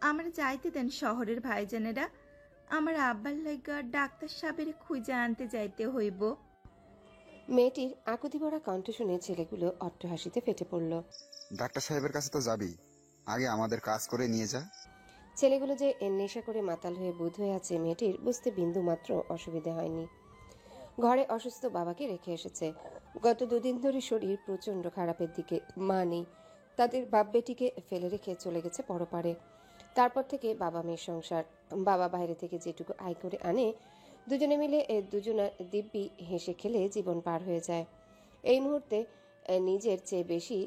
আমার যাইতে দেন শহরের ভাইজানেরা। আমার আব্বার লাইগা ডাক্তার সাহেবের খুঁজে আনতে যাইতে হইব। মেয়েটির আকুতি ভরা কণ্ঠ শুনে ছেলেগুলো অট্টহাসিতে ফেটে পড়ল। ডাক্তার সাহেবের কাছে তো যাবি, আগে আমাদের কাজ করে নিয়ে যা। ছেলেগুলো যে নেশা করে মাতাল হয়ে বুধ হয়ে আছে মেয়েটির বুঝতে বিন্দু মাত্র অসুবিধা হয়নি। ঘরে অসুস্থ বাবাকে রেখে এসেছে। গত দুদিন ধরে শরীর প্রচণ্ড খারাপের দিকে। মা নেই, তাদের বাপ বেটিকে ফেলে রেখে চলে গেছে পরপারে। তারপর থেকে বাবা মেয়ের সংসার। বাবা বাইরে থেকে যেটুকু আয় করে আনে, দুজনে মিলে দুজনা দিব্যি হেসে খেলে জীবন পার হয়ে যায়। এই মুহূর্তে নিজের চেয়ে বেশি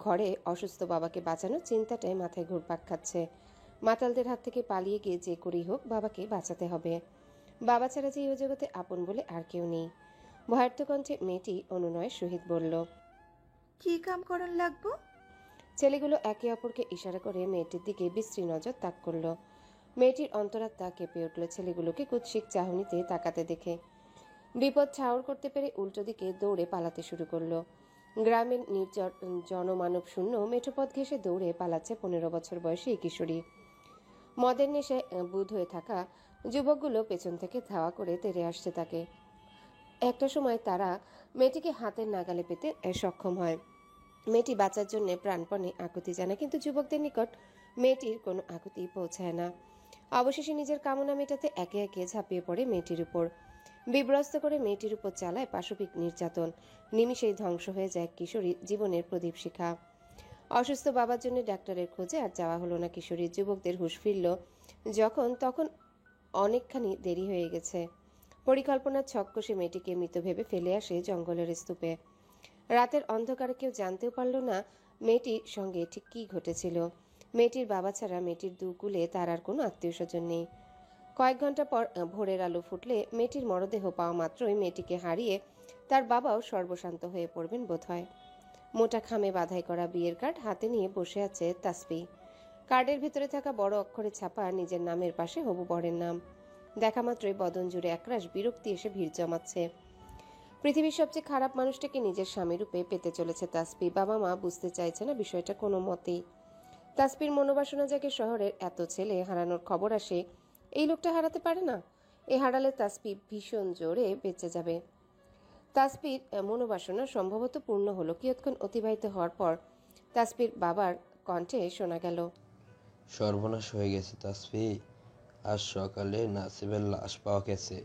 ঘরে অসুস্থ বাবাকে বাঁচানোর চিন্তাটাই মাথায় ঘুরপাক খাচ্ছে। মাতালদের হাত থেকে পালিয়ে গিয়ে যে করেই হোক বাবাকে বাঁচাতে হবে। বাবা ছাড়া যে এই জগতে আপন বলে আর কেউ নেই। ভয়ার্থ কণ্ঠে মেয়েটি অনুনয়ের সহিত বলল, কি কাম করন লাগবো? ছেলেগুলো একে অপরকে ইশারা করে মেয়েটির দিকে বিশ্রী নজর তাক করল। মেয়েটির অন্তরাত্মা কেঁপে উঠল ছেলেগুলোকে কুৎসিক চাহনিতে তাকাতে দেখে। বিপদ ছাওর করতে পেরে উল্টো দিকে দৌড়ে পালাতে শুরু করলো। গ্রামের নির্জন জনমানব শূন্য মেঠোপথ ঘেঁষে দৌড়ে পালাচ্ছে 15 বছর বয়সী এই কিশোরী। মদের নেশায় বুঁদ হয়ে থাকা যুবকগুলো পেছন থেকে ধাওয়া করে তেড়ে আসছে তাকে। একটা সময় তারা মেয়েটিকে হাতের নাগালে পেতে সক্ষম হয়। মেয়েটি বাঁচার জন্য প্রাণপণে আকুতি জানায়, কিন্তু যুবকদের নিকট মেয়েটির কোনো আকুতি পৌঁছায় না। অবশেষে নিজের কামনা মেটাতে একে একে ঝাঁপিয়ে পড়ে মেয়েটির উপর। বিব্রস্ত করে মেয়েটির উপর চালায় পাশবিক নির্যাতন। নিমিষেই ধ্বংস হয়ে যায় কিশোরী জীবনের প্রদীপ শিখা। অসুস্থ বাবার জন্য ডাক্তারের খোঁজে আর যাওয়া হলো না কিশোরীর। যুবকদের হুঁশ ফিরল যখন তখন অনেকখানি দেরি হয়ে গেছে। পরিকল্পনার ছক কষে মেয়েটিকে মৃত ভেবে ফেলে আসে জঙ্গলের স্তূপে। রাতের অন্ধকারে কেউ জানতেও পারল না মেয়েটির সঙ্গে ঠিক কী ঘটেছিল। মেয়েটির বাবা ছাড়া মেয়েটির দুকুলে তার আর কোনো আত্মীয় স্বজন নেই। কয়েক ঘন্টা পর ভোরের আলো ফুটলে মেয়েটির মরদেহ পাওয়া মাত্রই মেয়েটিকে হারিয়ে তার বাবাও সর্বশান্ত হয়ে পড়বেন বোধহয়। মোটা খামে বাধাই করা বিয়ের কার্ড হাতে নিয়ে বসে আছে তাসবি। কার্ডের ভিতরে থাকা বড় অক্ষরে ছাপা নিজের নামের পাশে হবু বরের নাম। দেখা মাত্রই বদন জুড়ে একরাশ বিরক্তি এসে ভিড় জমাচ্ছে। পৃথিবীর সবচেয়ে খারাপ মানুষটাকে নিজের স্বামী রূপে পেতে চলেছে তাসবি। বাবা মা বুঝতে চাইছে না বিষয়টা কোনো মতেই। তাসবির মনোবাসনা যাকে শহরের এত ছেলে হারানোর খবর আসে, এই লোকটা হারাতে পারে না। এ হারালে তাসবি ভীষণ জোরে বেঁচে যাবে। তাসবির মনোবাসনা সম্ভবত পূর্ণ হলো। কিয়ৎক্ষণ অতিবাহিত হওয়ার পর তাসবির বাবার কণ্ঠে শোনা গেল, সর্বনাশ হয়ে গেছে তাসফি, আজ সকালে নাসিবের লাশ পাওয়া গেছে।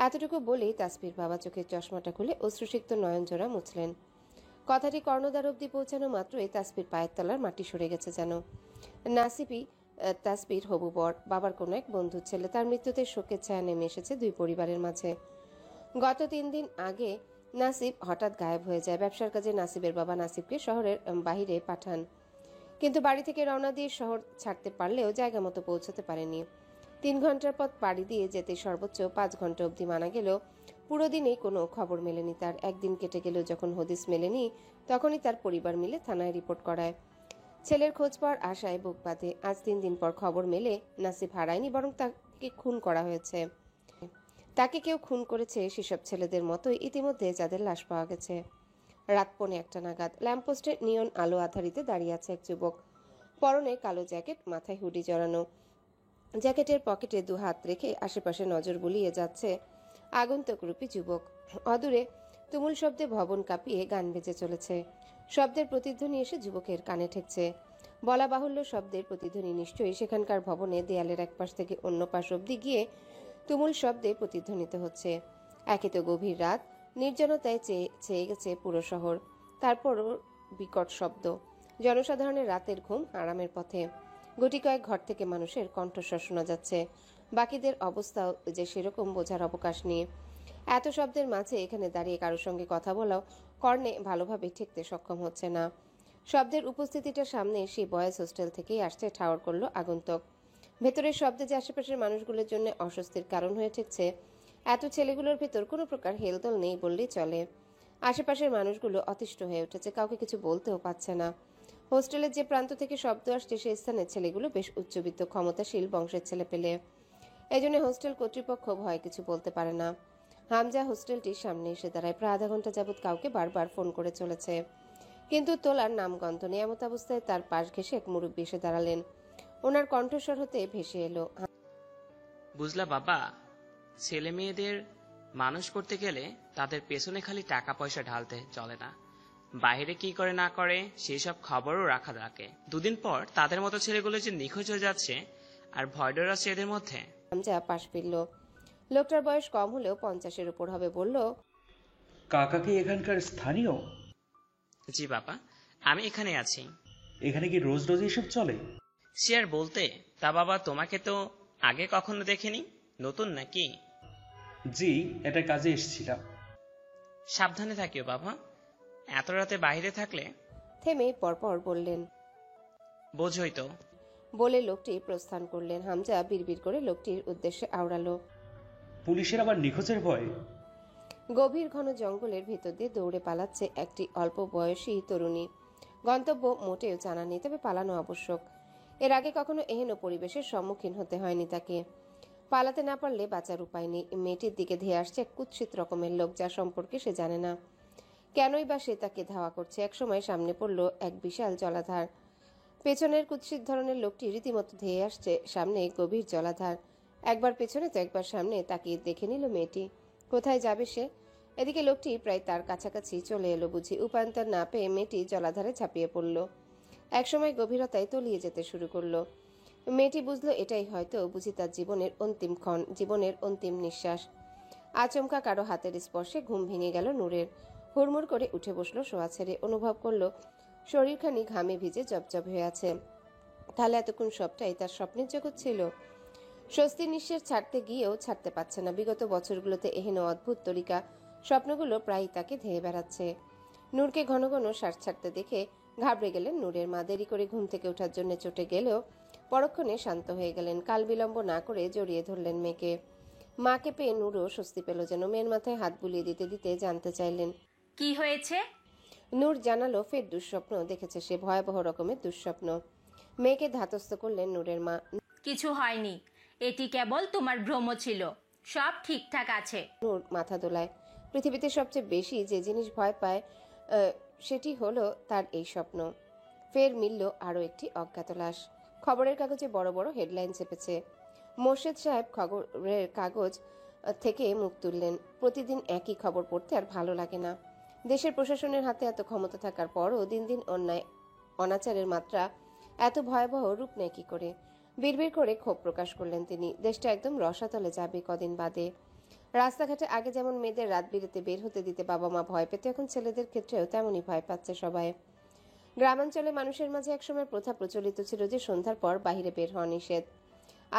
এতটুকু বলেই তাসবির বাবা চোখের চশমাটা খুলে অশ্রুসিক্ত নয়নজোড়া মুছলেন। কথাটি কর্ণদ্বার অব্দি পৌঁছানো মাত্রই তাসবির পায়ের তলার মাটি সরে গেছে যেন। নাসিবই তাসবির হবু বর, বাবার কোনো এক বন্ধুর ছেলে। তার মৃত্যুতে শোকের ছায়া নেমে এসেছে দুই পরিবারের মাঝে। গত 3 দিন আগে নাসিব হঠাৎ গায়েব হয়ে যায়। ব্যবসার কাজে নাসিবের বাবা নাসিবকে শহরের বাহিরে পাঠান, কিন্তু বাড়ি থেকে রওনা দিয়ে শহর ছাড়তে পারলেও জায়গা মতো পৌঁছতে পারেনি। 3 ঘন্টার পথ পাড়ি দিয়ে যেতে সর্বোচ্চ 5 ঘন্টা অবধি মানা গেলেও পুরো দিনেই কোনো খবর মেলেনি তার। একদিন কেটে গেলেও যখন হদিস মেলেনি তখনই তার পরিবার মিলে থানায় রিপোর্ট করায়। ছেলের খোঁজ পাওয়ার আশায় বুক বাঁধে। আজ 3 দিন পর খবর মেলে নাসিব হারায়নি, বরং তাকে খুন করা হয়েছে। তাকে কেউ খুন করেছে সেসব ছেলেদের মতোই ইতিমধ্যে যাদের লাশ পাওয়া গেছে। রাত 1:45 নাগাদ ল্যাম্পপোস্টের নিয়ন আলো আধারিতে দাঁড়িয়ে আছে এক যুবক। পরনে কালো জ্যাকেট, মাথায় হুডি জড়ানো। জ্যাকেটের পকেটে 2 হাত রেখে আশেপাশে নজর বুলিয়ে যাচ্ছে আগন্তুকরূপী যুবক। অদূরে তুমুল শব্দে ভবন কাঁপিয়ে গান বেজে চলেছে। শব্দের প্রতিধ্বনি এসে যুবকের কানে ঠেকছে। বলা বাহুল্য শব্দের প্রতিধ্বনি নিশ্চয়ই সেখানকার ভবনে দেয়ালের এক পাশ থেকে অন্য পাশ অব্দি গিয়ে তুমুল শব্দে প্রতিধ্বনিত হচ্ছে। একে তো গভীর রাত, নির্জনতায় চেয়ে গেছে পুরো শহর। তারপরও বিকট শব্দ। জনসাধারণের রাতের ঘুম আরামের পথে। গুটি কয়েক ঘর থেকে মানুষের কণ্ঠস্বর শোনা যাচ্ছে। বাকিদের অবস্থাও যে সেরকম বোঝার অবকাশ নিয়ে। এত শব্দের মাঝে এখানে দাঁড়িয়ে কারোর সঙ্গে কথা বলাও কর্ণে ভালোভাবে ঠেকতে সক্ষম হচ্ছে না। শব্দের উপস্থিতিটা সামনে সেই বয়েজ হোস্টেল থেকেই আসছে ঠাওর করলো আগন্তুক। ভেতরের শব্দে যে আশেপাশের মানুষগুলোর জন্য অস্বস্তির কারণ হয়ে ঠেকছে। এত ছেলেগুলোর ভেতর কোনো প্রকার হেলদোল নেই বললেই চলে। আশেপাশের মানুষগুলো অতিষ্ঠ হয়ে উঠেছে, কাউকে কিছু বলতেও পারছে না। হোস্টেলের যে প্রান্ত থেকে শব্দ আসছে সেই স্থানের ছেলেগুলো বেশ উচ্চবিত্ত ক্ষমতাশীল বংশের ছেলে পেলে। এই জন্য হোস্টেল কর্তৃপক্ষ ভয় কিছু বলতে পারে না। হামজা হোস্টেলটির সামনে এসে দাঁড়ায়। প্রায় আধা ঘন্টা যাবৎ কাউকে বারবার ফোন করে চলেছে। কিন্তু তোলার নামগন্ধ নেই। এমত অবস্থায় তার পাশ ঘেঁষে এক মুরব্বি এসে দাঁড়ালেন। ওনার কণ্ঠস্বর হতে ভেসে এলো, বুঝলা বাবা, ছেলে মেয়েদের মানুষ করতে গেলে তাদের পেছনে খালি টাকা পয়সা ঢালতে চলে না, বাইরে কি করে না করে সেই সব খবরও রাখা থাকে। দুদিন পর তাদের মতো ছেলেগুলো যে নিখোঁজ হয়ে যাচ্ছে আর ভয় ডর আছে এদের মধ্যে। হামজা পাশ ফিরল। লোকটার বয়স কম হলেও 50-এর উপর হবে। বলল, কাকা কি এখানকার স্থানীয়? জি বাবা, আমি এখানে আছি। এখানে কি রোজ রোজ এসব চলে? সে আর বলতে, তা বাবা তোমাকে তো আগে কখনো দেখিনি, নতুন নাকি? জি, এটা কাজে এসেছিলাম। সাবধানে থাকিও বাবা, এত রাতে বাইরে থাকলে। থেমে পরপর বললেন। বোঝই তো। বলে লোকটি প্রস্থান করলেন। হামজা বিড়বিড় করে লোকটির উদ্দেশ্যে আওড়ালো, পুলিশের আবার নিখোঁজের ভয়? গভীর ঘন জঙ্গলের ভেতর দিয়ে দৌড়ে পালাচ্ছে একটি অল্প বয়সী তরুণী। গন্তব্য মোটেও জানা নেই, তবে পালানো আবশ্যক। এর আগে কখনো এহেন পরিবেশের সম্মুখীন হতে হয়নি তাকে। পালাতে না পারলে বাঁচার উপায় নেই। মেয়েটির দিকে ধেয়ে আসছে এক কুৎসিত রকমের লোক, যা সম্পর্কে সে জানে না। কেনই বা সে তাকে ধাওয়া করছে? একসময় সামনে পড়ল এক বিশাল জলাধার। পেছনের কুৎসিত ধরনের লোকটি রীতিমতো ধেয়ে আসছে সামনে গভীর জলাধার। একবার পেছনে তো একবার সামনে তাকিয়ে দেখে নিল মেয়েটি। কোথায় যাবে সে? এদিকে লোকটি প্রায় তার কাছাকাছি চলে এলো বুঝি। উপান্তর না পেয়ে মেয়েটি জলাধারে ঝাঁপিয়ে পড়ল। একসময় গভীরতায় তলিয়ে যেতে শুরু করলো। মেয়েটি বুঝলো এটাই হয়তো বুঝি তার জীবনের অন্তিম ক্ষণ, জীবনের অন্তিম নিঃশ্বাস। আচমকা কারো হাতের স্পর্শে ঘুম ভেঙে গেল নূরের। হুড়মুড় করে উঠে বসলো শোয়া ছেড়ে। অনুভব করলো শরীরখানি ঘামে ভিজে জবজব হয়ে আছে। তাহলে এতক্ষণ সবটাই তার স্বপ্নের জগৎ ছিল। স্বস্তি নিঃশ্বাস ছাড়তে গিয়েও ছাড়তে পারছে না। বিগত বছরগুলোতে এহেন অদ্ভুত তরিকা স্বপ্নগুলো প্রায়ই তাকে ধেয়ে বেড়াচ্ছে। নূরকে ঘন ঘন শ্বাস ছাড়তে দেখে ঘাবড়ে গেলেন নূরের মা। দেরি করে ঘুম থেকে ওঠার জন্য চটে গেলেও পরক্ষণে শান্ত হয়ে গেলেন। কাল বিলম্ব না করে জড়িয়ে ধরলেন মেয়েকে। মাকে পেয়ে নূরও স্বস্তি পেল যেন। মেয়ের মাথায় হাত বুলিয়ে দিতে দিতে জানতে চাইলেন, কি হয়েছে? নূর জানালো ফের দুঃস্বপ্ন দেখেছে সে, ভয়াবহ রকমের দুঃস্বপ্ন। মেয়েকে ধাতস্থ করলেন নূরের মা। কিছু হয়নি, এটি কেবল তোমার ভ্রম ছিল, সব ঠিকঠাক আছে। নূর মাথা দোলায়। পৃথিবীতে সবচেয়ে বেশি যে জিনিস ভয় পায় সেটি হলো তার এই স্বপ্ন। ফের মিলল আরও একটি অজ্ঞাত লাশ। খবরের কাগজে বড় বড় হেডলাইন চেপেছে। মোর্শেদ সাহেব খবরের কাগজ থেকে মুখ তুললেন। প্রতিদিন একই খবর পড়তে আর ভালো লাগে না। দেশের প্রশাসনের হাতে এত ক্ষমতা থাকার পরও দিন দিন অন্যায় অনাচারের মাত্রা এত ভয়াবহ রূপ নেয় কি করে? বিড়বিড় করে ক্ষোভ প্রকাশ করলেন তিনি। দেশটা একদম রসাতলে যাবে কদিন বাদে। রাস্তাঘাটে আগে যেমন মেয়েদের রাত বিরেতে বের হতে দিতে বাবা মা ভয় পেত, এখন ছেলেদের ক্ষেত্রেও তেমনই ভয় পাচ্ছে সবাই। গ্রামাঞ্চলে মানুষের মাঝে একসময় প্রথা প্রচলিত ছিল যে সন্ধ্যার পর বাহিরে বের হওয়া নিষেধ।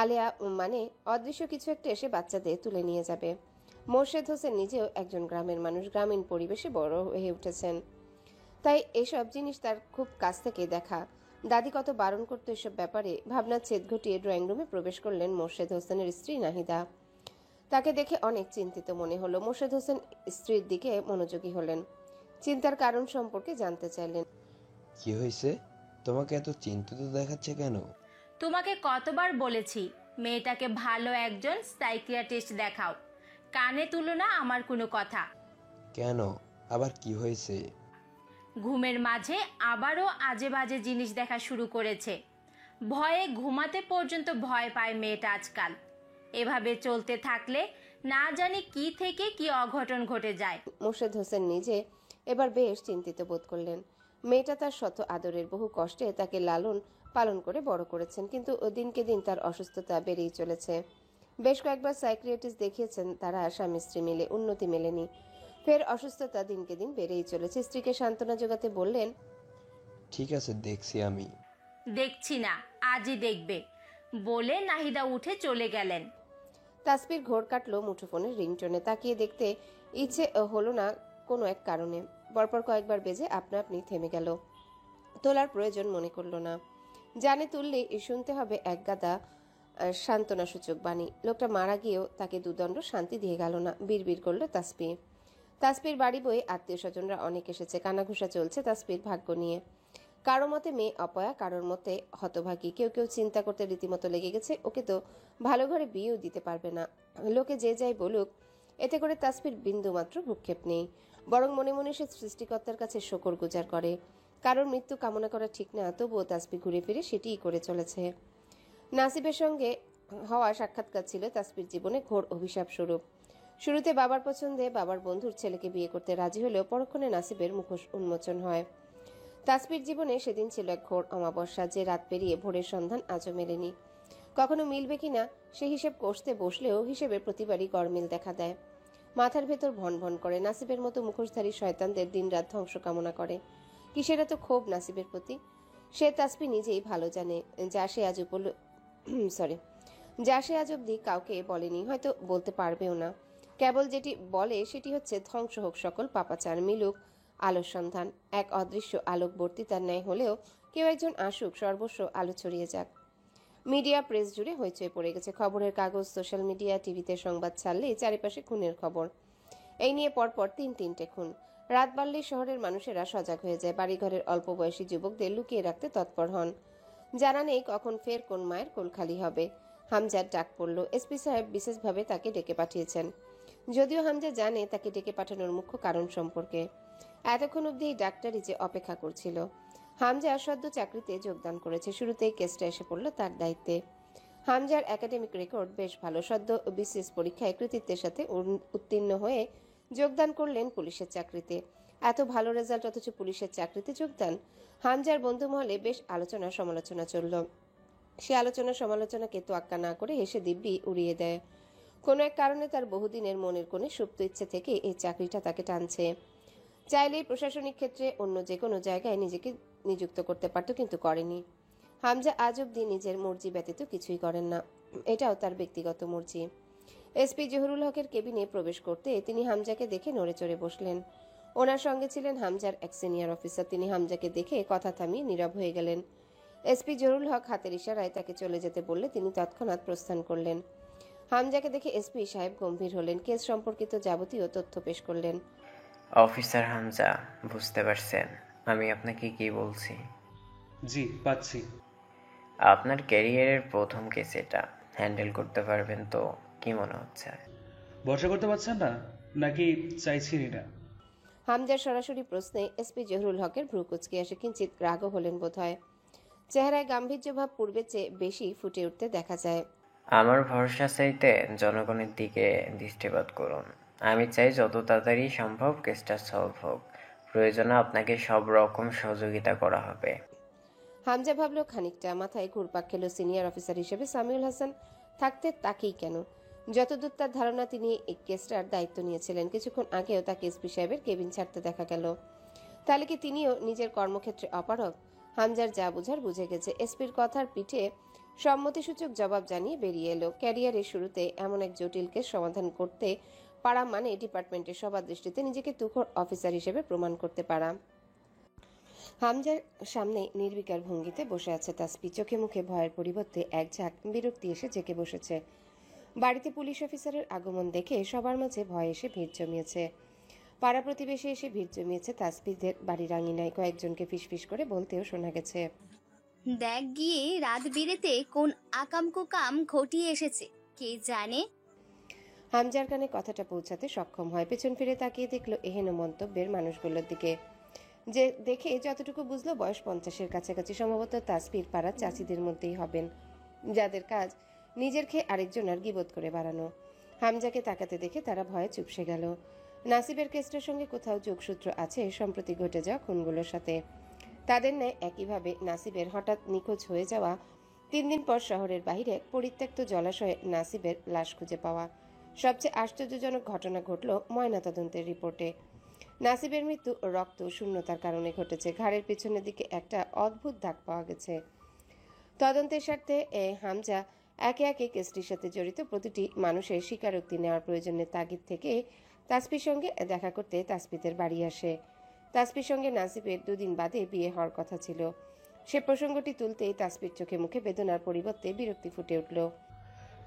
আলেয়া মানে অদৃশ্য কিছু একটা এসে বাচ্চাদের তুলে নিয়ে যাবে। মোর্শেদ হোসেন নিজেও একজন গ্রামের মানুষ, গ্রামীণ পরিবেশে বড় হয়ে উঠেছেন। তাই এসব জিনিস তার খুব কাছ থেকে দেখা। দাদি কত বারণ করতো এসব ব্যাপারে। ভাবনার ছেদ ঘটিয়ে ড্রয়িং রুমে প্রবেশ করলেন মোর্শেদ হোসেনের স্ত্রী নাহিদা। তাকে দেখে অনেক চিন্তিত মনে হলো। মোর্শেদ হোসেন স্ত্রীর দিকে মনোযোগী হলেন। চিন্তার কারণ সম্পর্কে জানতে চাইলেন। কি হয়েছে? তোমাকে এত চিন্তিত দেখাচ্ছে কেন? তোমাকে কতবার বলেছি মেয়েটাকে ভালো একজন সাইকিয়াট্রিস্ট দেখাও, কানে তুলো না আমার কোনো কথা। কেন, আবার কি হয়েছে? ঘুমের মাঝে আবারও আজে বাজে জিনিস দেখা শুরু করেছে। ভয়ে ঘুমাতে পর্যন্ত ভয় পায় মেয়েটা আজকাল। এভাবে চলতে থাকলে না জানি কি থেকে কি অঘটন ঘটে যায়। মোর্শেদ হোসেন নিজে এবার বেশ চিন্তিত বোধ করলেন। মেয়েটা তার শত আদরের, বহু কষ্টে তাকে লালন পালন করে বড় করেছেন, কিন্তু দিনকে দিন তার অসুস্থতা বেড়েই চলেছে। বেশ কয়েকবার সাইকিয়াট্রিস্ট দেখিয়েছেন তারা স্বামী স্ত্রী মিলে, উন্নতি মেলেনি। ফের অসুস্থতা দিনকে দিন বেড়েই চলেছে। স্ত্রীকে সান্ত্বনা জোগাতে বললেন, ঠিক আছে, দেখছি আমি। দেখছি না, আজই দেখবে বলে নাহিদা উঠে চলে গেলেন। তাসপির ঘোর কাটলো মুঠোফোনের রিংটোনে। তাকিয়ে দেখতে ইচ্ছে হলো না কোনো এক কারণে। পরপর কয়েকবার বেজে আপনা আপনি থেমে গেল। তোলার প্রয়োজন মনে করলো না। জানে তুললেই শুনতে হবে এক গাদা সান্ত্বনাসূচক বাণী। লোকটা মারা গিয়েও তাকে দুদণ্ড শান্তি দিয়ে গেল না। বিড়বিড় করলো তাসপি। তাসপির বাড়ি বয়ে আত্মীয় স্বজনরা অনেক এসেছে। কানাঘুষা চলছে তাসপির ভাগ্য নিয়ে। কারো মতে মেয়ে অপয়া, কারোর মতে হতভাগী। কেউ কেউ চিন্তা করতে রীতিমতো লেগে গেছে, ওকে তো ভালো ঘরে বিয়েও দিতে পারবে না। লোকে যে যাই বলুক, এতে করে তাসপির বিন্দুমাত্র ভ্রুক্ষেপ নেই। বরং মনে মনে সে সৃষ্টিকর্তার কাছে শকর গুজার করে। কারোর মৃত্যু কামনা করা ঠিক না, তবুও তাসফি ঘুরে ফিরে সেটিই করে চলেছে। নাসিবের সঙ্গে হওয়া সাক্ষাৎকার ছিল তাসফির জীবনে ঘোর অভিশাপ স্বরূপ। শুরুতে বাবার পছন্দে বাবার বন্ধুর ছেলেকে বিয়ে করতে রাজি হলেও পরক্ষণে নাসিবের মুখোশ উন্মোচন হয়। তাসফির জীবনে সেদিন ছিল এক ঘোর অমাবস্যা, যে রাত পেরিয়ে ভোরের সন্ধান আজও মেলেনি। কখনো মিলবে কিনা সে হিসেব কষতে বসলেও হিসেবের প্রতিবারই গড়মিল দেখা দেয়। মাথার ভেতর ভন ভন করে। নাসিবের মতো মুখোশধারী শয়তানদের দিনরাত ধ্বংস কামনা করে। কিসের এত ক্ষোভ নাসিবের প্রতি? সে তাসফি নিজেই ভালো জানে। যা সে আজ অব্দি কাউকে বলেনি, হয়তো বলতে পারবেও না। কেবল যেটি বলে সেটি হচ্ছে ধ্বংস হোক সকল পাপাচার, মিলুক আলোর সন্ধান। এক অদৃশ্য আলোকবর্তিতার ন্যায় হলেও কেউ একজন আসুক, সর্বস্ব আলো ছড়িয়ে যাক। মিডিয়া প্রেস জুড়ে হইচই পড়ে গেছে। খবরের কাগজ, সোশ্যাল মিডিয়া, টিভিতে সংবাদ ছাড়লেই চারিপাশে খুনের খবর। এই নিয়ে পরপর তিনটে খুন। রাত বাড়লেই শহরের মানুষেরা সজাগ হয়ে যায়। বাড়িঘরের অল্প বয়সী যুবকদের লুকিয়ে রাখতে তৎপর হন। জানা নেই কখন ফের কোন মায়ের কোল খালি হবে। হামজার ডাক পড়ল। এসপি সাহেব বিশেষভাবে তাকে ডেকে পাঠিয়েছেন। যদিও হামজা জানে তাকে ডেকে পাঠানোর মুখ্য কারণ সম্পর্কে। এতক্ষণ অবধি এই ডাক্তারই যে অপেক্ষা করছিল। হামজা সদ্য চাকরিতে যোগদান করেছে। শুরুতেই কেসটা এসে পড়ল তার দায়িত্বে। হামজার একাডেমিক রেকর্ড বেশ ভালো। সদ্য বিসিএস পরীক্ষায় কৃতিত্বের সাথে উত্তীর্ণ হয়ে যোগদান করলেন পুলিশের চাকরিতে। এত ভালো রেজাল্ট অথচ পুলিশের চাকরিতে যোগদান। হামজার বন্ধু মহলে বেশ আলোচনা সমালোচনা চলল। সে আলোচনা সমালোচনাকে তোয়াক্কা না করে হেসে দিব্যি উড়িয়ে দেয়। কোনো এক কারণে তার বহুদিনের মনের কোণে সুপ্ত ইচ্ছে থেকে এই চাকরিটা তাকে টানছে। চাইলেই প্রশাসনিক ক্ষেত্রে অন্য যে কোনো জায়গায় নিজেকে নিযুক্ত করতে পারত, কিন্তু করেনি। হামজা আজ অব্দি নিজের মর্জি ব্যতীত কিছুই করেন না। এটাও তার ব্যক্তিগত মর্জি। এসপি জহুরুল হকের কেবিনে প্রবেশ করতে তিনি হামজাকে দেখে নড়ে চড়ে বসলেন। ওনার সঙ্গে ছিলেন হামজার এক সিনিয়র অফিসার। তিনি হামজাকে দেখে কথা থামিয়ে নীরব হয়ে গেলেন। এসপি জহুরুল হক হাতের ইশারায় তাকে চলে যেতে বললে তিনি তৎক্ষণাৎ প্রস্থান করলেন। হামজাকে দেখে এসপি সাহেব গম্ভীর হলেন। কেস সম্পর্কিত যাবতীয় তথ্য পেশ করলেন। অফিসার হামজা, বুঝতে পারছেন আমি আপনাকে কি বলছি? জি, পাচ্ছি। আপনার ক্যারিয়ারের প্রথম কেস, এটা হ্যান্ডেল করতে পারবেন তো? কি মনে হচ্ছে? ভরসা করতে পারছেন না নাকি চাইছিনি না? হামজার সরাসরি প্রশ্নে এসপি জহুরুল হকের ভ্রু কুঁচকে আসে। কিঞ্চিত রাগও হলেন বোধহয়। চেহারায় গাম্ভীর্য ভাব পূর্বের চেয়ে বেশি ফুটে উঠতে দেখা যায়। আমার ভরসা চাইতে জনগণের দিকে দৃষ্টিপাত করুন। আমি চাই যত তাড়াতাড়ি সম্ভব কেসটা সলভ হোক। প্রয়োজনে আপনাকে সব রকম সহযোগিতা করা হবে। হামজা ভাবলো খানিকটা। মাথায় ঘুরপাক খেল। সিনিয়র অফিসার হিসেবে সামিউল হাসান থাকতে তাকেই কেন? যতদূর তার ধারণা তিনি এই কেসটার দায়িত্ব নিয়েছিলেন। কিছুক্ষণ আগেও তাকে এসপি সাহেবের কেবিন ছাড়তে দেখা গেল। তাহলে কি তিনিও নিজের কর্মক্ষেত্রে অপারগ? হামজার যা বুঝার বুঝে গেছে। এসপির কথার পিঠে সম্মতিসূচক জবাব জানিয়ে বেরিয়ে এলো। ক্যারিয়ারের শুরুতে এমন এক জটিল কেস সমাধান করতে পারা মানে ডিপার্টমেন্টের সবার দৃষ্টিতে নিজেকে তুখোড় অফিসার হিসেবে প্রমাণ করতে পারা। হামজার সামনে নির্বিকার ভঙ্গিতে বসে আছে তাসফি। চোখে মুখে ভয়ের পরিবর্তে এক ঝাঁক বিরক্তি এসে জেঁকে বসেছে। বাড়িতে পুলিশ অফিসারের আগমন দেখে সবার মাঝে ভয় এসে ভিড় জমিয়েছে। পাড়া প্রতিবেশী এসে ভিড় জমিয়েছে তাসফিদের বাড়ির আঙিনায়। কয়েকজনকে ফিসফিস করে বলতেও শোনা গেছে, দেখ গিয়ে রাত বিরেতে কোন আকাম কুকাম ঘটিয়ে এসেছে কে জানে। হামজার কানে কথাটা পৌঁছাতে সক্ষম হয়। পেছন ফিরে তাকিয়ে দেখলো এহেন মন্তব্যের মানুষগুলোর দিকে। যে দেখে যতটুকু বুঝলো বয়স 50-এর কাছাকাছি। সম্ভবত তাসফির পাড়ার চাচিদের মধ্যেই হবেন, যাদের কাজ নিজের খেয়ে আরেকজনের গিবত করে বাড়ানো। হামজাকে তাকাতে দেখে তারা ভয়ে চুপসে গেল। নাসিবের কেসটার সঙ্গে কোথাও যোগসূত্র আছে সম্প্রতি ঘটে যাওয়া খুনগুলোর সাথে। তাদের ন্যায় একইভাবে নাসিবের হঠাৎ নিখোঁজ হয়ে যাওয়া 3 দিন পর শহরের বাইরে পরিত্যক্ত জলাশয়ে নাসিবের লাশ খুঁজে পাওয়া। সবচেয়ে আশ্চর্যজনক ঘটনা ঘটল ময়নাতদন্তের রিপোর্টে। নাসিবের মৃত্যু রক্ত শূন্যতার কারণে ঘটেছে। ঘাড়ের পিছনের দিকে একটা অদ্ভুত দাগ পাওয়া গেছে। তদন্তের স্বার্থে হামজা একে একে কেসটির সাথে জড়িত প্রতিটি মানুষের স্বীকারোক্তি নেওয়ার প্রয়োজনের তাগিদ থেকে তাসফির সঙ্গে দেখা করতে তাসফিদের বাড়ি আসে। তাসফির সঙ্গে নাসিবের 2 দিন বাদে বিয়ে হওয়ার কথা ছিল। সে প্রসঙ্গটি তুলতেই তাসফির চোখে মুখে বেদনার পরিবর্তে বিরক্তি ফুটে উঠল।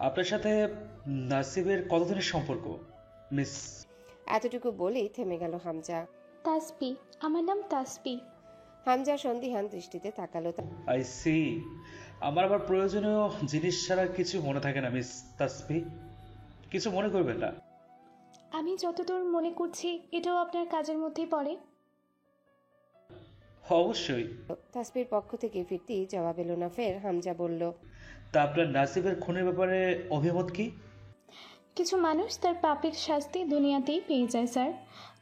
আপনার সাথে নাসিবের কতদিনের সম্পর্ক মিস? এতটুকু বলেই থেমে গেল হামজা। তাসফি, আমার নাম তাসফি। হামজা সন্দিহান দৃষ্টিতে তাকালো। I see. আমার আবার প্রয়োজনীয় জিনিস ছাড়া কিছু মনে থাকে না মিস তাসফি, কিছু মনে করবেন না। আমি যতদূর মনে করছি এটাও আপনার কাজের মধ্যেই পড়ে। অবশ্যই। তাসফির পক্ষ থেকে ফিরতি জবাব এলো না। ফের হামজা বলল, তা আপনার নাসিবের খুনের ব্যাপারে অভিমত কি? কিছু মানুষ তার পাপের শাস্তি দুনিয়াতেই পেয়ে যায় স্যার।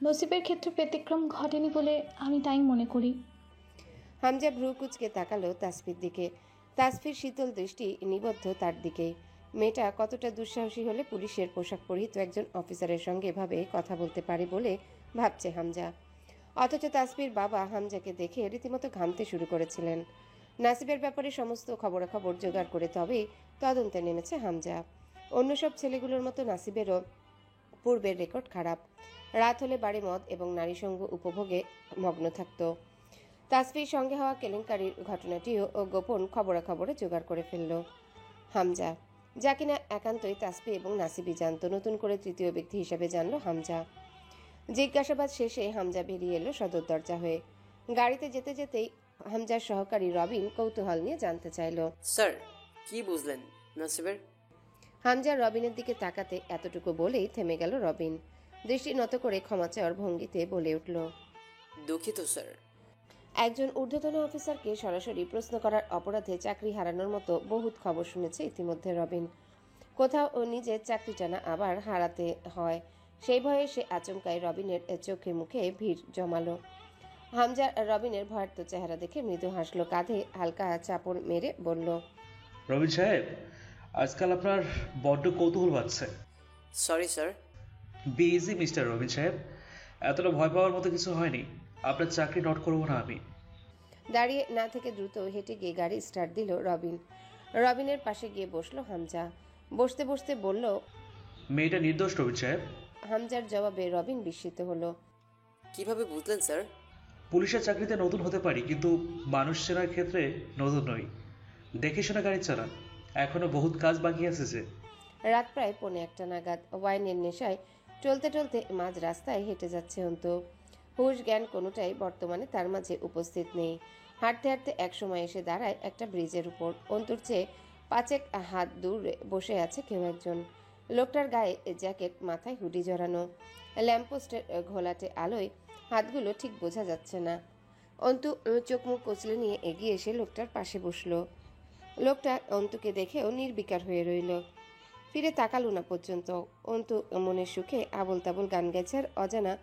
নসিবের ক্ষেত্রে ব্যতিক্রম ঘটেনি বলে আমি তাই মনে করি। হামজা ভ্রু কুচকে তাকালো তাসফির দিকে। তাসফির শীতল দৃষ্টি নিবদ্ধ তার দিকেই। মেয়েটা কতটা দুঃসাহসী হলে পুলিশের পোশাক পরিহিত একজন অফিসারের সঙ্গে এভাবে কথা বলতে পারে বলে ভাবছে হামজা। অথচ তাসফির বাবা হামজাকে দেখে রীতিমতো ঘামতে শুরু করেছিলেন। নাসিবের ব্যাপারে সমস্ত খবরাখবর জোগাড় করে তবেই তদন্তে নেমেছে হামজা। অন্য সব ছেলেগুলোর মতো নাসিবেরও পূর্বের রেকর্ড খারাপ। রাত হলে বাড়ি মদ এবং নারী সঙ্গ উপভোগে মগ্ন থাকত। তাসফির সঙ্গে হওয়া কেলেঙ্কারির ঘটনাটিও গোপন খবরাখবরে জোগাড় করে ফেলল হামজা, যা কিনা একান্তই তাসফি এবং নাসিবই জানত। নতুন করে তৃতীয় ব্যক্তি হিসেবে জানল হামজা। জিজ্ঞাসাবাদ শেষে হামজা বেরিয়ে এলো সদর দরজা হয়ে। গাড়িতে যেতে যেতেই হামজার সহকারী রবিন কৌতূহল নিয়ে জানতে চাইল, স্যার কি বুঝলেন নাসিবের? হামজা রবিনের দিকে তাকাতে এতটুকু বলেই থেমে গেল রবিন। দৃষ্টি নত করে ক্ষমা চাওয়ার ভঙ্গিতে বলে উঠল, দুঃখিত স্যার। একজন ঊর্ধ্বতন অফিসারকে সরাসরি প্রশ্ন করার অপরাধে চাকরি হারানোর মতো বহুত খবর শুনেছে ইতিমধ্যে রবিন। কোথাও ও নিজের চাকরিটা না আবার হারাতে হয়, সেই ভয়ে সে আচমকাই রবিনের চোখে মুখে ভিড় জমালো। হামজা রবিনের ভয়ার্ত চেহারা দেখে মৃদু হাসলো, কাঁধে হালকা চাপড় মেরে বলল, রবিন সাহেব, আজকাল আপনার বড্ড কৌতূহল বাড়ছে। Sorry sir. Be easy mister Robin সাহেব, এতটা ভয় পাওয়ার মতো কিছু হয়নি। আপনার চাকরি নট করবো না আমি। দাঁড়িয়ে না থেকে দ্রুত হেঁটে গিয়ে গাড়ি স্টার্ট দিল রবিন। রবিনের পাশে গিয়ে বসলো হামজা। বসতে বসতে বলল, মেয়েটা নির্দোষ রবিন সাহেব। হামজার জবাবে রবিন বিস্মিত হলো। কিভাবে বুঝলেন স্যার? পুলিশের চাকরিতে নতুন হতে পারি, কিন্তু মানুষ চেনার ক্ষেত্রে নতুন নই। দেখে শুনে গাড়ি চালান, এখনো বহুত কাজ বাকি আছে যে। রাত প্রায় 1:45 নাগাদ। ওয়াইনের নেশায় চলতে চলতে মাঝ রাস্তায় হেঁটে যাচ্ছে অন্তু। হুশ জ্ঞান কোনোটাই বর্তমানে তার মাঝে উপস্থিত নেই। হাঁটতে হাঁটতে একসময় এসে দাঁড়ায় একটা ব্রিজের উপর। অন্তুর চেয়ে 5 হাত দূরে বসে আছে কেউ একজন। লোকটার গায়ে জ্যাকেট, মাথায় হুডি জড়ানো। ল্যাম্পপোস্টের ঘোলাটে আলোয় হাতগুলো ঠিক বোঝা যাচ্ছে না। অন্তু চোখ মুখ কচলে নিয়ে এগিয়ে এসে লোকটার পাশে বসলো। লোকটা অন্তুকে দেখেও নির্বিকার হয়ে রইল, ফিরে তাকালো না পর্যন্ত। অন্তু মনের সুখে আবল তাবল গান গাইছে আর অজানা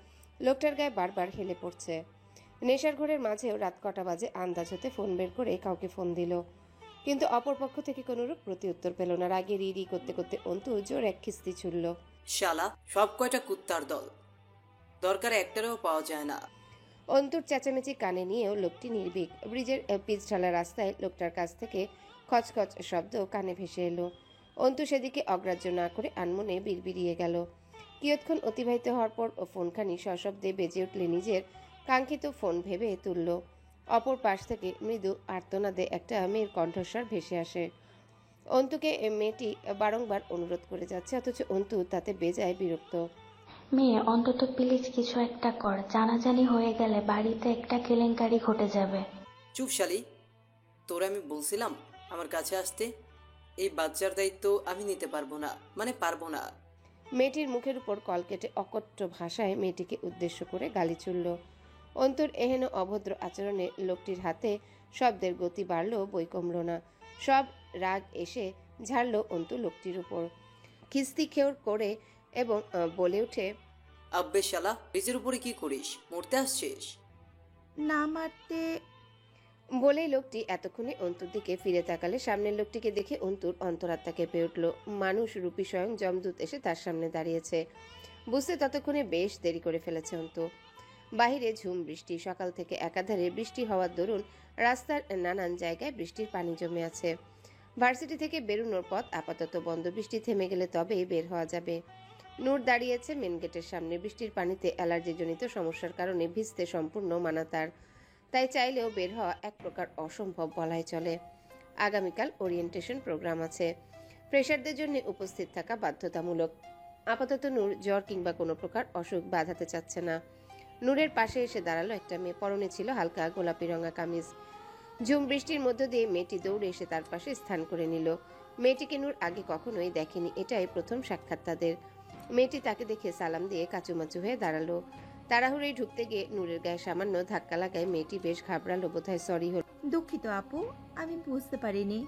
লোকটার গায়ে বারবার হেলে পড়ছে। নেশার ঘোরের মাঝেও রাত কটা বাজে আন্দাজ হতে ফোন বের করে কাউকে ফোন দিল, কিন্তু অপরপক্ষ থেকে কোনোরূপ প্রতি উত্তর পেল না। রাগে রি রি করতে করতে অন্তু জোর এক খিস্তি ছুড়ল, শালা সব কয়টা কুত্তার দল, দরকার একটারও পাওয়া যায় না। অন্তুর চেঁচামেচি কানে নিয়েও লোকটি নির্ভীক। ব্রিজের পিচ ঢালা রাস্তায় লোকটার কাছ থেকে খচখচ শব্দ কানে ভেসে এলো। অন্তু সেদিকে অগ্রাহ্য না করে আনমনে বিড়বিড়িয়ে গেল। কিয়ৎক্ষণ অতিবাহিত হওয়ার পর ফোনখানি সশব্দে বেজে উঠলে নিজের কাঙ্ক্ষিত ফোন ভেবে তুলল। অপর পাশ থেকে মৃদু আর্তনাদে একটা মেয়ের কণ্ঠস্বর ভেসে আসে। অন্তুকে মেয়েটি বারংবার অনুরোধ করে যাচ্ছে, অথচ অন্তু তাতে বেজায় বিরক্ত। মেয়ে, অন্তত প্লিজ কিছু একটা কর। জানাজানি হয়ে গেলে বাড়িতে একটা কেলেঙ্কারি ঘটে যাবে। চুপ শালি, তোরে আমি বলছিলাম আমার কাছে আসতে। এই বাচ্চার দায়িত্ব আমি নিতে পারবো না, মানে পারবো না। মেয়েটির মুখের উপর কল কেটে অকট্য ভাষায় মেয়েটিকে উদ্দেশ্য করে গালি ছুড়ল। অন্তুর এহেন অভদ্র আচরণে লোকটির হাতে শব্দের গতি বাড়ল, বই কমল না। সব রাগ এসে ঝাড়ল অন্তু লোকটির উপর, খিস্তি খেউর করে এবং বলে উঠে, আব্বে শালা, ব্রিজের উপরে কি করিস? মরতে আসছিস? না মারতে। বলেই লোকটি এতক্ষণে অন্তুর দিকে ফিরে তাকালে সামনের লোকটিকে দেখে অন্তুর অন্তরাত্মা কেঁপে উঠল। মানুষ রূপী স্বয়ং যমদূত এসে তার সামনে দাঁড়িয়েছে। বুঝতে ততক্ষণে বেশ দেরি করে ফেলেছে অন্তু। বাহিরে ঝুম বৃষ্টি। সকাল থেকে একাধারে বৃষ্টি হওয়ার দরুন রাস্তার নানান জায়গায় বৃষ্টির পানি জমে আছে। ভার্সিটি থেকে বেরোনোর পথ আপাতত বন্ধ। বৃষ্টি থেমে গেলে তবেই বের হওয়া যাবে। নূর দাঁড়িয়েছে মেন গেটের সামনে। বৃষ্টির পানিতে অ্যালার্জিজনিত সমস্যার কারণে ভিজতে সম্পূর্ণ মানা তার, তাই চাইলেও বের হওয়া এক প্রকার অসম্ভব বলাই চলে। আগামীকাল ওরিয়েন্টেশন প্রোগ্রাম আছে, ফ্রেশারদের জন্য উপস্থিত থাকা বাধ্যতামূলক। আপাতত নূর জ্বর কিংবা কোনো প্রকার অসুখ বাঁধাতে চাচ্ছে না। নূরের পাশে এসে দাঁড়ালো একটা মেয়ে। পরনে ছিল হালকা গোলাপি রঙা কামিজ। ঝুম বৃষ্টির মধ্য দিয়ে মেয়েটি দৌড়ে এসে তার পাশে স্থান করে নিল। মেয়েটিকে নূর আগে কখনোই দেখেনি, এটাই প্রথম সাক্ষাৎ তাদের। মেয়েটি তাকে দেখে সালাম দিয়ে কাচুমাচু হয়ে দাঁড়ালো। তাড়াহুড়োয় ঢুকতে গিয়ে নূরের গায়ে সামান্য ধাক্কা লাগায় মেয়েটি বেশ ঘাবড়ালো, বোধহয় সরি হল। দুঃখিত আপু, আমি বুঝতে পারিনি।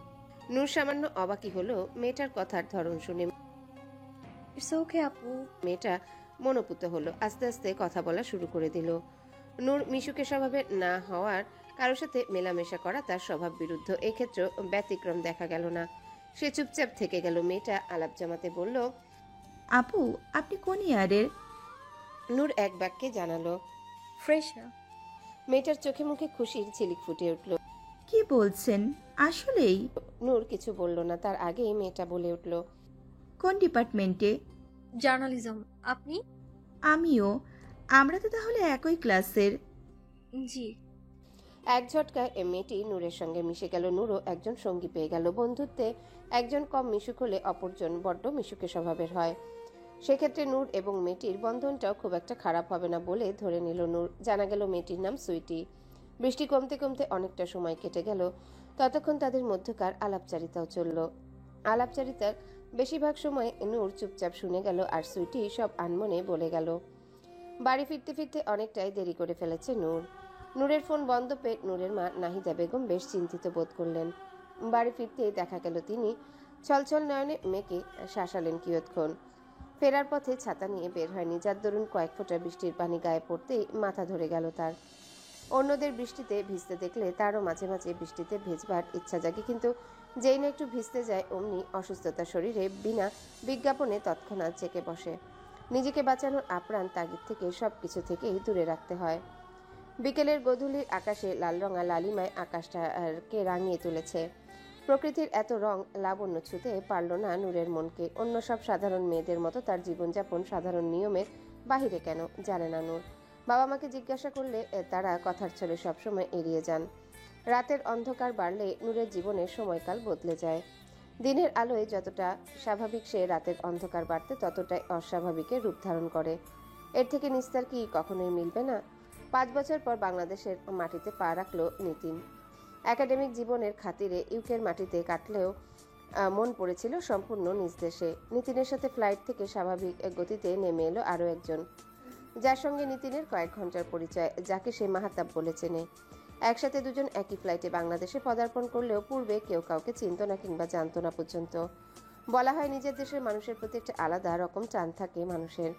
নূর সামান্য অবাকই হলো মেয়েটার কথার ধরন শুনে। ইটস ওকে আপু। মেয়েটা মনোপুত হলো, আস্তে আস্তে কথা বলা শুরু করে দিল। নূর মিশুকে স্বভাবে না হওয়ার, কারোর সাথে মেলামেশা করা তার স্বভাব বিরুদ্ধ। এক্ষেত্রে ব্যতিক্রম দেখা গেল না। সে চুপচাপ থেকে গেল। মেয়েটা আলাপ জমাতে বলল, আপু, আপনি কোন ইয়ারের? নূর এক বাক্যে জানালো। ফ্রেশার। মেয়েটার চোখে মুখে খুশির ঝিলিক ফুটে উঠল। কি বলছেন? আসলেই? নূর কিছু বলল না, তার আগেই মেয়েটা বলে উঠল, কোন ডিপার্টমেন্টে? জার্নালিজম। আপনি? আমিও। আমরা তো তাহলে একই ক্লাসের। জি। এক ঝটকায় মেয়েটি নূরের সঙ্গে মিশে গেল। নূরও একজন সঙ্গী পেয়ে গেল। বন্ধুত্বে একজন কম মিশুক হলে অপরজন বড্ড মিশুকে স্বভাবের হয়। সেক্ষেত্রে নূর এবং মেয়েটির বন্ধনটাও খুব একটা খারাপ হবে না বলে ধরে নিল নূর। জানা গেল মেয়েটির নাম সুইটি। বৃষ্টি কমতে কমতে অনেকটা সময় কেটে গেল। ততক্ষণ তাদের মধ্যকার আলাপচারিতাও চলল। আলাপচারিতার বেশিরভাগ সময় নূর চুপচাপ শুনে গেল, আর সুইটি সব আনমনে বলে গেল। বাড়ি ফিরতে ফিরতে অনেকটাই দেরি করে ফেলেছে নূর। নূরের ফোন বন্ধ পেয়ে নূরের মা নাহিদা বেগম বেশ চিন্তিত বোধ করলেন। বাড়ি ফিরতেই দেখা গেল তিনি ছলছল নয়নে মেয়েকে শাসালেন কিয়ৎক্ষণ। ফেরার পথে ছাতা নিয়ে বের হয়নি, যার দরুন কয়েক ফোঁটা বৃষ্টির পানি গায়ে পড়তেই মাথা ধরে গেল তার। অন্যদের বৃষ্টিতে ভিজতে দেখলে তারও মাঝে মাঝে বৃষ্টিতে ভেজবার ইচ্ছা জাগে, কিন্তু যেই না একটু ভিজতে যায় অমনি অসুস্থতা শরীরে বিনা বিজ্ঞাপনে তৎক্ষণাৎ জেঁকে বসে। নিজেকে বাঁচানোর আপ্রাণ তাগিদ থেকে সবকিছু থেকেই দূরে রাখতে হয়। বিকেলের গধূলির আকাশে লাল রঙা লালিমায় আকাশটাকে রাঙিয়ে তুলেছে। প্রকৃতির এত রং লাবণ্য ছুঁতে পারল না নূরের মনকে। অন্য সব সাধারণ মেয়েদের মতো তার জীবনযাপন সাধারণ নিয়মের বাহিরে কেন জানে না নূর। বাবা মাকে জিজ্ঞাসা করলে তারা কথার ছলে সবসময় এড়িয়ে যান। রাতের অন্ধকার বাড়লে নূরের জীবনের সময়কাল বদলে যায়। দিনের আলোয় যতটা স্বাভাবিক সে রাতের অন্ধকার বাড়তে ততটাই অস্বাভাবিকের রূপ ধারণ করে। এর থেকে নিস্তার কি কখনোই মিলবে না? 5 বছর পর বাংলাদেশের মাটিতে পা রাখল নিতিন। একাডেমিক জীবনের খাতিরে ইউকের মাটিতে কাটলেও মন পড়েছিল সম্পূর্ণ নিজ দেশে। নিতিনের সাথে ফ্লাইট থেকে স্বাভাবিক গতিতে নেমে এলো আরও একজন, যার সঙ্গে নিতিনের কয়েক ঘন্টার পরিচয়, যাকে সে মাহাতাব বলে চেনে। একসাথে দুজন একই ফ্লাইটে বাংলাদেশে পদার্পণ করলেও পূর্বে কেউ কাউকে চিনত না কিংবা জানত না পর্যন্ত। বলা হয় নিজের দেশের মানুষের প্রতি একটা আলাদা রকম টান থাকে মানুষের।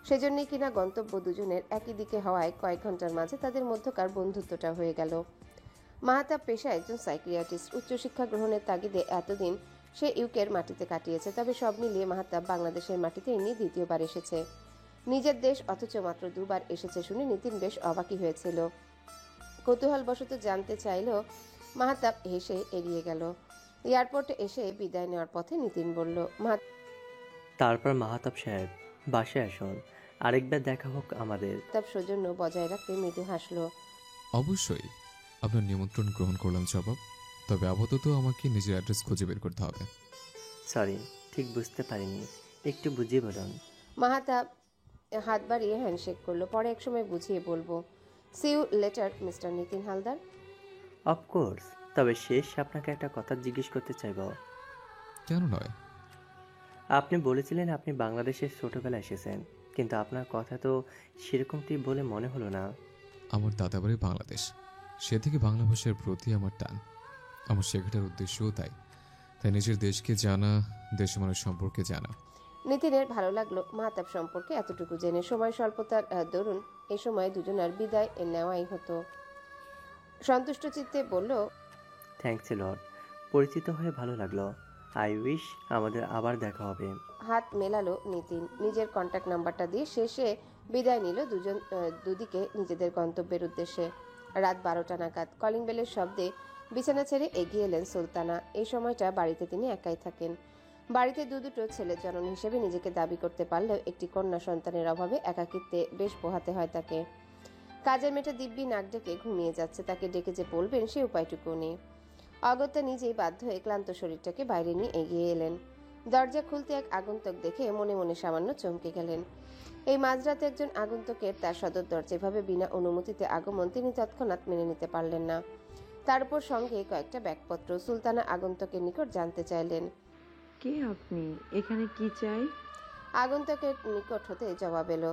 সেজন্যই কিনা গন্তব্য দুজনের একই দিকে হওয়ায় কয়েক ঘন্টার মাঝে তাদের মধ্যকার বন্ধুত্বটা হয়ে গেল। মাহাতাব পেশা একজন সাইকিয়াট্রিস্ট। উচ্চশিক্ষা গ্রহণের তাগিদে এতদিন সে ইউকের মাটিতে কাটিয়েছে। তবে সব মিলিয়ে মাহাতাব বাংলাদেশের মাটিতে ইনি দ্বিতীয়বার এসেছে। নিজের দেশ অথচ মাত্র 2 বার এসেছে শুনে নিতিন বেশ অবাকই হয়েছিল। কৌতূহলবশত জানতে চাইলেও মাহাতাব হেসে এড়িয়ে গেল। এয়ারপোর্টে এসে বিদায় নেওয়ার পথে নিতিন বলল, তারপর মাহাতাব সাহেব বাসায় আসুন, আরেকবার দেখা হোক আমাদের। মাহাতাব সৌজন্য বজায় রাখতে মৃদু হাসলো। অবশ্যই, আপনার নিমন্ত্রণ গ্রহণ করলাম জবাব। তবে আপাতত আমাকে নিজের অ্যাড্রেস খুঁজে বের করতে হবে। সরি, ঠিক বুঝতে পারিনি, একটু বুঝিয়ে বলুন। মাহাতাব হাত বাড়িয়ে হ্যান্ডশেক করলো। পরে একসময় বুঝিয়ে বলবো। See you later mister Nitin Haldar. Of course, তবে শেষ আপনাকে একটা কথা জিজ্ঞেস করতে চাইব। কেন নয়? আপনি বলেছিলেন আপনি বাংলাদেশের ছোটবেলায় এসেছেন, কিন্তু আপনার কথা তো সেরকমটি বলে মনে হলো না। আমার দাদাবাড়ি বাংলাদেশ, সে থেকে বাংলা ভাষার প্রতি আমার টান। আমার শেখাটার উদ্দেশ্যও তাই নিজের দেশকে জানা, দেশের মানুষ সম্পর্কে জানা। নিতিনের ভালো লাগলো মাহাতাব সম্পর্কে এতটুকু জেনে। সময় স্বল্পতার দরুন এ সময় দুজনার বিদায় নেওয়াই হতো। সন্তুষ্ট চিত্তে বলল, থ্যাঙ্কস এ লট, পরিচিত হয়ে ভালো লাগলো। আই উইশ আমাদের আবার দেখা হবে। হাত মেলালো নিতিন। নিজের কন্ট্যাক্ট নাম্বারটা দিয়ে শেষে বিদায় নিল দুজন দুদিকে নিজেদের গন্তব্যের উদ্দেশ্যে। রাত 12টা নাগাদ কলিং বেলের শব্দে বিছানা ছেড়ে এগিয়ে এলেন সুলতানা। এই সময়টা বাড়িতে তিনি একাই থাকেন। বাড়িতে দুটো ছেলের জননী হিসেবে নিজেকে দাবি করতে পারলেও একটি কন্যা সন্তানের অভাবে একাকিত্বে বেশ পোহাতে হয় তাকে। কাজের মেয়েটা দিব্যি নাক ডেকে ঘুমিয়ে যাচ্ছে, তাকে ডেকে যে বলবেন সে উপায়টুকু নেই। অগত্যা নিজেই বাধ্য হয়ে ক্লান্ত শরীরটাকে বাইরে নিয়ে এগিয়ে এলেন। দরজা খুলতে এক আগন্তুক দেখে মনে মনে সামান্য চমকে গেলেন। এই মাঝরাতে একজন আগন্তুকের তার সদর দরজাভাবে বিনা অনুমতিতে আগমন তিনি তৎক্ষণাৎ মেনে নিতে পারলেন না। তার উপর সঙ্গে কয়েকটা ব্যাগপত্র। সুলতানা আগন্তুকের নিকট জানতে চাইলেন, কে আপনি, এখানে কি চাই? আগন্তুকের নিকট হতে জবাব এলো,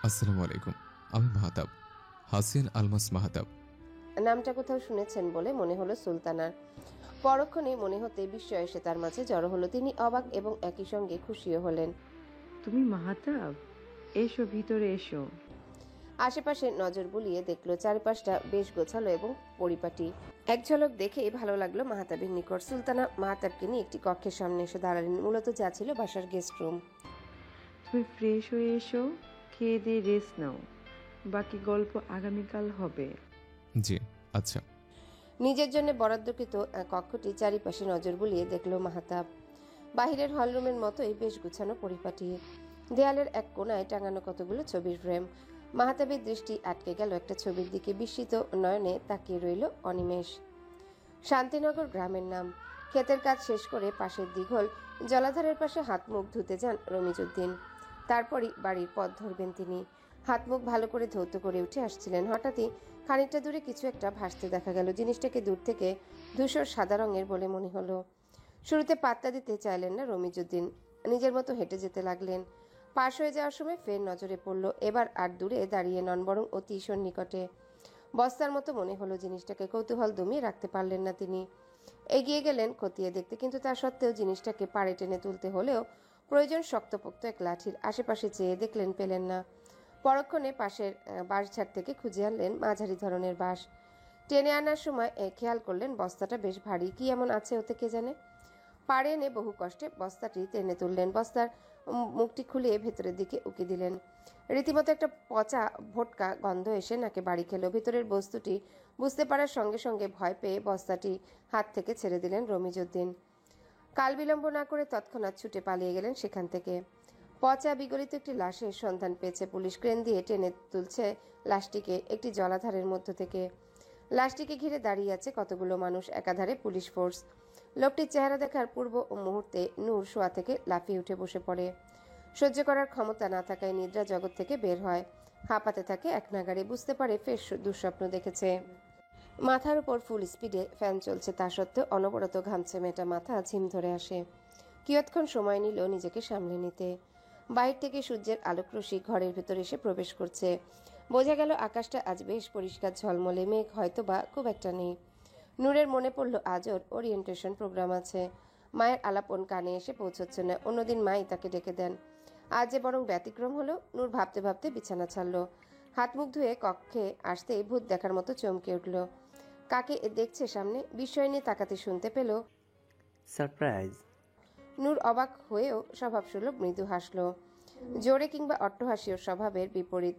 আসসালামু আলাইকুম, আমি মাহতাব, হাসিন আলমাস মাহতাব। নামটা কোথাও শুনেছেন বলে মনে হলো সুলতানার। পরক্ষণে মনে হতে বিস্ময় এসে তার মাঝে জড়ো হলো। তিনি অবাক এবং একই সঙ্গে খুশিও হলেন। তুমি মাহতাব, এসো ভিতরে এসো। আশেপাশে নজর বুলিয়ে দেখলো চারপাশটা বেশ গোছালো এবং পরিপাটি। এক ঝলক দেখে ভালো লাগলো মাহতাবের নিকট। সুলতানা মাহতাবকে নিয়ে একটি কক্ষের সামনে এসে দাঁড়ালেন। মূলত যা ছিল বাসার গেস্ট রুম। তুমি ফ্রেশ হয়ে এসো, খেয়ে দিয়ে রেস্ট নাও, বাকি গল্প আগামীকাল হবে। জি আচ্ছা। নিজের জন্য বরাদ্দকৃত কক্ষটি চারিপাশে নজর বুলিয়ে দেখলো মাহতাব। বাহিরের হলরুমের মতোই বেশ গুছানো পরিপাটি। দেয়ালের এক কোণায় টাঙানো কতগুলো ছবির ফ্রেম। মাহতাবের দৃষ্টি আটকে গেল একটা ছবির দিকে। বিস্মিত নয়নে তাকিয়ে রইল অনিমেষ। শান্তিনগর গ্রামের নাম। ক্ষেতের কাজ শেষ করে পাশের দিঘল জলাধারের পাশে হাত মুখ ধুতে যান রমিজউদ্দিন। তারপরই বাড়ির পথ ধরবেন তিনি। হাত মুখ ভালো করে ধৌত করে উঠে আসছিলেন। হঠাৎই খানিকটা দূরে কিছু একটা ভাসতে দেখা গেল। জিনিসটাকে দূর থেকে ধূসর সাদা রঙের বলে মনে হলো। শুরুতে পাত্তা দিতে চাইলেন না রমিজউদ্দিন, নিজের মতো হেঁটে যেতে লাগলেন। পাশ হয়ে যাওয়ার সময় ফের নজরে পড়ল। এবার আর দূরে দাঁড়িয়ে নন, বরং অতি সন্নিকটে। বস্তার মতো মনে হলো জিনিসটাকে। কৌতূহল দমিয়ে রাখতে পারলেন না তিনি। এগিয়ে গেলেন খতিয়ে দেখতে, কিন্তু তা সত্ত্বেও জিনিসটাকে পাড়ে টেনে তুলতে হলেও প্রয়োজন শক্তপোক্ত এক লাঠির। আশেপাশে চেয়ে দেখলেন, পেলেন না। পরক্ষণে পাশের বাঁশঝাড় থেকে খুঁজে আনলেন মাঝারি ধরনের বাঁশ। টেনে আনার সময় খেয়াল করলেন বস্তাটা বেশ ভারী। কি এমন আছে ওতে কে জানে। পাড়ে এনে বহু কষ্টে বস্তাটি টেনে তুললেন। বস্তার মুখটি খুলিয়ে ভেতরের দিকে উকি দিলেন। রীতিমতো একটা পচা ভোটকা গন্ধ এসে নাকে বাড়ি খেলো। ভেতরের বস্তুটি বুঝতে পারার সঙ্গে সঙ্গে ভয় পেয়ে বস্তাটি হাত থেকে ছেড়ে দিলেন রমিজউদ্দিন। কাল বিলম্ব না করে তৎক্ষণাৎ ছুটে পালিয়ে গেলেন সেখান থেকে। পচা বিগলিত একটি লাশের সন্ধান পেয়েছে পুলিশ। ক্রেন দিয়ে টেনে তুলছে লাশটিকে একটি জলাধারের মধ্য থেকে। লাশটিকে ঘিরে দাঁড়িয়ে আছে কতগুলো মানুষ, একাধারে পুলিশ ফোর্স। লোকটির চেহারা দেখার পূর্ব মুহূর্তে নূর শোয়া থেকে লাফিয়ে উঠে বসে পড়ে। সহ্য করার ক্ষমতা না থাকায় নিদ্রা জগৎ থেকে বের হয়। হাঁপাতে থাকে এক নাগাড়ে। বুঝতে পারে ফের দুঃস্বপ্ন দেখেছে। মাথার উপর ফুল স্পিডে ফ্যান চলছে, তা সত্ত্বেও অনবরত ঘামছে মেয়েটা। মাথা ঝিম ধরে আসে। কিয়ৎক্ষণ সময় নিল নিজেকে সামলে নিতে। বাইরে থেকে সূর্যের আলোকরশ্মি ঘরের ভেতর এসে প্রবেশ করছে। বোঝা গেল আকাশটা আজ বেশ পরিষ্কার ঝলমলে। মেঘ হয়তো বা খুব একটা নেই। নূরের মনে পড়ল আজ ওর ওরিয়েন্টেশন প্রোগ্রাম আছে। মায়ের আলাপন কানে এসে পৌঁছচ্ছে না। অন্যদিন মাই তাকে ডেকে দেন, আজ যে বরং ব্যতিক্রম হলো। নূর ভাবতে ভাবতে বিছানা ছাড়ল। হাত মুখ ধুয়ে কক্ষে আসতেই ভূত দেখার মতো চমকে উঠল। কাকে দেখছে সামনে বিস্ময় নিয়ে তাকাতে শুনতে পেল, সারপ্রাইজ। নূর অবাক হয়েও স্বভাবসুলভ মৃদু হাসল। জোরে কিংবা অট্টহাসি ওর স্বভাবের বিপরীত।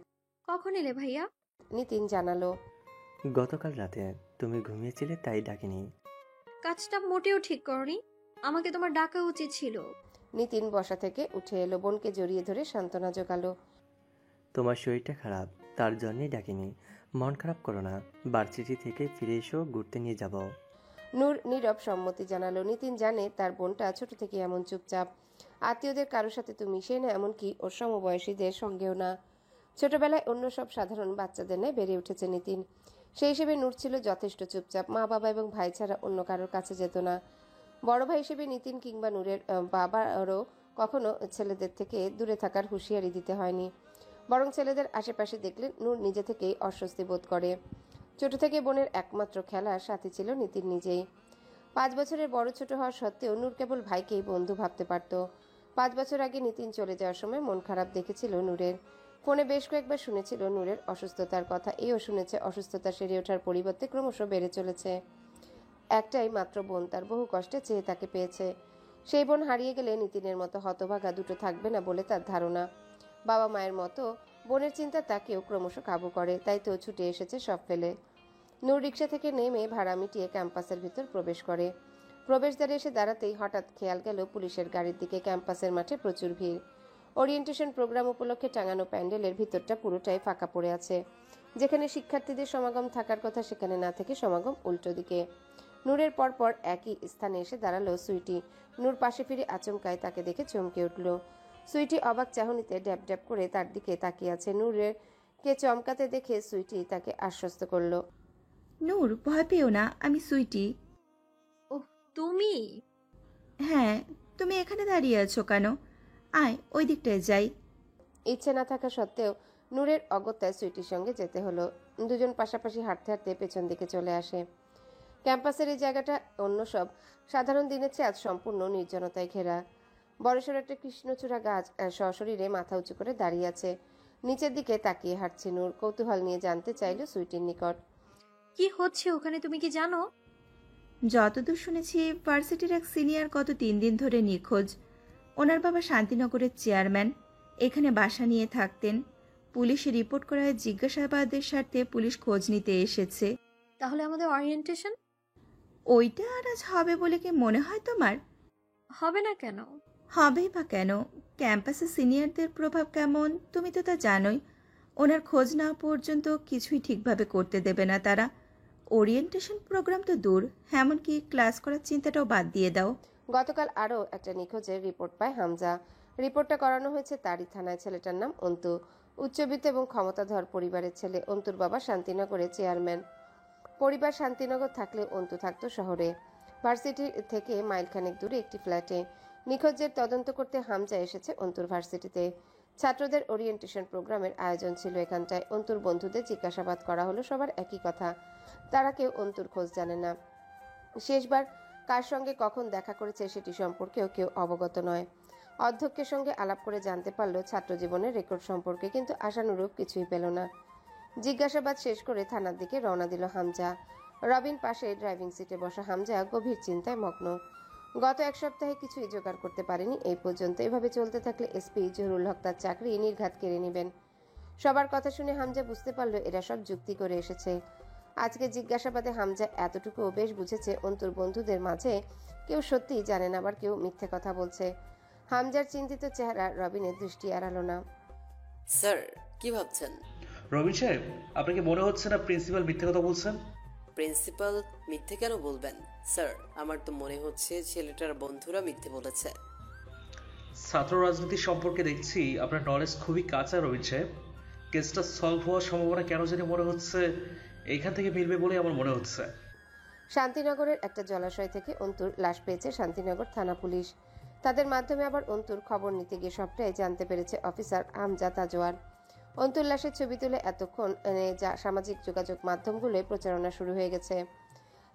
কখন এলে ভাইয়া? নিতিন জানালো, গতকাল রাতে। তুমি ঘুমিয়েছিলে তাই ডাকিনি। কাজটা মোটেও ঠিক করনি, আমাকে তোমার ডাকা উচিত ছিল। নিতিন বসা থেকে উঠে এলো, বোনকে জড়িয়ে ধরে সান্ত্বনা জোগালো। তোমার শরীরটা খারাপ, তার জন্যই ডাকিনি। মন খারাপ করো না, ভার্সিটি থেকে ফিরে এসো, ঘুরতে নিয়ে যাব। নূর নীরব সম্মতি জানালো। নিতিন জানে তার বোনটা ছোট থেকে এমন চুপচাপ। আত্মীয়দের কারোর সাথে তো মিশে না, এমনকি ওর সমবয়সীদের সঙ্গেও না। ছোটবেলায় অন্য সব সাধারণ বাচ্চাদের ন্যায় বেড়ে উঠেছে নিতিন। সেই হিসেবে নূর ছিল যথেষ্ট চুপচাপ। মা বাবা এবং ভাই ছাড়া অন্য কারোর কাছে যেত না। বড় ভাই হিসেবে নিতিন কিংবা নূরের বাবারও কখনো ছেলেদের থেকে দূরে থাকার হুঁশিয়ারি দিতে হয়নি। বরং ছেলেদের আশেপাশে দেখলে নূর নিজে থেকেই অস্বস্তি বোধ করে। ছোট থেকে বোনের একমাত্র খেলার সাথী ছিল নিতিন নিজেই। 5 বছরের বড় ছোট হওয়া সত্ত্বেও নূর কেবল ভাইকেই বন্ধু ভাবতে পারত। 5 বছর আগে নিতিন চলে যাওয়ার সময় মন খারাপ দেখেছিল নূরের। ফোনে বেশ কয়েকবার শুনেছিল নূরের অসুস্থতার কথা। এও শুনেছে অসুস্থতা সেরে ওঠার পরিবর্তে ক্রমশ বেড়ে চলেছে। একটাই মাত্র বোন, তার বহু কষ্টে চেয়ে তাকে পেয়েছে। সেই বোন হারিয়ে গেলে নিতিনের মতো হতভাগা দুটো থাকবে না বলে তার ধারণা। বাবা মায়ের মতো বোনের চিন্তা তাকেও ক্রমশ কাবু করে। তাই তো ছুটে এসেছে সব ফেলে। নূর রিক্সা থেকে নেমে ভাড়া মিটিয়ে ক্যাম্পাসের ভিতর প্রবেশ করে। প্রবেশদ্বারে এসে দাঁড়াতেই হঠাৎ খেয়াল গেল পুলিশের গাড়ির দিকে। ক্যাম্পাসের মাঠে প্রচুর ভিড়। ওরিয়েন্টেশন প্রোগ্রাম উপলক্ষে টাঙানো প্যান্ডেলের ভিতরটা পুরোটাই ফাঁকা পড়ে আছে। যেখানে শিক্ষার্থীদের সমাগম থাকার কথা সেখানে না থেকে সমাগম উল্টো দিকে। নূরের পরপর একই স্থানে এসে দাঁড়ালো সুইটি। নূর পাশে ফিরে আচমকায় তাকে দেখে চমকে উঠল। সুইটি অবাক চাহনিতে ড্যাব ড্যাব করে তার দিকে তাকিয়ে আছে। নূরের কে চমকাতে দেখে সুইটি তাকে আশ্বস্ত করলো, নূর ভয় পেও না, আমি সুইটি। ওহ তুমি? হ্যাঁ, তুমি এখানে দাঁড়িয়ে আছো কেন? আয় ওই দিকটায় যাই। ইচ্ছে না থাকা সত্ত্বেও নূরের অগত্যায় সুইটির সঙ্গে যেতে হলো। দুজন পাশাপাশি হাঁটতে হাঁটতে পেছন দিকে চলে আসে। ক্যাম্পাসের এই জায়গাটা অন্য সব সাধারণ দিনের চেয়ে আজ সম্পূর্ণ নির্জনতায় ঘেরা। বড়সড় একটা কৃষ্ণচূড়া গাছ সশরীরে মাথা উঁচু করে দাঁড়িয়ে আছে। নিচের দিকে তাকিয়ে হাঁটছে নূর। কৌতূহল নিয়ে জানতে চাইল সুইটির নিকট, কি হচ্ছে ওখানে, তুমি কি জানো? যতদূর শুনেছি ভার্সিটির এক সিনিয়র গত 3 দিন ধরে নিখোঁজ। ওনার বাবা শান্তিনগরের চেয়ারম্যান, এখানে বাসা নিয়ে থাকতেন। পুলিশে রিপোর্ট করায় জিজ্ঞাসাবাদের স্বার্থে পুলিশ খোঁজ নিতে এসেছে। তাহলে আমাদের ওরিয়েন্টেশন? ওইটা আর আজ হবে বলে কি মনে হয় তোমার? হবে না কেন? হবেই বা কেন? ক্যাম্পাসে সিনিয়রদের প্রভাব কেমন তুমি তো তা জানোই। ওনার খোঁজ না পর্যন্ত কিছুই ঠিকভাবে করতে দেবে না তারা। ওরিয়েন্টেশন প্রোগ্রাম তো দূর, এমনকি ক্লাস করার চিন্তাটাও বাদ দিয়ে দাও। গতকাল আরও একটা নিখোঁজের রিপোর্ট পায় হামজা। রিপোর্টটা করানো হয়েছে তারই থানায়। ছেলেটার নাম অন্তু। উচ্চবিত্ত এবং ক্ষমতাধর পরিবারের ছেলে। অন্তুর বাবা শান্তিনগরের চেয়ারম্যান। পরিবার শান্তিনগর থাকলে অন্তু থাকতো শহরে, ভার্সিটি থেকে মাইলখানেক দূরে একটি ফ্ল্যাটে। নিখোঁজের তদন্ত করতে হামজা এসেছে অন্তুর ভার্সিটিতে। ছাত্রদের ওরিয়েন্টেশন প্রোগ্রামের আয়োজন ছিল এখানটায়। অন্তুর বন্ধুদের জিজ্ঞাসাবাদ করা হলো। সবার একই কথা, তারা কেউ অন্তুর খোঁজ জানে না। শেষবার কার সঙ্গে কখন দেখা করেছে সেটি সম্পর্কেও কেউ অবগত নয়। অধ্যক্ষের সঙ্গে আলাপ করে জানতে পারল ছাত্র জীবনের রেকর্ড সম্পর্কে, কিন্তু আশানুরূপ কিছুই পেল না। জিজ্ঞাসাবাদ শেষ করে থানার দিকে রওনা দিল হামজা। রবিন পাশে ড্রাইভিং সিটে বসা হামজা গভীর চিন্তায় মগ্ন। গত 1 সপ্তাহে কিছুই জোগাড় করতে পারেনি এই পর্যন্ত। এভাবে চলতে থাকলে এসপি জহুরুল হক তার চাকরি নির্ঘাত কেড়ে নেবেন। সবার কথা শুনে হামজা বুঝতে পারল এরা সব যুক্তি করে এসেছে। আজকে জিজ্ঞাসাবাদে হামজা এতটুকুও বেশ বুঝেছে অন্তুর বন্ধুদের মাঝে কেউ সত্যিই জানে না, আবার কেউ মিথ্যে কথা বলছে। হামজার চিন্তিত চেহারা রবিনের দৃষ্টি এড়ালো না। স্যার, কি ভাবছেন? রবিন সাহেব, আপনাকে মনে হচ্ছে না প্রিন্সিপাল মিথ্যে কথা বলছেন? প্রিন্সিপাল মিথ্যে কেন বলবেন স্যার? আমার তো মনে হচ্ছে ছেলেটার বন্ধুরা মিথ্যে বলেছে। ছাত্র রাজনীতি সম্পর্কে দেখছি আপনার নলেজ খুবই কাঁচা রবিন সাহেব। কেসটা সলভ হওয়ার সম্ভাবনা কেন জানি মনে হচ্ছে এইখান থেকে মিলবে বলে আমার মনে হচ্ছে। শান্তিনগরের একটা জলাশয় থেকে অন্তুর লাশ পেয়েছে শান্তিনগর থানা পুলিশ। তাদের মাধ্যমে আবার অন্তুর খবর নিতে গিয়ে সবটাই জানতে পেরেছে অফিসার হামজা তাজওয়ার। অন্তুর লাশের ছবি তুলে এতক্ষণ যা সামাজিক যোগাযোগ মাধ্যমগুলোয় প্রচারণা শুরু হয়ে গেছে।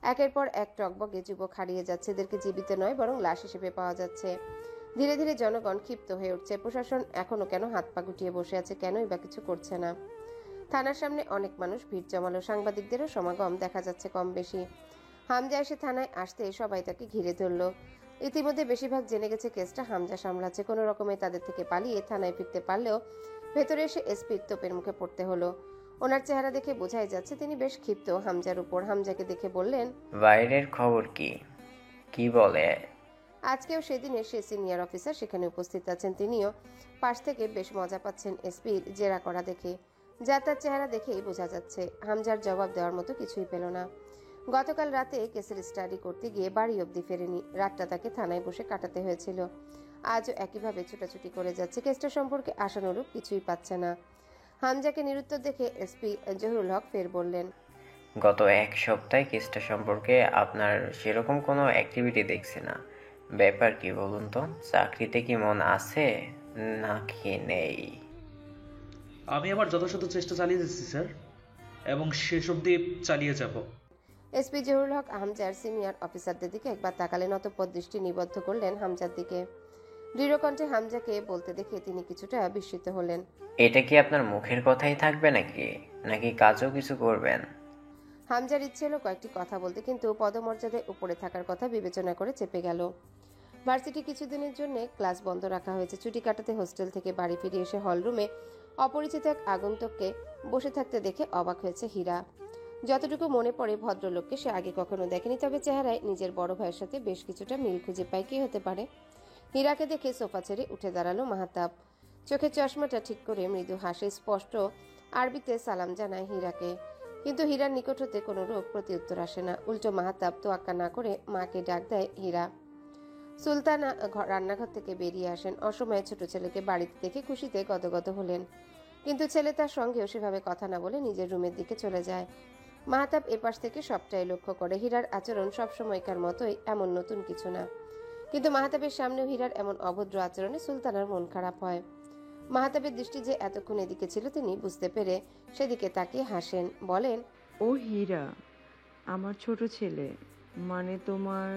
একের পর এক টকবগে যুবক হারিয়ে যাচ্ছে। এদেরকে জীবিত নয় বরং লাশ হিসেবে পাওয়া যাচ্ছে। ধীরে ধীরে জনগণ ক্ষিপ্ত হয়ে উঠছে। প্রশাসন এখনো কেন হাত পা গুটিয়ে বসে আছে, কেনই বা কিছু করছে না? থানার সামনে অনেক মানুষ ভিড় জমালো। সাংবাদিকদেরও সমাগম দেখা যাচ্ছে কম বেশি। হামজা এসে থানায় আসতে সবাই তাকে ঘিরে ধরল। ইতিমধ্যে বেশিরভাগ জেনে গেছে কেসটা হামজা সামলাচ্ছে। কোনো রকমে তাদের থেকে পালিয়ে থানায় ফিরতে পারলেও ভেতরে এসে এসপির তোপের মুখে পড়তে হলো। ওনার চেহারা দেখে বোঝাই যাচ্ছে তিনি বেশ ক্ষিপ্ত হামজার উপর। হামজাকে দেখে বললেন, বাইরের খবর কি? কি বলে? আজকেও সেদিনের সে সিনিয়র অফিসার সেখানে উপস্থিত আছেন। তিনিও পাশ থেকে বেশ মজা পাচ্ছেন এসপির জেরা করা দেখে। যা তার চেহারা দেখেই বোঝা যাচ্ছে। হামজার জবাব দেওয়ার মতো কিছুই পেল না। গতকাল রাতে কেসের স্টাডি করতে গিয়ে বাড়ি অবধি ফেরেনি। রাতটা তাকে থানায় বসে কাটাতে হয়েছিল। আজও একইভাবে ছুটাছুটি করে যাচ্ছে। কেসটা সম্পর্কে আশানুরূপ কিছুই পাচ্ছে না। হামজাকে নিরুত্তর দেখে এসপি জহুরুল হক ফের বললেন, গত 1 সপ্তাহে কেসটা সম্পর্কে আপনার সেরকম কোনো অ্যাক্টিভিটি দেখছি না। ব্যাপার কি বলুন তো? চাকরিতে কি মন আছে নাকি নেই? আমি আমার যথাসাধ্য চেষ্টা চালিয়ে যাচ্ছি স্যার, এবং শেষ অবধি চালিয়ে যাব। এসপি জহুরুল হক হামজার সিনিয়র অফিসারদের দিকে একবার তাকালেন, অতঃপর দৃষ্টি নিবদ্ধ করলেন হামজার দিকে। দৃঢ়কণ্ঠে হামজাকে বলতে দেখে তিনি কিছুটা বিস্মিত হলেন। এটা কি আপনার মুখের কথাই থাকবে নাকি কাজও কিছু করবেন? হামজার ইচ্ছে হলো কয়েকটি কথা বলতে, কিন্তু পদমর্যাদায় উপরে থাকার কথা বিবেচনা করে চেপে গেল। ভার্সিটি কিছুদিনের জন্য ক্লাস বন্ধ রাখা হয়েছে। ছুটি কাটাতে হোস্টেল থেকে বাড়ি ফিরে এসে হলরুমে অপরিচিত এক আগন্তুককে বসে থাকতে দেখে অবাক হয়েছে হীরা। যতটুকু মনে পড়ে ভদ্রলোককে সে আগে কখনো দেখেনি, তবে চেহারায় নিজের বড় ভাইয়ের সাথে বেশ কিছুটা মিল খুঁজে পায়। কি হতে পারে? হীরাকে দেখে সোফা ছেড়ে উঠে দাঁড়ালো মাহতাব। চোখের চশমাটা ঠিক করে মৃদু হাসে। স্পষ্ট আরবিতে সালাম জানায় হীরাকে, কিন্তু হীরার নিকট হতে কোনো রূপ প্রতিউত্তর আসে না। উল্টো মাহতাব তোয়াক্কা না করে মাকে ডাক দেয় হীরা। সুলতানা রান্নাঘর থেকে বেরিয়ে আসেন। অসময়ে ছোট ছেলেকে বাড়িতে দেখে খুশিতে গদগদ হলেন, কিন্তু ছেলে তার সঙ্গেও সেভাবে কথা না বলে নিজের রুমের দিকে চলে যায়। মাহতাব এপাশ থেকে সবটাই লক্ষ্য করে। হীরার আচরণ সবসময়কার মতোই, এমন নতুন কিছু না। কিন্তু মাহতাবের সামনেও হীরার এমন অভদ্র আচরণে সুলতানার মন খারাপ হয়। মাহাতাবের দৃষ্টি যে এতক্ষণ এদিকে ছিল তিনি বুঝতে পেরে সেদিকে তাকিয়ে হাসেন, বলেন, ও হীরা, আমার ছোট ছেলে, মানে তোমার।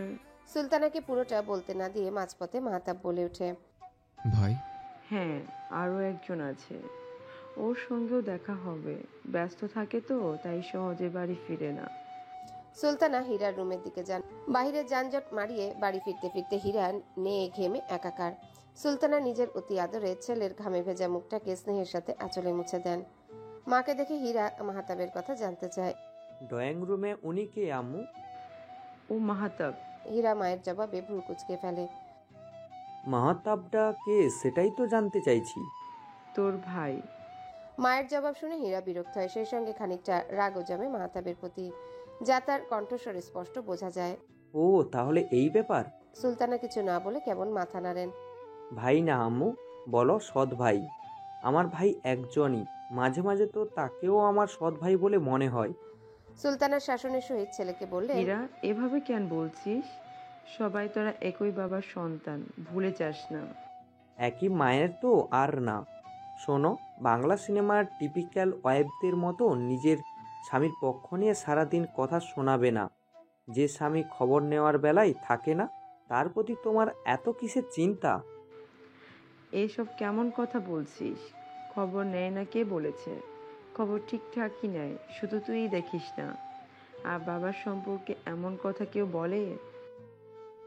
সুলতানাকে পুরোটা বলতে না দিয়ে মাঝপথে মাহাতাব বলে ওঠে, ভাই। হ্যাঁ, আরও একজন আছে, ওর সঙ্গেও দেখা হবে। ব্যস্ত থাকে তো, তাই সহজে বাড়ি ফিরে না। সুলতানা হীরার রুমের দিকে যান। বাহিরে যানজট মারিয়ে বাড়ি ফিরতে ফিরতে হীরা নেয়ে ঘেমে একাকার। সুলতানা নিজের অতি আদরে ছেলের ঘামে ভেজা মুখটাকে স্নেহের সাথে আঁচলে মুছে দেন। মাকে দেখে হীরা মাহাতাবের কথা জানতে চায়। ড্রয়িং রুমে উনি কে আম্মু? ও মাহাতাব। হীরা মায়ের জবাবে ভ্রু কুঁচকে ফেলে। মাহাতাবটা কে সেটাই তো জানতে চাইছি। তোর ভাই। মায়ের জবাব শুনে হীরা বিরক্ত হয়, সেই সঙ্গে খানিকটা রাগও জমে মাহাতাবের প্রতি, যা তার কণ্ঠস্বরে স্পষ্ট বোঝা যায়। ও তাহলে এই ব্যাপার। সুলতানা কিছু না বলে কেবল মাথা নাড়েন। ভাই না আম্মু, বলো সৎ ভাই। আমার ভাই একজনই, মাঝে মাঝে তো তাকেও আমার সৎ ভাই বলে মনে হয়। সুলতানার শাসনের সহিত ছেলেকে বললেন, হীরা, এভাবে কেন বলছিস? সবাই তোরা একই বাবার সন্তান, ভুলে যাস না। একই মায়ের তো আর না। শোনো, বাংলা সিনেমার টিপিক্যাল ওয়াইফদের মতো নিজের স্বামীর পক্ষ নিয়ে সারাদিন কথা শোনাবে না। যে স্বামী খবর নেওয়ার বেলায় থাকে না, তার প্রতি তোমার এত কিসের চিন্তা? এইসব কেমন কথা বলছিস? খবর নেয় না কে বলেছে? খবর ঠিকঠাকই নেয়, শুধু তুই দেখিস না। আর বাবার সম্পর্কে এমন কথা কেউ বলে?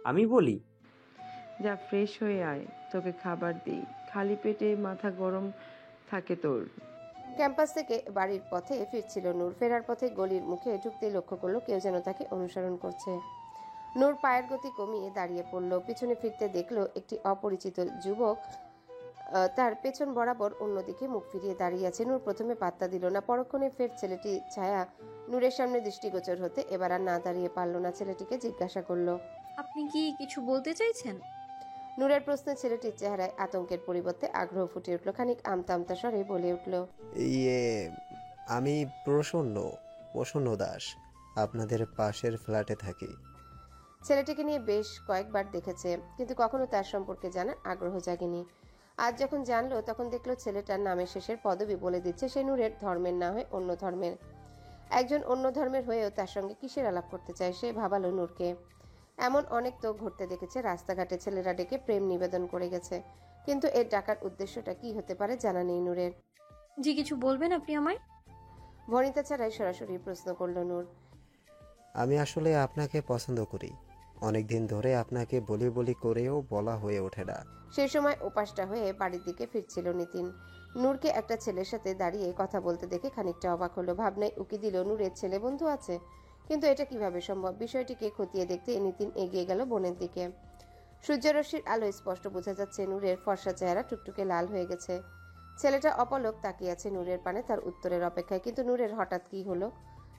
আমি বলি? যা ফ্রেশ হয়ে আয়, তোকে খাবার দিই। খালি পেটে মাথা গরম থাকে তোর। ক্যাম্পাস থেকে বাড়ির পথে ফিরছিল নূর। ফেরার পথে গলির মুখে ঢুকতেই লক্ষ্য করলো কেউ যেন তাকে অনুসরণ করছে। নূর পায়ের গতি কমিয়ে দাঁড়িয়ে পড়ল। পিছনে ফিরতে দেখলো একটি অপরিচিত যুবক তার পেছন বরাবর অন্যদিকে মুখ ফিরিয়ে দাঁড়িয়ে আছে। নূর প্রথমে পাত্তা দিল না। পরক্ষণে ফের ছেলেটির ছায়া নূরের সামনে দৃষ্টিগোচর হতে এবার আর না দাঁড়িয়ে পারল না। ছেলেটিকে জিজ্ঞাসা করলো, আপনি কি কিছু বলতে চাইছেন? নূরের প্রশ্নে ছেলেটির চেহারায় আতঙ্কের পরিবর্তে আগ্রহ ফুটে উঠল। খানিক আমতা আমতা স্বরে বলে উঠল, আমি প্রসন্ন দাস, আপনাদের পাশের ফ্ল্যাটে থাকি। ছেলেটিকে নিয়ে বেশ কয়েকবার দেখেছে, কিন্তু কখনো তার সম্পর্কে জানার আগ্রহ জাগেনি। আজ যখন জানলো তখন দেখলো ছেলেটার নামের শেষের পদবি বলে দিচ্ছে। সে নূরের ধর্মের না হয়ে অন্য ধর্মের। একজন অন্য ধর্মের হয়েও তার সঙ্গে কিসের আলাপ করতে চায় সে ভাবালো নূরকে। এমন অনেক তো ঘটতে দেখেছে, রাস্তাঘাটে ছেলেরা ডেকে প্রেম নিবেদন করে গেছে, কিন্তু এর ডাকার উদ্দেশ্যটা কি হতে পারে জানা নেই নূরের। জি, কিছু বলবেন আপনি আমায়? ভনিতা ছাড়াই সরাসরি প্রশ্ন করল নূর। আমি আসলে আপনাকে পছন্দ করি, অনেকদিন ধরে আপনাকে বলি বলি করেও বলা হয়ে ওঠে না। সেই সময় উপাসটা হয়ে বাড়ির দিকে ফিরছিল নিতিন। নূরকে একটা ছেলের সাথে দাঁড়িয়ে কথা বলতে দেখে খানিকটা অবাক হলো। ভাবনায় উকি দিল নূরের ছেলে বন্ধু আছে, কিন্তু এটা কিভাবে সম্ভব? বিষয়টিকে খতিয়ে দেখতে নিতিন এগিয়ে গেল বোনের দিকে। সূর্যরশ্মির আলোয় স্পষ্ট বোঝা যাচ্ছে নূরের ফর্সা চেহারা টুকটুকে লাল হয়ে গেছে। ছেলেটা অপলক তাকিয়ে আছে নূরের পানে, তার উত্তরের অপেক্ষায়। কিন্তু নূরের হঠাৎ কি হলো?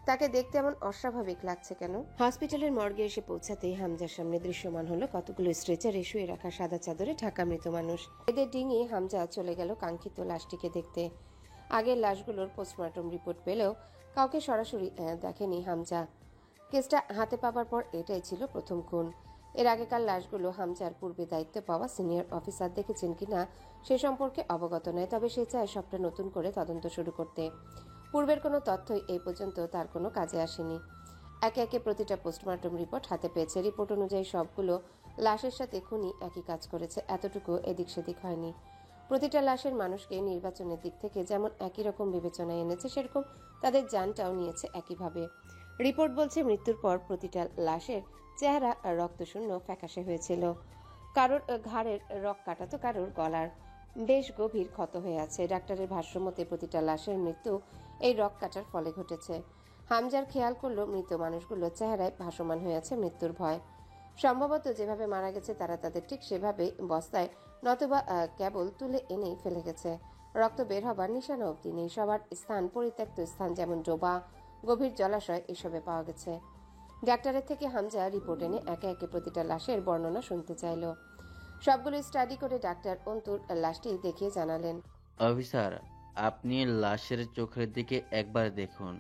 তাকে দেখতে এমন অস্বাভাবিক লাগছে কেন? হসপিটালের মর্গে এসে পৌঁছাতেই হামজার সামনে দৃশ্যমান হলো কতগুলো স্ট্রেচারে শুয়ে রাখা সাদা চাদরে ঢাকা মৃত মানুষ। এদের ডিঙিয়ে হামজা চলে গেল কাঙ্ক্ষিত লাশটিকে দেখতে। আগের লাশগুলোর পোস্টমর্টম রিপোর্ট পেলেও কাউকে সরাসরি দেখেনি হামজা। কেসটা হাতে পাবার পর এটাই ছিল প্রথম খুন। এর আগেকার লাশগুলো হামজার পূর্বে দায়িত্ব পাওয়া সিনিয়র অফিসার দেখেছেন কিনা সে সম্পর্কে অবগত নয়, তবে সে চায় সবটা নতুন করে তদন্ত শুরু করতে। পূর্বের কোনো তথ্যই এই পর্যন্ত তার কোনো কাজে আসেনি। একে একে প্রতিটা পোস্টমর্টম রিপোর্ট হাতে পেয়েছে। রিপোর্ট অনুযায়ী সবগুলো লাশের সাথে খুনি একই কাজ করেছে, এতটুকু এদিক সেদিক হয়নি। প্রতিটা লাশের মানুষকে নির্বাচনের দিক থেকে যেমন একই রকম বিবেচনায় এনেছে, সেরকম তাদের জানটাও নিয়েছে একইভাবে। রিপোর্ট বলছে মৃত্যুর পর প্রতিটা লাশের চেহারা রক্তশূন্য ফ্যাকাশে হয়েছিল। কারোর ঘাড়ের রক কাটা তো কারোর গলার বেশ গভীর ক্ষত হয়ে আছে। ডাক্তারের ভাষ্যমতে প্রতিটা লাশের মৃত্যু এই রক কাটার ফলে ঘটেছে। হামজার খেয়াল করলো মৃত মানুষগুলোর চেহারায় ভাসমান হয়ে আছে মৃত্যুর ভয়। সম্ভবত যেভাবে মারা গেছে তারা তাদের ঠিক সেভাবে বস্তায় নতুবা কেবল তুলে এনেই ফেলে গেছে। রক্ত বের হবার নিশানা অবধি নেই। সবার স্থান পরিত্যক্ত স্থান, যেমন ডোবা, গভীর জলাশয় এসবে পাওয়া গেছে। ডাক্তারের থেকে হামজা রিপোর্ট এনে একে একে প্রতিটা লাশের বর্ণনা শুনতে চাইল। সবগুলো স্টাডি করে ডাক্তার অন্তুর লাশটি দেখিয়ে জানালেন, অফিসার, আপনি লাশের চোখের দিকে একবার দেখুন।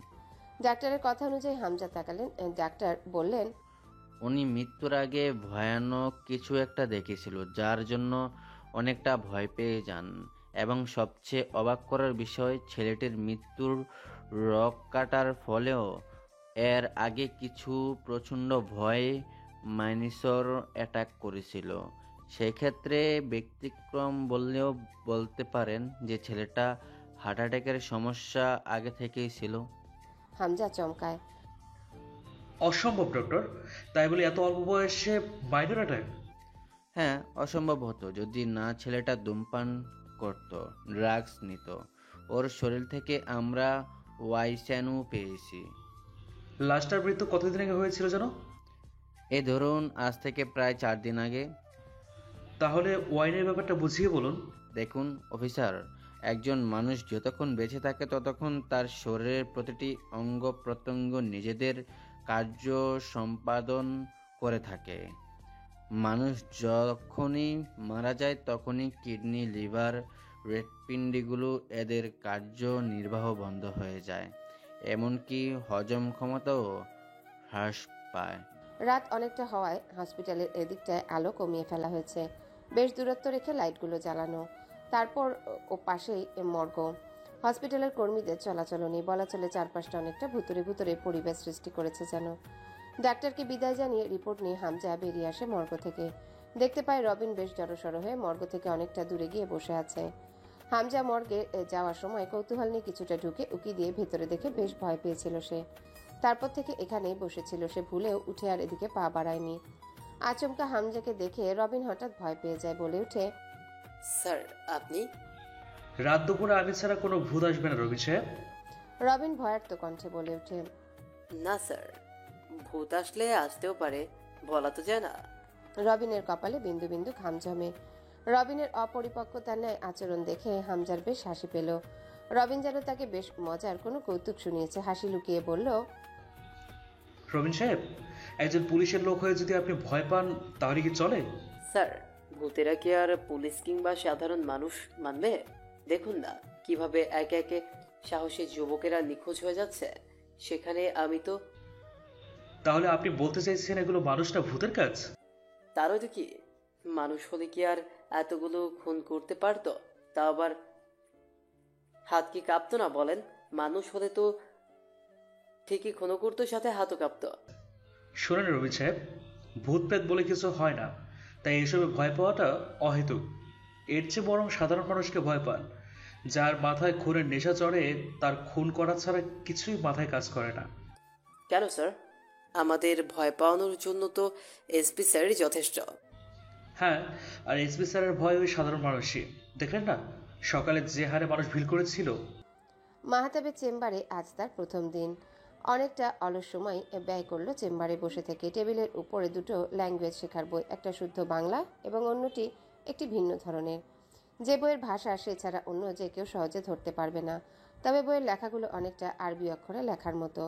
ডাক্তারের কথা অনুযায়ী হামজা তাকালেন। ডাক্তার বললেন, উনি মৃত্যুর আগে ভয়ানক কিছু একটা দেখেছিল, যার জন্য অনেকটা ভয় পেয়ে যান এবং সবচেয়ে অবাক করার বিষয়, ছেলেটির মৃত্যুর রক কাটার ফলেও এর আগে কিছু প্রচণ্ড ভয়ে মাইনিসর অ্যাটাক করেছিল। সেক্ষেত্রে ব্যতিক্রম বললেও বলতে পারেন যে ছেলেটা হার্ট অ্যাটাকের সমস্যা আগে থেকেই ছিল। হামজা চমকায়। অসম্ভব ডক্টর, তাই বলে এত অল্প বয়সে মাইনর অ্যাটাক? হ্যাঁ, অসম্ভব হতো যদি না ছেলেটা ধূমপান করত, ড্রাগস নিত। ওর শরীর থেকে আমরা ওয়াইস্যানু পেয়েছি। লাশটার মৃত্যু কতদিন আগে হয়েছিল যেন? এ ধরুন আজ থেকে প্রায় 4 দিন আগে। তাহলে ওয়াইনের ব্যাপারটা বুঝিয়ে বলুন। দেখুন অফিসার, একজন মানুষ যতক্ষণ বেঁচে থাকে ততক্ষণ তার শরীরের প্রতিটি অঙ্গ প্রত্যঙ্গ নিজেদের কার্য সম্পাদন করে থাকে। মানুষ যখনই মারা যায় তখনই কিডনি, লিভার, হৃৎপিণ্ডগুলো এদের কার্য নির্বাহ বন্ধ হয়ে যায়, এমনকি হজম ক্ষমতাও হ্রাস পায়। রাত অনেকটা হওয়ায় হসপিটালের এদিকটায় আলো কমিয়ে ফেলা হয়েছে। বেশ দূরত্ব রেখে লাইটগুলো জ্বালানো। তারপর ও পাশেই মর্গ। হসপিটালের কর্মীদের চলাচল নেই, বলা চলে চারপাশটা অনেকটা ভুতুরে ভুতুরে পরিবেশ সৃষ্টি করেছে যেন। ডাক্তারকে বিদায় জানিয়ে রিপোর্ট নিয়ে হামজা বেরিয়ে আসে মর্গ থেকে। দেখতে পায় রবিন বেশ জড়সড় হয়ে মর্গ থেকে অনেকটা দূরে গিয়ে বসে আছে। হামজা মর্গে যাওয়ার সময় কৌতূহল নিয়ে কিছুটা ঢুকে উকি দিয়ে ভেতরে দেখে বেশ ভয় পেয়েছিল সে। তারপর থেকে এখানেই বসেছিল সে, ভুলেও উঠে আর এদিকে পা বাড়ায়নি। আচমকা হামজাকে দেখে রবিন হঠাৎ ভয় পেয়ে যায়, বলে ওঠে, স্যার আপনি? রাত দুপুরে আমি ছাড়া কোনো ভূত আসবে না রবি সাহেব। রবিন ভয়ার্ত কণ্ঠে বলে ওঠে, না স্যার, ভূত আসলে আসতেও পারে, বলা তো যায় না। রবিনের কপালে বিন্দু বিন্দু ঘাম জমে। রবিনের অপরিপক্কতার ন্যায় আচরণ দেখে হামজার বেশ হাসি পেল। রবিন যেন তাকে বেশ মজার কোনো কৌতুক শুনিয়েছে। হাসি লুকিয়ে বলল, রবিন সাহেব, একজন পুলিশের লোক হয়ে যদি আপনি ভয় পান তাহলে কি চলে? স্যার, ভূতেরা কি আর পুলিশ কিংবা সাধারণ মানুষ মানবে? দেখুন না কিভাবে একে একে সাহসী যুবকেরা নিখোঁজ হয়ে যাচ্ছে, সেখানে আমি তো। তাহলে আপনি বলতে চাইছেন এগুলো মানুষ না ভূতের কাজ? তারও তো কি, মানুষ হলে কি আর এতগুলো খুন করতে পারতো? তা আবার হাত কি কাঁপতো না বলেন? মানুষ হলে তো ঠিকই খুন করতো, সাথে হাতও কাঁপতো। শোনেন রবি সাহেব, ভূত প্রেত বলে কিছু হয় না, তাই এসবে ভয় পাওয়াটা অহেতুক। এর চেয়ে বরং সাধারণ মানুষকে ভয় পান, যার মাথায় খুনের নেশা চড়ে, তার খুন করা ছাড়া কিছুই মাথায় কাজ করে না। কেন স্যার? আমাদের ভয় পাওয়ানোর জন্য তো এসপি স্যারই যথেষ্ট। হ্যাঁ, আর এসপি স্যারের ভয় ওই সাধারণ মানুষই। দেখলেন না সকালে যে হারে মানুষ ভিড় করেছিল। মাহতাবের চেম্বারে আজ তার প্রথম দিন। অনেকটা অলস সময় ব্যয় করলো চেম্বারে বসে থেকে। টেবিলের উপরে দুটো ল্যাঙ্গুয়েজ শেখার বই, একটা শুদ্ধ বাংলা এবং অন্যটি একটি ভিন্ন ধরনের। যে বইয়ের ভাষা সে ছাড়া অন্য যে কেউ সহজে ধরতে পারবে না, তবে বইয়ের লেখাগুলো অনেকটা আরবি অক্ষরে লেখার মতো।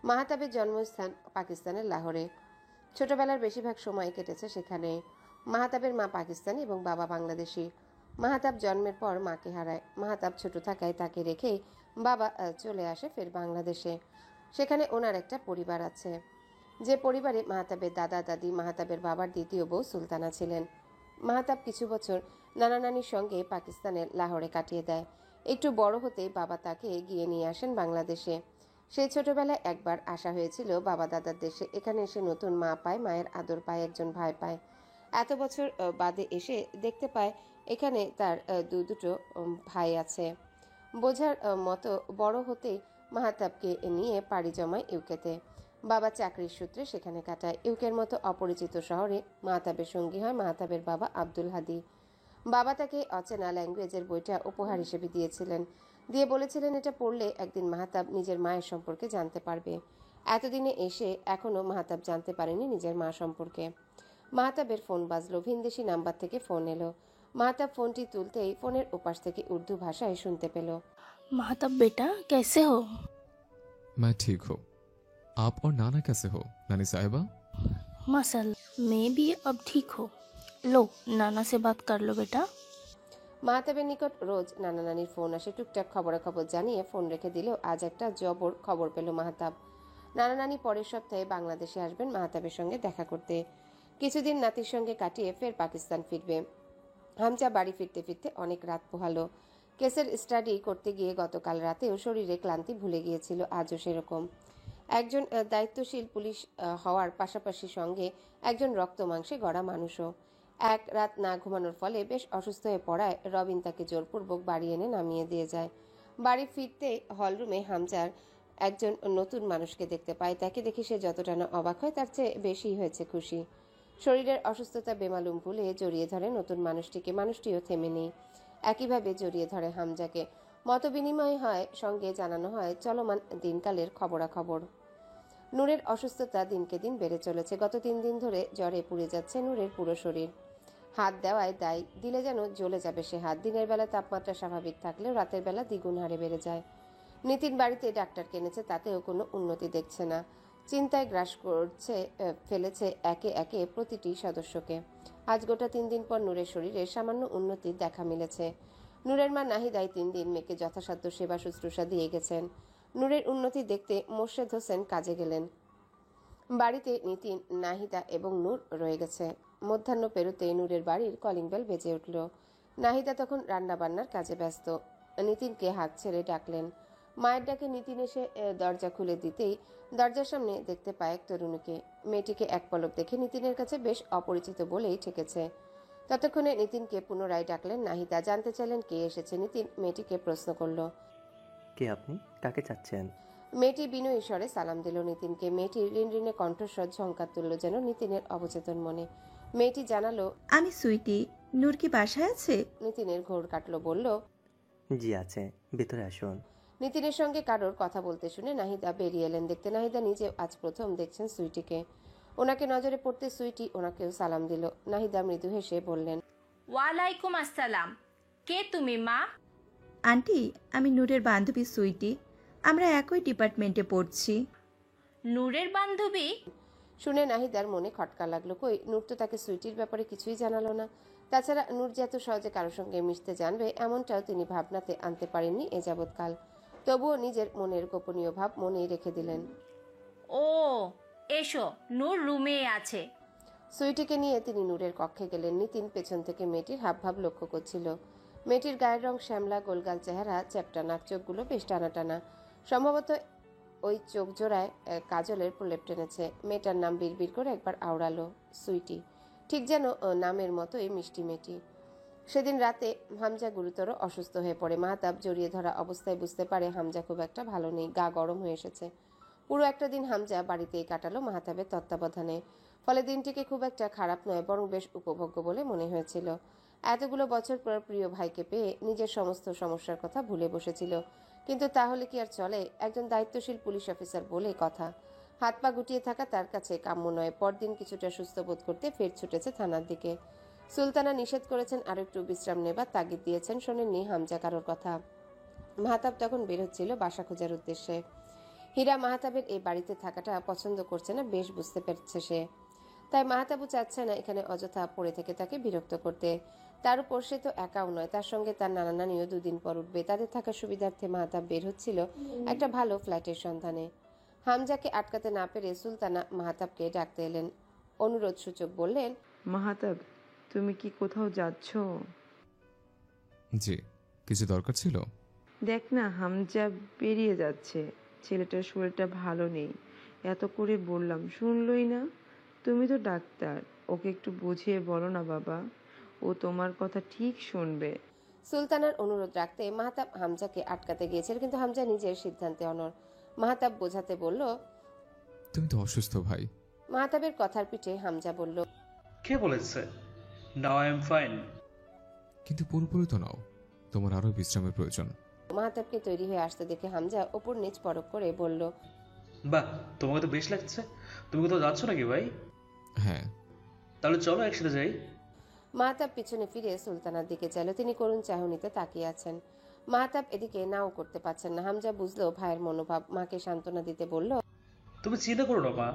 মাহতাবের জন্মস্থান পাকিস্তানের লাহোরে। ছোটবেলার বেশিরভাগ সময় কেটেছে সেখানে। মাহতাবের মা পাকিস্তানি এবং বাবা বাংলাদেশি। মাহতাব জন্মের পর মাকে হারায়। মাহতাব ছোট থাকায় তাকে রেখেই বাবা চলে আসে ফের বাংলাদেশে। সেখানে ওনার একটা পরিবার আছে, যে পরিবারে মাহতাবের দাদা দাদি, মাহতাবের বাবার দ্বিতীয় বউ সুলতানা ছিলেন। মাহতাব কিছু বছর নানা নানির সঙ্গে পাকিস্তানের লাহোরে কাটিয়ে দেয়। একটু বড় হতেই বাবা তাকে এগিয়ে নিয়ে আসেন বাংলাদেশে। সেই ছোটবেলায় একবার আসা হয়েছিল বাবা দাদার দেশে। এখানে এসে নতুন মা পায়, মায়ের আদর পায়, একজন ভাই পায়। এত বছর বাদে এসে দেখতে পায় এখানে তার দুটো ভাই আছে। বোঝার মতো বড় হতেই মাহতাবকে নিয়ে পাড়ি জমায় ইউকেতে। বাবা চাকরির সূত্রে সেখানে কাটায়। ইউকের মতো অপরিচিত শহরে মাহতাবের সঙ্গী হয় মাহতাবের বাবা আব্দুল হাদি। বাবা তাকে অচেনা ল্যাঙ্গুয়েজের বইটা উপহার হিসেবে দিয়েছিলেন, দিয়ে বলেছিলেন এটা পড়লে একদিন মাহতাব নিজের মায়ের সম্পর্কে জানতে পারবে। এতদিনে এসে এখনও মাহতাব জানতে পারেনি নিজের মা সম্পর্কে। মাহতাবের ফোন বাজলো। ভিনদেশি নাম্বার থেকে ফোন এলো। মাহতাব ফোনটি তুলতেই ফোনের ওপাশ থেকে উর্দু ভাষায় শুনতে পেল, महताब बेटा कैसे हो? मैं ठीक हूँ। आप और नाना कैसे हो नानी साहिबा? माशाल्लाह मैं भी अब ठीक हूँ। लो नाना से बात कर लो बेटा। মাহতাবের নিকট রোজ নানা নানির ফোন আসে। টুকটাক খবরাখবর জানিয়ে ফোন রেখে দিলেও আজ একটা জবর খবর পেল মাহতাব। নানা নানি পরের সপ্তাহে বাংলাদেশে আসবেন মাহতাবের সঙ্গে দেখা করতে। কিছুদিন নাতির সঙ্গে কাটিয়ে ফের পাকিস্তান ফিরবে। হামজা বাড়ি ফিরতে ফিরতে অনেক রাত পোহালো। কেসের স্টাডি করতে গিয়ে গতকাল রাতেও শরীরে ক্লান্তি ভুলে গিয়েছিল, আজও সেরকম। একজন দায়িত্বশীল পুলিশ হওয়ার পাশাপাশি সঙ্গে একজন রক্ত মাংসে গড়া মানুষও। এক রাত না ঘুমানোর ফলে বেশ অসুস্থ হয়ে পড়ায় রবিন তাকে জোরপূর্বক বাড়ি এনে নামিয়ে দিয়ে যায়। বাড়ি ফিরতে হলরুমে হামজার একজন নতুন মানুষকে দেখতে পায়। তাকে দেখে সে যতটা না অবাক হয় তার চেয়ে বেশি হয়েছে খুশি। শরীরের অসুস্থতা বেমালুম ভুলে জড়িয়ে ধরে নতুন মানুষটিকে, মানুষটিও থেমে নেই, একইভাবে জড়িয়ে ধরে হামজাকে। মতবিনিময় হয়, সঙ্গে জানানো হয় চলমান দিনকালের খবরাখবর। নূরের অসুস্থতা দিনকে দিন বেড়ে চলেছে। গত 3 দিন ধরে জ্বরে পুড়ে যাচ্ছে নূরের পুরো শরীর। হাত দেওয়ায় দায় দিলে যেন জ্বলে যাবে সে হাত। দিনের বেলা তাপমাত্রা স্বাভাবিক থাকলেও রাতের বেলা দ্বিগুণ হারে বেড়ে যায়। নিতিন বাড়িতে ডাক্তার কিনেছে, তাতেও কোনো উন্নতি দেখছে না। চিন্তায় গ্রাস করছে ফেলেছে একে একে প্রতিটি সদস্যকে। আজ গোটা 3 দিন পর নূরের শরীরে সামান্য উন্নতির দেখা মিলেছে। নূরের মা নাহিদাই 3 দিন মেয়েকে যথাসাধ্য সেবা শুশ্রূষা দিয়ে গেছেন। নূরের উন্নতি দেখতে মোর্শেদ হোসেন কাজে গেলেন। বাড়িতে নিতিন, নাহিদা এবং নূর রয়ে গেছে। মধ্যাহ্ন পেরোতে নূরের বাড়ির কলিং বেল বেজে উঠল। নাহিদা তখন রান্নাবান্নার কাজে ব্যস্ত। নিতিনকে হাঁক ছেড়ে ডাকলেন। মায়ের ডাকে নিতিন এসে দরজা খুলে দিতেই দরজার সামনে দেখতে পায় এক তরুণীকে। মেয়েটিকে এক পলক দেখে নিতিনের কাছে বেশ অপরিচিত বলেই ঠেকেছে। ততক্ষণে নিতিনকে পুনরায় ডাকলেন নাহিদা। জানতে চাইলেন কে এসেছে। নিতিন মেয়েটিকে প্রশ্ন করল, কে আপনি? কাকে চাচ্ছেন? মেয়েটি বিনয়ী স্বরে সালাম দিল নিতিনকে। মেয়েটির ঋণঋণে কণ্ঠস্বর ঝঙ্কার তুলল যেন নিতিনের অবচেতন মনে। মেয়েটি জানালো, আমি সুইটি। নূর কি বাসায় আছে? নিতিনের ঘোর কাটলো, বলল, জি আছে, ভিতরে আসুন। নিতিনের সঙ্গে কারোর কথা বলতে শুনে নাহিদা বেরিয়ে এলেন। দেখতে নাহিদা নিজেও আজ প্রথম দেখছেন সুইটিকে। ওনাকে নজরে পড়তে সুইটি ওনাকেও সালাম দিল। নাহিদা মৃদু হেসে বললেন, ওয়ালাইকুম আসসালাম। কে তুমি মা? আন্টি, আমি নূরের বান্ধবী সুইটি। আমরা একই ডিপার্টমেন্টে পড়ছি। নূরের বান্ধবী? শুনে নাহিদার মনে খটকা লাগলো। কই, নূর তো তাকে সুইটির ব্যাপারে কিছুই জানালো না। তাছাড়া নূর যে এত সহজে কারোর সঙ্গে মিশতে জানবে এমনটাও তিনি ভাবনাতে আনতে পারেননি এ যাবৎকাল। তবুও নিজের মনের গোপনীয় ভাব মনেই রেখে দিলেন। ও এসো, নূর রুমে আছে। সুইটিকে নিয়ে তিনি নূরের কক্ষে গেলেন। নিতিন পেছন থেকে মেয়েটির হাবভাব লক্ষ্য করছিল। মেয়েটির গায়ের রং শ্যামলা, গোলগাল চেহারা, চ্যাপ্টা নাক, চোখগুলো বেশ টানা টানা। সম্ভবত ওই চোখ জোড়ায় কাজলের প্রলেপ টেনেছে। মেয়েটার নাম বিড়বিড় করে একবার আওড়ালো, সুইটি। ঠিক যেন নামের মতোই মিষ্টি মেয়েটি। সেদিন রাতে হামজা গুরুতর অসুস্থ হয়ে পড়ে। মাহতাব জড়িয়ে ধরা অবস্থায় বুঝতে পারে হামজা খুব একটা ভালো নেই, গা গরম হয়ে এসেছে। পুরো একটা দিন হামজা বাড়িতেই কাটালো মাহতাবের তত্ত্বাবধানে। ফলে দিনটিকে খুব একটা খারাপ নয়, বরং বেশ উপভোগ্য বলে মনে হয়েছিল। এতগুলো বছর পর প্রিয় ভাইকে পেয়ে নিজের সমস্ত সমস্যার কথা ভুলে বসেছিল। কিন্তু তাহলে কি আর চলে? একজন দায়িত্বশীল পুলিশ অফিসার বলে কথা। হাত পা গুটিয়ে থাকা তার কাছে কাম্য নয়। পরদিন কিছুটা সুস্থ বোধ করতে ফের ছুটেছে থানার দিকে। সুলতানা নিষেধ করেছেন, আর একটু বিশ্রাম নেবার তাগিদ দিয়েছেন। শোনেননি হামজা কারোর কথা। মাহতাব তখন বের হচ্ছিল বাসা খোঁজার উদ্দেশ্যে। হীরা মাহতাবের এই বাড়িতে থাকাটা পছন্দ করছে না, বেশ বুঝতে পারছে সে। তাই মাহতাবও চাচ্ছে না এখানে অযথা পড়ে থেকে তাকে বিরক্ত করতে। তার উপর সে তো একাও নয়, তার সঙ্গে তার নানা নানিও 2 দিন পর উঠবে। তাদের থাকার সুবিধার্থে মাহতাব বের হচ্ছিল একটা ভালো ফ্ল্যাটের সন্ধানে। হামজাকে আটকাতে না পেরে সুলতানা মাহতাবকে ডাকতে এলেন। অনুরোধ সূচক বললেন, মাহতাব, তুমি কি কোথাও যাচ্ছ? জি, কিছু দরকার ছিল? দেখ না, হামজা বেরিয়ে যাচ্ছে। ছেলেটার শরীরটা ভালো নেই। এত করে বললাম, শুনলই না। তুমি তো ডাক্তার, ওকে একটু বুঝিয়ে বলো না বাবা। ও তোমার কথা ঠিক শুনবে। সুলতানার অনুরোধ রাখতে মাহতাব হামজাকে আটকাতে গিয়েছিল, কিন্তু হামজা নিজের সিদ্ধান্তে অনড়। মাহতাব বোঝাতে বলল, তুমি তো অসুস্থ ভাই। মাহতাবের কথার পিঠে হামজা বলল, কে বলেছে? Now I am fine. কিন্তু পুরোপুরি তো নাও, তোমার আরো বিশ্রামের প্রয়োজন। মাহতাবকে তৈরি হয়ে আসতে দেখে হামজা ওপর নিচ পরক করে বলল, বাহ, তোমাকে তো বেশ লাগছে। তুমি কোথাও যাচ্ছ নাকি ভাই? হ্যাঁ। তাহলে চলো একসাথে যাই। মাহতাব পিছনে ফিরে সুলতানার দিকে চাইল। তিনি করুণ চাহনিতে তাকিয়ে আছেন। মাহতাব এদিকে নাও করতে পারছেন না। হামজা বুঝলো ভাইয়ের মনোভাব। মাকে সান্ত্বনা দিতে বলল, তুমি চিন্তা করো না মা,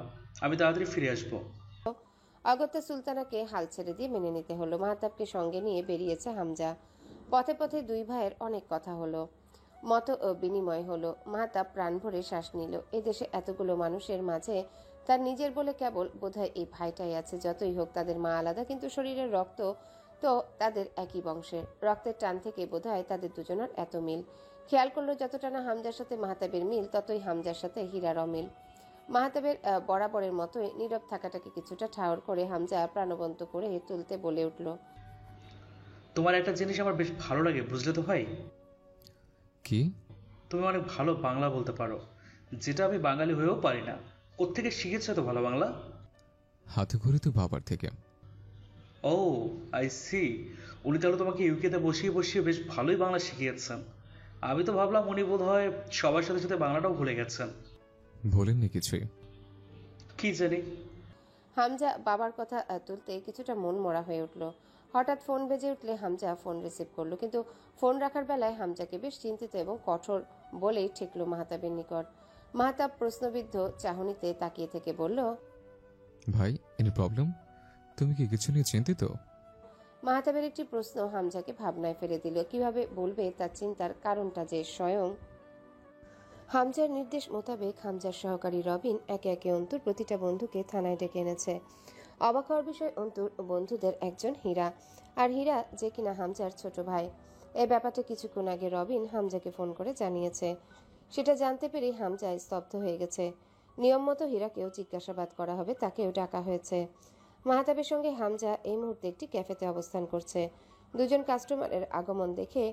আমি তাড়াতাড়ি ফিরে আসবো। অগত্যা সুলতানাকে হাল ছেড়ে দিয়ে মেনে নিতে হলো। মাহতাবকে সঙ্গে নিয়ে বেরিয়েছে হামজা। পথে পথে 2 ভাইয়ের অনেক কথা হলো, মত বিনিময় হলো। মাহতাব প্রাণ ভরে শ্বাস নিল। এদেশে এতগুলো মানুষের মাঝে তার নিজের বলে কেবল বোধহয় এই ভাইটাই আছে। যতই হোক তাদের মা আলাদা, কিন্তু শরীরের রক্ত তো তাদের একই বংশের, রক্তের টান থেকে বোধহয় তাদের দুজনের এত মিল। খেয়াল করলো যতটা না হামজার সাথে মাহতাবের মিল, ততই হামজার সাথে হীরার অমিল। মাহতাবের বরাবরের মতোই নীরব থাকাটাকে কিছুটা ঠাউর করে হামজা প্রাণবন্ত করে তুলতে বলে উঠল, তোমার একটা জিনিস আমার বেশ ভালো লাগে, বুঝলে তো ভাই? কি? তুমি অনেক ভালো বাংলা বলতে পারো, যেটা আমি বাঙালি হয়েও পারি না। কোত্থেকে শিখেছো তো ভালো বাংলা? হাতে ঘড়ি তো বাবার থেকে। ও আই সি। উনি তাহলে তোমাকে ইউকেতে বসিয়ে বসিয়ে বেশ ভালোই বাংলা শিখিয়েছেন। আমি তো ভাবলাম উনি বোধ হয় সবার সাথে সাথে বাংলাটাও ভুলে গেছেন। বলেননি কিছুই? কি জানি। হামজা বাবার কথা তুলতে কিছুটা মন মরা হয়ে উঠল। হঠাৎ ফোন বেজে উঠলে হামজা ফোন রিসিভ করলো, কিন্তু ফোন রাখার বেলায় হামজাকে বেশ চিন্তিত এবং কঠোর বলেই ঠেকল মাহতাবের নিকট। মাহতাব প্রশ্নবিদ্ধ চাহনিতে তাকিয়ে থেকে বলল, ভাই, এনি প্রবলেম? তুমি কি কিছু নিয়ে চিন্তিত? মাহতাবের একটি প্রশ্ন হামজাকে ভাবনায় ফেলে দিল। কিভাবে বলবে তার চিন্তার কারণটা যে স্বয়ং হামজার নির্দেশ মোতাবেক হামজার সহকারী রবিন একে একে অন্তুর প্রতিটা বন্ধুকে থানায় ডেকে এনেছে। অবাক হওয়ার বিষয়, অন্তুর বন্ধুদের একজন হীরা, আর হীরা যে কিনা হামজার ছোট ভাই। এই ব্যাপারটা কিছুক্ষণ আগে রবিন হামজাকে ফোন করে জানিয়েছে। সেটা জানতে পেরেই হামজা স্তব্ধ হয়ে গেছে। নিয়ম মতো হীরাকেও জিজ্ঞাসাবাদ করা হবে, তাকেও ডাকা হয়েছে। মাহতাবের সঙ্গে হামজা এই মুহূর্তে একটি ক্যাফেতে অবস্থান করছে। দুজন কাস্টমারের আগমন দেখে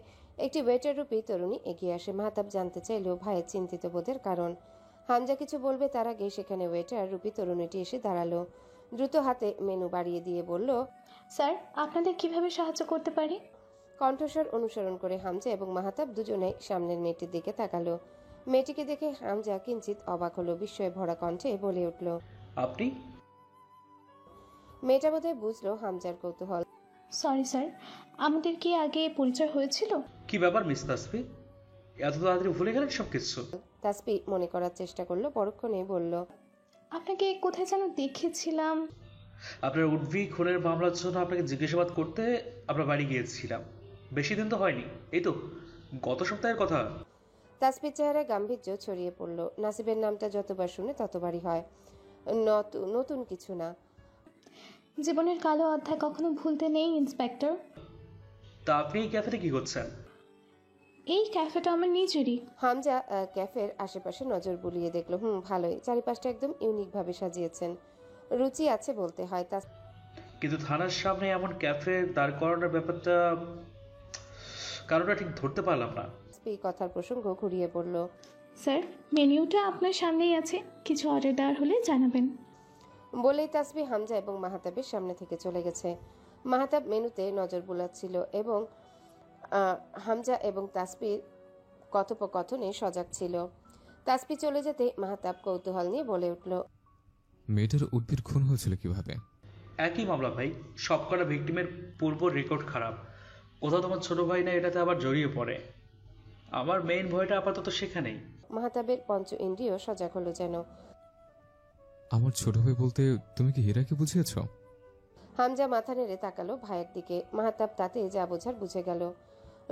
একটি ওয়েটার রূপী তরুণী এগিয়ে আসে। মাহতাব জানতে চাইলেও ভাইয়ের চিন্তিত বোধের কারণ। হামজা কিছু বলবে তার আগে সেখানে ওয়েটার রূপী তরুণীটি এসে দাঁড়ালো। দ্রুত হাতে মেনু বাড়িয়ে দিয়ে বলল, স্যার, আপনাদের কিভাবে সাহায্য করতে পারি? কণ্ঠস্বর অনুসরণ করে হামজা এবং মাহতাব দুজনেই সামনের মেয়েটির দিকে তাকালো। মেয়েটিকে দেখে হামজা কিঞ্চিত অবাক হলো, বিস্ময়ে ভরা কণ্ঠে বলে উঠল, আপনি? মেয়েটা বোধহয় বুঝলো হামজার কৌতূহল। সরি স্যার, আমাদের কি আগে পরিচয় হয়েছিল? কি ব্যাপার মিস তাসফি, এত তাড়াতাড়ি ভুলে গেলেন সবকিছু? তাসফি মনে করার চেষ্টা করলো, পরক্ষণে বলল, আপনাকে কোথায় যেন দেখেছিলাম। আপনার উডভি খুনের মামলার জন্য আপনাকে জিজ্ঞাসাবাদ করতে আমরা বাড়ি গিয়েছিলাম। বেশি দিন তো হয়নি, এই তো গত সপ্তাহের কথা। তাসফির চেহারায় গাম্ভীর্য ছড়িয়ে পড়ল। নাসিবের নামটা যতবার শুনে ততবারই হয়, নতুন কিছু না। জীবনের কালো অধ্যায় কখনো ভুলতে নেই ইন্সপেক্টর। তা আপনি এই ক্যাফেতে কি করছেন? এই ক্যাফেটা আমার নিজেরই। হামজা ক্যাফের আশেপাশে নজর বুলিয়ে দেখলো। ভালোই, চারিপাশটা একদম ইউনিক ভাবে সাজিয়েছেন, রুচি আছে বলতে হয়। তা কিন্তু থানার সামনে এমন ক্যাফে দাঁড় করানোর ব্যাপারটা কারণটা ঠিক ধরতে পারলাম না। কথার প্রসঙ্গ ঘুরিয়ে পড়ল, স্যার, মেনিউটা আপনার সামনেই আছে, কিছু অর্ডার দেওয়ার হলে জানাবেন। বলেই তাসবি হামজা এবং মাহতাবের সামনে থেকে চলে গেছে। মাহতাব মেনুতে নজর বুলাচ্ছিল এবং হামজা এবং তাসবির কথোপকথনে সজাগ ছিল। তাসবি চলে যেতে মাহতাব কৌতূহল নিয়ে বলে উঠল, মেয়েটার উদ্ভিদ খুন হয়েছিল কিভাবে? একই মামলা ভাই, সবকটা ভিকটিমের পূর্ব রেকর্ড খারাপ। কোথাও তোমার ছোট ভাই না এটাতে আবার জড়িয়ে পড়ে। আমার মেইন ভয়টা আপাতত সেখানেই। মাহতাবের পঞ্চ ইন্দ্রিয় সজাগ হলো যেন। আমার ছোট ভাই বলতে তুমি কি হীরাকে বুঝিয়েছ? হামজা মাথা নেড়ে তাকালো ভাইয়ের দিকে। মাহতাব তাতে যা বোঝার বুঝে গেল।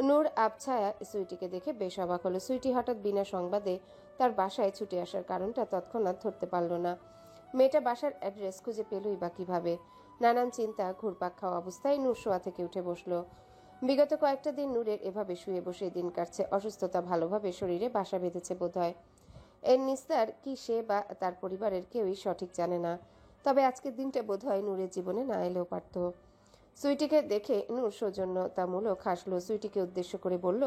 নূর আবছায়া সুইটিকে দেখে বেশ অবাক হলো। সুইটি হঠাৎ বিনা সংবাদে তার বাসায় ছুটে আসার কারণটা তৎক্ষণাৎ ধরতে পারল না। মেয়েটা বাসার অ্যাড্রেস খুঁজে পেলই বা কিভাবে? নানান চিন্তা ঘুরপাক খাওয়া অবস্থায় নূর শোয়া থেকে উঠে বসলো। বিগত কয়েকটা দিন নূরের এভাবে শুয়ে বসে দিন কাটছে। অসুস্থতা ভালোভাবে শরীরে বাসা বেঁধেছে বোধহয়। এর নিস্তার কি সে বা তার পরিবারের কেউই সঠিক জানে না। তবে আজকের দিনটা বোধহয় নূরের জীবনে না এলেও পারত। সুইটিকে দেখে নূর সৌজন্যতামূলক হাসলো। সুইটিকে উদ্দেশ্য করে বলল,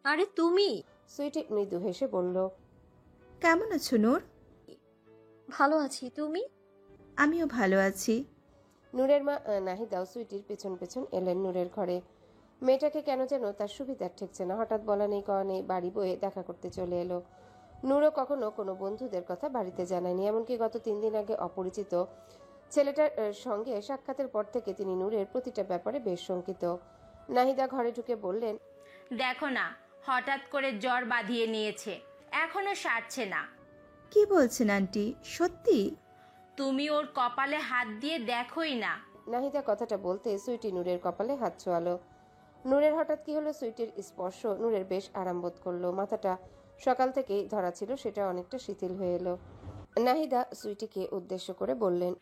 আরে তুমি? সুইটি মৃদু হেসে বলল, কেমন আছো নূর? ভালো আছি, তুমি? আমিও ভালো আছি। নূরের মা নাহিদাও সুইটির পেছন পেছন এলেন নূরের ঘরে। মেয়েটাকে কেন যেন তার সুবিধার ঠেকছে না। হঠাৎ বলা নেই কওয়া নেই বাড়ি বয়ে দেখা করতে চলে এলো। নূরও কখনো কোনো বন্ধুদের কথা বাড়িতে জানায়নি। এমনকি গত 3 দিন আগে অপরিচিত ছেলেটার সঙ্গে সাক্ষাতের পর থেকে তিনি নূরের প্রতিটা ব্যাপারে বেশ শঙ্কিত। নাহিদা ঘরে ঢুকে বললেন, দেখো না, হঠাৎ করে জ্বর বাঁধিয়ে নিয়েছে, এখনো সারছে না। কি বলছেন আন্টি, সত্যি? তুমি ওর কপালে হাত দিয়ে দেখোই না। নাহিদা কথাটা বলতে সুইটি নূরের কপালে হাত ছোঁয়ালো। নূরের হঠাৎ কি হলো? সুইটির স্পর্শ নূরের বেশ আরাম বোধ করলো। মাথাটা সকাল থেকেই ধরা ছিল, সেটা অনেকটা শিথিল হয়ে এলো। নাহিদা সুইটিকে উদ্দেশ্য করে বললেন,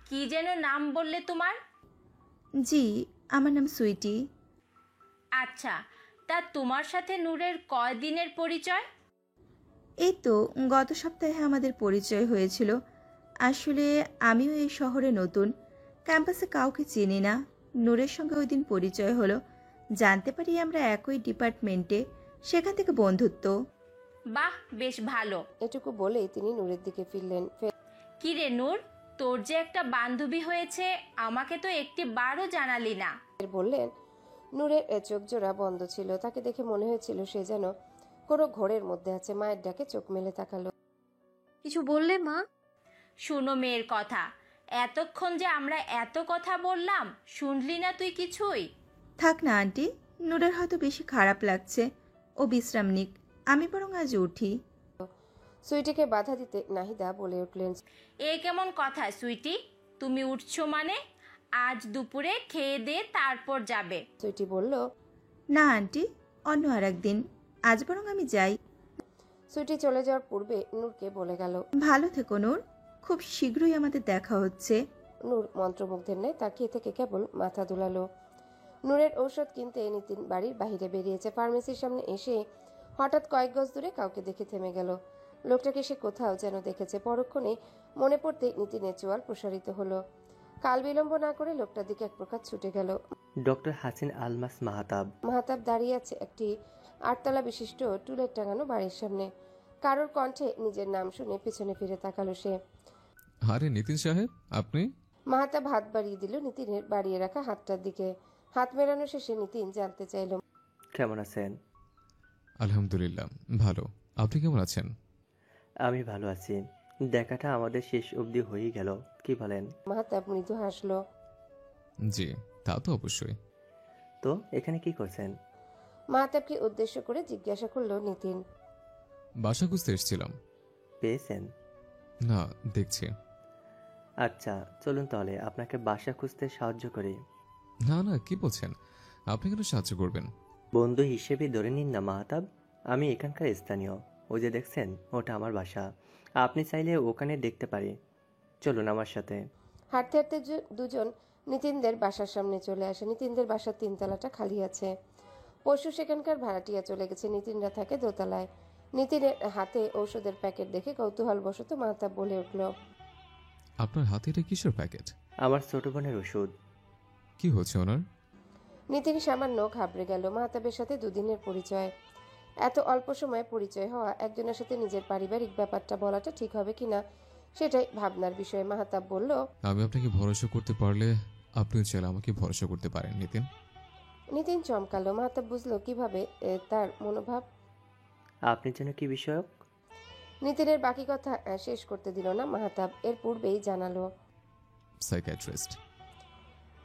কি যেন নাম বললে তোমার? জি, আমার নাম সুইটি। আচ্ছা, তা তোমার সাথে নূরের কয়দিনের পরিচয়? এই তো গত সপ্তাহে আমাদের পরিচয় হয়েছিল। আসলে আমিও এই শহরে নতুন, ক্যাম্পাসে কাউকে চিনি না। নূরের সঙ্গে ওই দিন পরিচয় হলো, জানতে পারি আমরা একই ডিপার্টমেন্টে, সেখান থেকে বন্ধুত্ব। বাহ, বেশ ভালো। এটুকু বলেই তিনি নূরের দিকে ফিরলেন। কি রে নূর, তোর যে একটা বান্ধবী হয়েছে আমাকে তো একটি বারও জানালি না। বললেন। নূরের চোখ জোড়া বন্ধ ছিল, তাকে দেখে মনে হয়েছিল সে যেন কোনো ঘোরের মধ্যে আছে। মায়ের ডাকে চোখ মেলে তাকালো। কিছু বললে মা? শুনো মেয়ের কথা, এতক্ষণ যে আমরা এত কথা বললাম, শুনলি না তুই কিছুই? থাক না আন্টি, নূরের হয়তো বেশি খারাপ লাগছে, ও বিশ্রাম নিক, আমি বরং আজ উঠি। সুইটিকে বাধা দিতে নাহিদা বলে উঠলেন, এ কেমন কথা সুইটি, তুমি উঠছো মানে? আজ দুপুরে খেয়ে দে তারপর যাবে। সুইটি বলল, না আন্টি, অন্য আর একদিন, আজ বরং আমি যাই। সুইটি চলে যাওয়ার পূর্বে নূরকে বলে গেল, ভালো থেকো নূর, খুব শীঘ্রই আমাদের দেখা হচ্ছে। নূর মন্ত্রমুগ্ধের ন্যায় তাকিয়ে থেকে কেবল মাথা দুলালো। নূরের ঔষধ কিনতে নিতিন বাড়ির বাইরে বেরিয়েছে। ফার্মেসির সামনে এসে হঠাৎ কয়েক গজ দূরে কাউকে দেখে থেমে গেল। লোকটাকে সে কোথাও যেন দেখেছে। পরক্ষণে মনে পড়তে নিতিনের চোয়াল প্রসারিত হলো। কাল বিলম্ব না করে লোকটার দিকে এক প্রকার ছুটে গেল। ডক্টর হাসিন আলমাস মাহতাব। মাহতাব দাঁড়িয়ে আছে একটি 8 তলা বিশিষ্ট টুলের টাঙানো বাড়ির সামনে। কারোর কণ্ঠে নিজের নাম শুনে পিছনে ফিরে তাকালো সে। আরে নিতিন সাহেব, আপনি? মাহতাব হাত বাড়িয়ে দিল নিতিনের বাড়িয়ে রাখা হাতটার দিকে। হাত মেলানো শেষে নিতিন জানতে চাইল, কেমন আছেন? আলহামদুলিল্লাহ ভালো, আপনি কেমন আছেন? আমি ভালো আছি। দেখাটা আমাদের শেষ অবধি হয়ে গেল, কি বলেন? মাহতাব মৃদু হাসলো। জি, তা তো অবশ্যই। তো এখানে কি করছেন? মাহতাবকে উদ্দেশ্য করে জিজ্ঞাসা করলো নিতিন। বাসা খুঁজতে এসেছিলাম। পেয়েছেন? না, দেখছি। আচ্ছা চলুন তাহলে আপনাকে বাসা খুঁজতে সাহায্য করি। না না, কি বলছেন, আপনি কেন সাহায্য করবেন? বন্ধু হিসেবে ধরে নিন না মাহতাব, আমি এখানকার স্থানীয়। ওই যে দেখছেন, ওটা আমার বাসা। আপনি চাইলে ওখানে দেখতে পারি, চলুন আমার সাথে। হাঁটতে হাঁটতে দুজন নিতিনদের বাসার সামনে চলে আসে। নিতিনদের বাসার 3 তলাটা খালি আছে। পরশু সেখানকার ভাড়াটিয়া চলে গেছে। নিতিনরা থাকে দোতলায়। নিতিনের হাতে ঔষধের প্যাকেট দেখে কৌতূহলবশত মাহতাব বলে উঠল, আপনার হাতে এটা কিসের প্যাকেট? আমার ছোট বোনের ওষুধ। কি হচ্ছে ওনার? নিতিন সামান্য ঘাবড়ে গেল। মাহতাবের সাথে 2 দিনের পরিচয়, এত অল্প সময়ে পরিচয় হওয়া একজনের সাথে নিজের পারিবারিক ব্যাপারটা বলাটা ঠিক হবে কিনা সেটাই ভাবনার বিষয়। মাহতাব বলল, আমি আপনাকে ভরসা করতে পারলে আপনিও চাইলে আমাকে ভরসা করতে পারেন নিতিন। নিতিন চমকালো। মাহতাব বুঝলো কিভাবে তার মনোভাব। আপনি যেন কি বিষয়ক? নিতিনের বাকি কথা শেষ করতে দিল না মাহতাব, এর পূর্বেই জানালো, সাইকিয়াট্রিস্ট।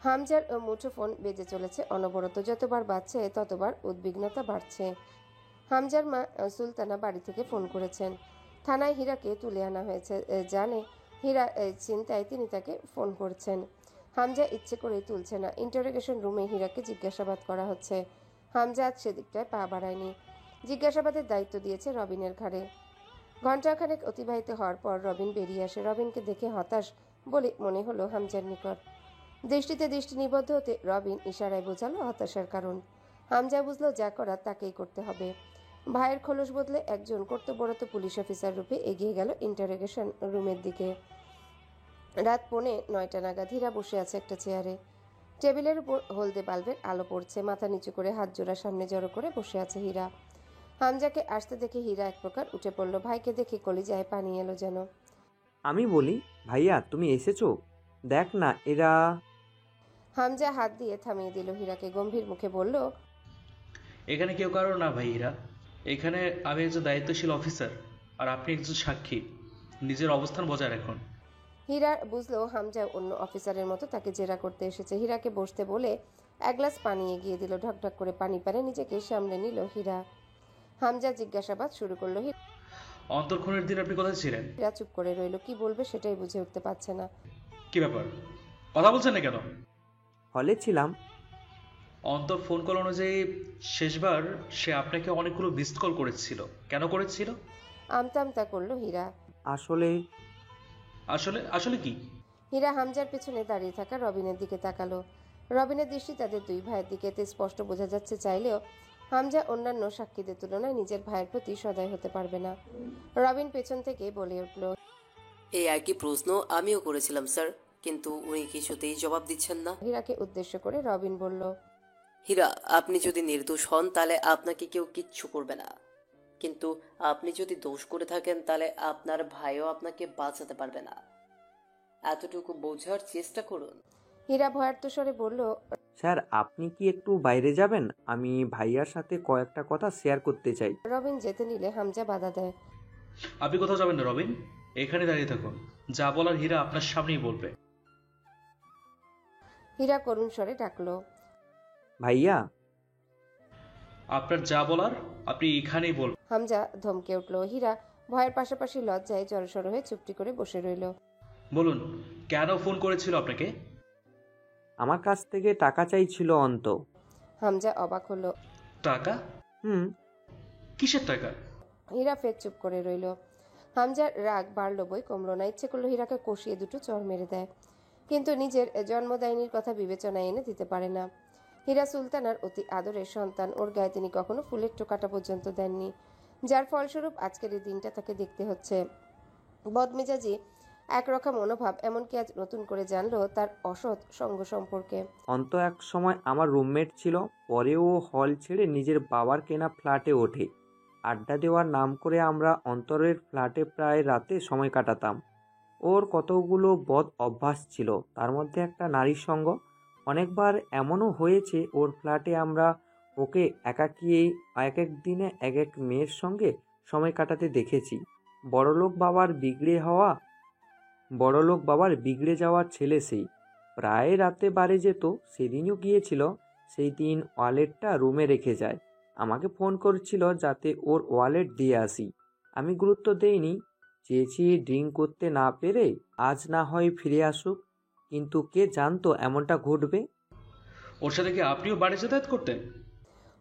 হামজার মুঠোফোন বেজে চলেছে অনবরত। যতবার বাজছে ততবার উদ্বিগ্নতা বাড়ছে। হামজার মা সুলতানা বাড়ি থেকে ফোন করেছেন। থানায় হীরাকে তুলে আনা হয়েছে। জানে হীরা চিন্তায় তিনি তাকে ফোন করছেন। হামজা ইচ্ছে করেই তুলছে না। ইন্টারোগেশন রুমে হীরাকে জিজ্ঞাসাবাদ করা হচ্ছে। হামজা আজ সেদিকটায় পা বাড়ায়নি। জিজ্ঞাসাবাদের দায়িত্ব দিয়েছে রবিনের ঘাড়ে। ঘণ্টাখানেক অতিবাহিত হওয়ার পর রবিন বেরিয়ে আসে। রবিনকে দেখে হতাশ বলে মনে হলো হামজার নিকট। দৃষ্টিতে দৃষ্টি নিবদ্ধ হতে রবিন ইশারায় বোঝালো হতাশার কারণ। হামজা বুঝলো যা করার তাকেই করতে হবে। ভাইয়ের খোলস বদলে একজন কর্তব্যরত পুলিশ অফিসার রূপে এগিয়ে গেল ইন্টারোগেশন রুমের দিকে। রাত 8:45 নাগাদ হীরা বসে আছে একটা চেয়ারে। টেবিলের উপর হলদে বাল্বের আলো পড়ছে। মাথা নিচু করে হাত জোড়া সামনে জড়ো করে বসে আছে হীরা। হামজাকে আসতে দেখে হীরা এক প্রকার উঠে পড়ল। ভাইকে দেখে কলিজায় পানি এলো যেন। আমি বলি, ভাইয়া তুমি এসেছো, দেখ না এরা। হামজা হাত দিয়ে থামিয়ে দিল হীরাকে। গম্ভীর মুখে বলল, এখানে কেউ কারো না ভাইয়েরা, এখানে আমি একজন দায়িত্বশীল অফিসার আর আপনি একজন সাক্ষী। নিজের অবস্থান বজায় রাখুন। হীরা বুঝলো হামজা অন্য অফিসারের মতো তাকে জেরা করতে এসেছে। হীরাকে বসতে বলে এক গ্লাস পানি এগিয়ে দিল। ঢকঢক করে পানি পারে নিজেকে সামলে নিল হীরা। হামজা জিজ্ঞাসাবাদ শুরু করলো। অন্তর্ক্ষণের দিন আপনি কোথায় ছিলেন? হীরা চুপ করে রইল। কি বলবে সেটাই বুঝে উঠতে পারছে না। কি ব্যাপার, কথা বলছেন না কেন? হলে ছিলাম। অন্তর ফোন কল অনুযায়ী শেষবার সে আপনাকে অনেকগুলো মিসড কল করেছিল। কেন করেছিল? আমতা আমতা করলো হীরা। আসলে আসলে আসলে কি? হীরা হামজার পেছনে দাঁড়িয়ে থাকা রবিনের দিকে তাকালো। রবিনের দৃষ্টি তাদের দুই ভাইয়ের দিকে এতে স্পষ্ট বোঝা যাচ্ছে চাইলেও হামজা অন্যান্য সাক্ষীদের তুলনায় নিজের ভাইয়ের প্রতি সদয় হতে পারবে না। রবিন পেছন থেকে বলে উঠল, এই একই প্রশ্ন আমিও করেছিলাম স্যার, কিন্তু উনি কিছুতেই জবাব দিচ্ছেন না। হীরাকে উদ্দেশ্য করে রবিন বলল, হীরা, আপনি যদি নির্দোষ হন তাহলে আপনাকে কেউ কিচ্ছু করবে না, কিন্তু আপনি যদি দোষ করে থাকেন তাহলে আপনার ভাইও আপনাকে বাঁচাতে পারবে না, এতটুকু বোঝার চেষ্টা করুন। হীরা ভয়ার্ত স্বরে বলল, স্যার আপনি কি একটু বাইরে যাবেন? আমি ভাইয়ার সাথে কয়েকটা কথা শেয়ার করতে চাই। রবিন যেতে নিলে হামজা বাধা দেয়। আপনি কোথাও যাবেন না রবিন, এখানে দাঁড়িয়ে থাকুন, যা বলার হীরা আপনার সামনেই বলবে। হীরা করুণ স্বরে ডাকলো, ভাইয়া। আপনার যা বলার আপনি এখানেই বলবেন। হামজা ধমকে উঠল। হীরা ভয়ের পাশাপাশি লজ্জায় জড়সড় হয়ে চুপটি করে বসে রইল। বলুন, কেন ফোন করেছিল আপনাকে? আমার কাছ থেকে টাকা চাইছিল অন্ত। হামজা অবাক হলো। টাকা? কিসের টাকা? হীরা ফের চুপ করে রইল। হামজার রাগ বাড়ল বই কমল না। ইচ্ছে করলো হীরাকে কষিয়ে দুটো চড় মেরে দেয়, কিন্তু নিজের জন্মদায়িনীর কথা বিবেচনায় এনে দিতে পারে না। হীরা সুলতানার অতি আদরের সন্তান, ওর গায়ে তিনি কখনো ফুলের টোকাটা পর্যন্ত দেননি, যার ফলস্বরূপ আজকের এই দিনটা তাকে দেখতে হচ্ছে। বদমেজাজি একরকম মনোভাব এমনকি আজ নতুন করে জানলো তার অসৎ সঙ্গ সম্পর্কে। অন্ত এক সময় আমার রুমমেট ছিল, পরে ও হল ছেড়ে নিজের বাবার কেনা ফ্ল্যাটে ওঠে। আড্ডা দেওয়ার নাম করে আমরা অন্তরের ফ্ল্যাটে প্রায় রাতে সময় কাটাতাম। ওর কতগুলো বদ অভ্যাস ছিল, তার মধ্যে একটা নারীর সঙ্গ। অনেকবার এমনও হয়েছে ওর ফ্ল্যাটে আমরা ওকে একাকী এক এক দিনে এক এক মেয়ের সঙ্গে সময় কাটাতে দেখেছি। বড়লোক বাবার বিগড়ে যাওয়া ছেলে সেই, প্রায় রাতে বাড়ি যেত। সেদিনও গিয়েছিল। সেই দিন ওয়ালেটটা রুমে রেখে যায়। আমাকে ফোন করছিল যাতে ওর ওয়ালেট দিয়ে আসি। আমি গুরুত্ব দেইনি, চেয়েছি ড্রিঙ্ক করতে না পেরে আজ না হয় ফিরে আসুক, কিন্তু কে জানতো এমনটা ঘটবে। ওর সাথে কি আপনিও বাড়ি যাতায়াত করতেন?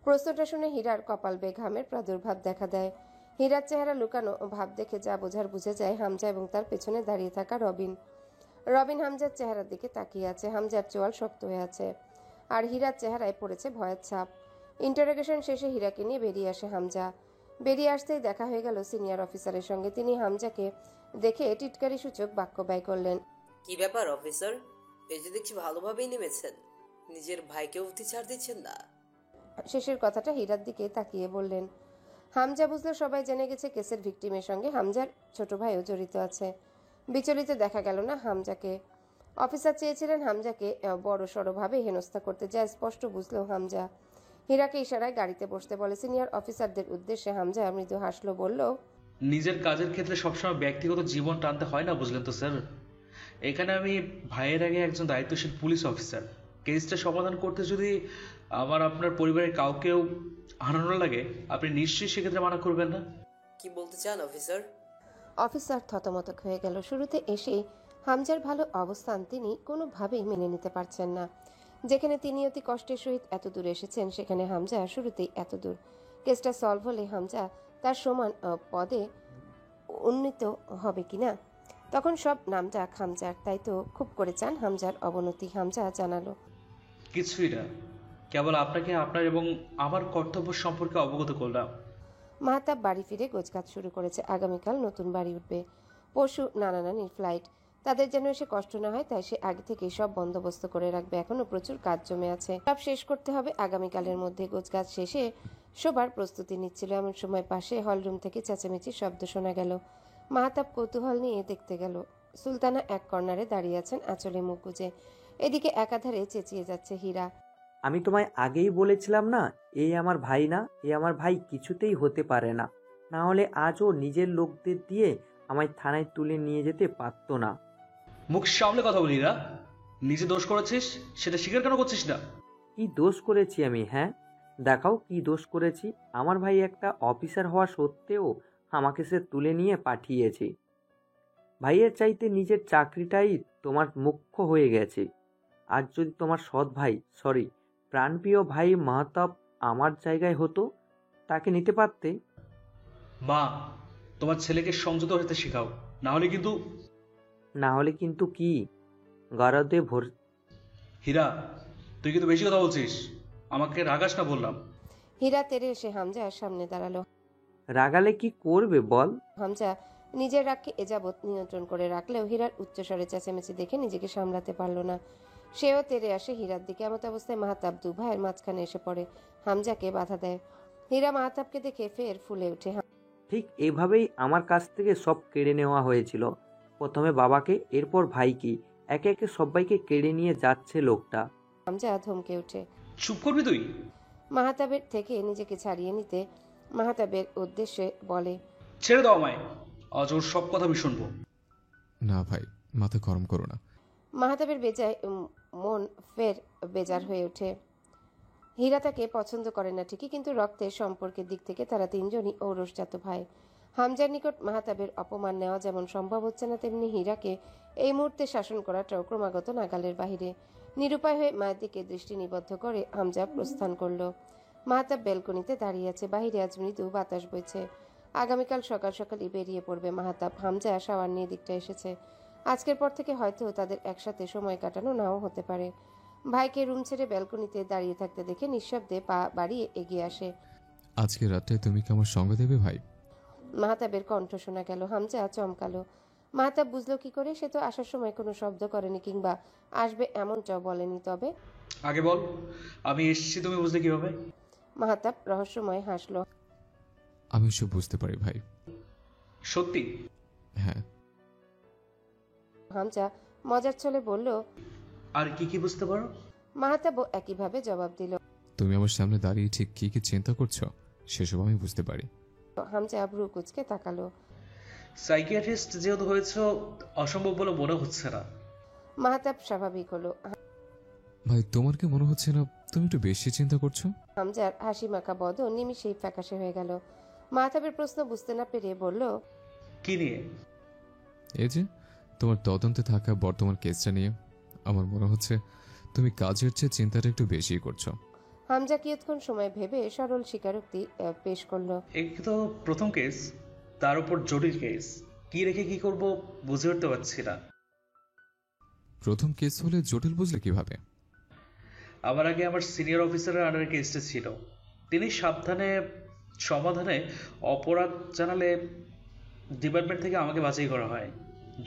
প্রশ্নটা শুনে হীরার কপাল বেয়ে ঘামের প্রাদুর্ভাব দেখা দেয়। হীরার চেহারা লুকানো ভাব দেখে যা বোঝার বুঝে যায় হামজা এবং তার পেছনে দাঁড়িয়ে থাকা রবিন। রবিন হামজার চেহারার দিকে তাকিয়ে আছে। হামজার চোয়াল শক্ত হয়ে আছে আর হীরার চেহারায় পড়েছে ভয়ের ছাপ। ইন্টারোগেশন শেষে হীরাকে নিয়ে বেরিয়ে আসে হামজা। বেরিয়ে আসতেই দেখা হয়ে গেল সিনিয়র অফিসারের সঙ্গে। তিনি হামজাকে দেখে টিটকারি সূচক বাক্য ব্যয় করলেন। কি ব্যাপার অফিসার, এই যে দেখছি ভালোভাবেই নেমেছেন, নিজের ভাইকে অবধি ছাড় দিচ্ছেন না। শেষের কথাটা হীরার দিকে তাকিয়ে বললেন। হামজা বুঝলো সবাই জেনে গেছে কেসের ভিকটিমের সঙ্গে হামজার ছোট ভাইও জড়িত আছে। বিচলিত দেখা গেল না হামজাকে। অফিসার চেয়েছিলেন হামজাকে বড় সড়ভাবে হেনস্থা করতে, যা স্পষ্ট বুঝলো হামজা। হীরাকে ইশারায় গাড়িতে বসতে বলে। সিনিয়র অফিসারদের উদ্দেশ্যে হামজা মৃদু হাসলো, বলল, নিজের কাজের ক্ষেত্রে সবসময় ব্যক্তিগত জীবন টানতে হয় না, বুঝলেন তো স্যার। এখানে আমি ভাইয়ের আগে একজন দায়িত্বশীল পুলিশ অফিসার। কেসটা সমাধান করতে যদি আমার আপনার পরিবারের কাউকেও হারানো লাগে, আপনি নিশ্চয়ই সেক্ষেত্রে মানা করবেন না। কি বলতে চান অফিসার? অফিসার থতমত হয়ে গেল। শুরুতে এসে হামজার ভালো অবস্থান তিনি কোনোভাবেই মেনে নিতে পারছেন না। যেখানে তিনি অতি কষ্টের সহিত এত দূর এসেছেন, সেখানে হামজা শুরুতেই এত দূর। কেসটা সলভ হলে হামজা তার সমান পদে উন্নীত হবে কিনা, তখন সব নামডাক হামজার। তাই তো খুব করে চান হামজার অবনতি। হামজা জানালো, কিছুই না, কেবল আপনাকে আপনার এবং আমার কর্তব্য সম্পর্কে অবগত করলাম। মাহতাব বাড়ি ফিরে গোছগাছ শুরু করেছে। আগামীকাল নতুন বাড়ি উঠবে। পরশু নানা নানির ফ্লাইট। তাদের যেন এসে কষ্ট না হয়, তাই সে আগে থেকেই সব বন্দোবস্ত করে রাখবে। এখনো প্রচুর কাজ জমে আছে, সব শেষ করতে হবে আগামীকালের মধ্যে। গোছগাছ শেষে শোবার প্রস্তুতি নিচ্ছিল, এমন সময় পাশে হলরুম থেকে চেঁচামেচির শব্দ শোনা গেল। মাহতাব কৌতূহল নিয়ে দেখতে গেল। সুলতানা এক কর্নারে দাঁড়িয়ে আছেন, আঁচলে মুখ গুজে। এদিকে একাধারে চেঁচিয়ে যাচ্ছে হীরা, আমি তোমায় আগেই বলেছিলাম না, এই আমার ভাই না, এই আমার ভাই কিছুতেই হতে পারে না। না হলে আজও নিজের লোকদের দিয়ে আমায় থানায় তুলে নিয়ে যেতে পারতো না। মুখ সামলে কথা বলি না, নিজে দোষ করেছিস সেটা স্বীকার কেন করছিস না? কি দোষ করেছি আমি? হ্যাঁ দেখাও কি দোষ করেছি। আমার ভাই একটা অফিসার হওয়া সত্ত্বেও আমাকে সে তুলে নিয়ে পাঠিয়েছে। ভাইয়ের চাইতে নিজের চাকরিটাই তোমার মুখ্য হয়ে গেছে। আজ যদি তোমার সৎ ভাই, সরি প্রাণপ্রিয় ভাই মাহতাব আমার জায়গায় হতো, তাকে নিতে পারতে। মা, তোমার ছেলেকে সংযত হতে শেখাও, না হলে কিন্তু কি? গারদে ভর। হীরা, তুই কিন্তু বেশি কথা বলছিস, আমাকে রাগাস না বললাম। হীরা তেরে এসে হামজার সামনে দাঁড়ালো। রাগালে কি করবে বল? হামজা নিজের রাগকে এযাবৎ নিয়ন্ত্রণ করে রাখলেও হীরার উচ্চস্বরে চেঁচামেচি দেখে নিজেকে সামলাতে পারল না। সেও তেরে আসে হীরার দিকে। এমত অবস্থায় মাহতাব দু ভাইয়ের মাঝখানে এসে পড়ে, হামজাকে বাধা দেয়। হীরা মাহতাবকে দেখে ফের ফুলে ওঠে। ঠিক এভাবেই আমার কাছ থেকে সব কেড়ে নেওয়া হয়েছিল। প্রথমে বাবাকে, এরপর ভাইকে, একে একে সবাইকে কেড়ে নিয়ে যাচ্ছে লোকটা। হামজা ধমকে ওঠে। চুপ করবি তুই? মাহতাবের থেকে নিজেকে ছাড়িয়ে নিতে মাহতাবের উদ্দেশ্যে বলে, ছেড়ে দাও আমায়, আজ ওর সব কথা আমি শুনবো। না ভাই, মাথা গরম করো না। মাহতাবের বেজায় মন ফের বেজার হয়ে ওঠে। হীরা তাকে পছন্দ করে না ঠিকই, কিন্তু রক্তের সম্পর্কের দিক থেকে তারা তিনজনই ঔরসজাত ভাই। হামজার নিকট মাহতাবের অপমান নেওয়া যেমন সম্ভব হচ্ছে না, তেমনি হীরাকে এই মুহূর্তে শাসন করাটাও ক্রমাগত নাগালের বাহিরে। নিরুপায় হয়ে মায়ের দিকে দৃষ্টি নিবদ্ধ করে হামজা প্রস্থান করল। মাহতাব ব্যালকনিতে দাঁড়িয়ে আছে। বাহিরে আজ মৃদু বাতাস বইছে। আগামীকাল সকাল সকালই বেরিয়ে পড়বে মাহতাব। হামজা শাওয়ার নিয়ে দিকটা এসেছে। আজকের পর থেকে হয়তো তাদের একসাথে সময় কাটানো নাও হতে পারে। ভাইকে রুম ছেড়ে ব্যালকনিতে দাঁড়িয়ে থাকতে দেখে নিঃশব্দে পা বাড়িয়ে এগিয়ে আসে। আজকে রাতে তুমি কি আমার সঙ্গ দেবে ভাই? মাহতাবের কণ্ঠ শোনা গেল। হামজা চমকালো। মাহতাব বুঝলো কি করে? সে তো আসার সময় কোনো শব্দ করেনি, কিংবা আসবে এমনটাও বলেনি। তবে আগে বল, আমি এসেছি তুমি বুঝলে কিভাবে? মাহতাব রহস্যময় হাসলো। আমি সব বুঝতে পারি ভাই। সত্যি? হ্যাঁ। হামজা মজার ছলে বলল, আর কি কি বুঝতে পারো? মাহতাবও একইভাবে জবাব দিল। তুমি আমার সামনে দাঁড়িয়ে ঠিক কি কি চিন্তা করছো সেসব আমি বুঝতে পারি। হামজা ভ্রু কুঁচকে তাকালো। সাইকিয়াট্রিস্ট যেহেতু হয়েছ, অসম্ভব বলে মনে হচ্ছে না। মাহতাব স্বাভাবিক হলো। ভাই তোমার কি মনে হচ্ছে না তুমি একটু বেশি চিন্তা করছো? হামজার হাসি মাখা বদন নিমিষেই ফ্যাকাশে হয়ে গেল। মাহতাবের প্রশ্ন বুঝতে না পেরে বলল, কি নিয়ে? এই যে তোমার তদন্তে থাকা বর্তমান কেসটা নিয়ে। আমার মনে হচ্ছে তুমি কাজের চেয়ে চিন্তাটা একটু বেশি করছো। হামজা কিয়ৎক্ষণ সময় ভেবে সরল স্বীকারোক্তি পেশ করলো। এই তো প্রথম কেস, তার উপর জটিল কেস, কি রেখে কি করব বুঝে উঠতে পারছি না। প্রথম কেস হলে জটিল বুঝলে কিভাবে? আমার আগে আমার সিনিয়র অফিসারের আন্ডারে কেসটা ছিল। তিনি সাবধানে সমাধানে অপরাধ জানালে ডিপার্টমেন্ট থেকে আমাকে বাছাই করা হয়।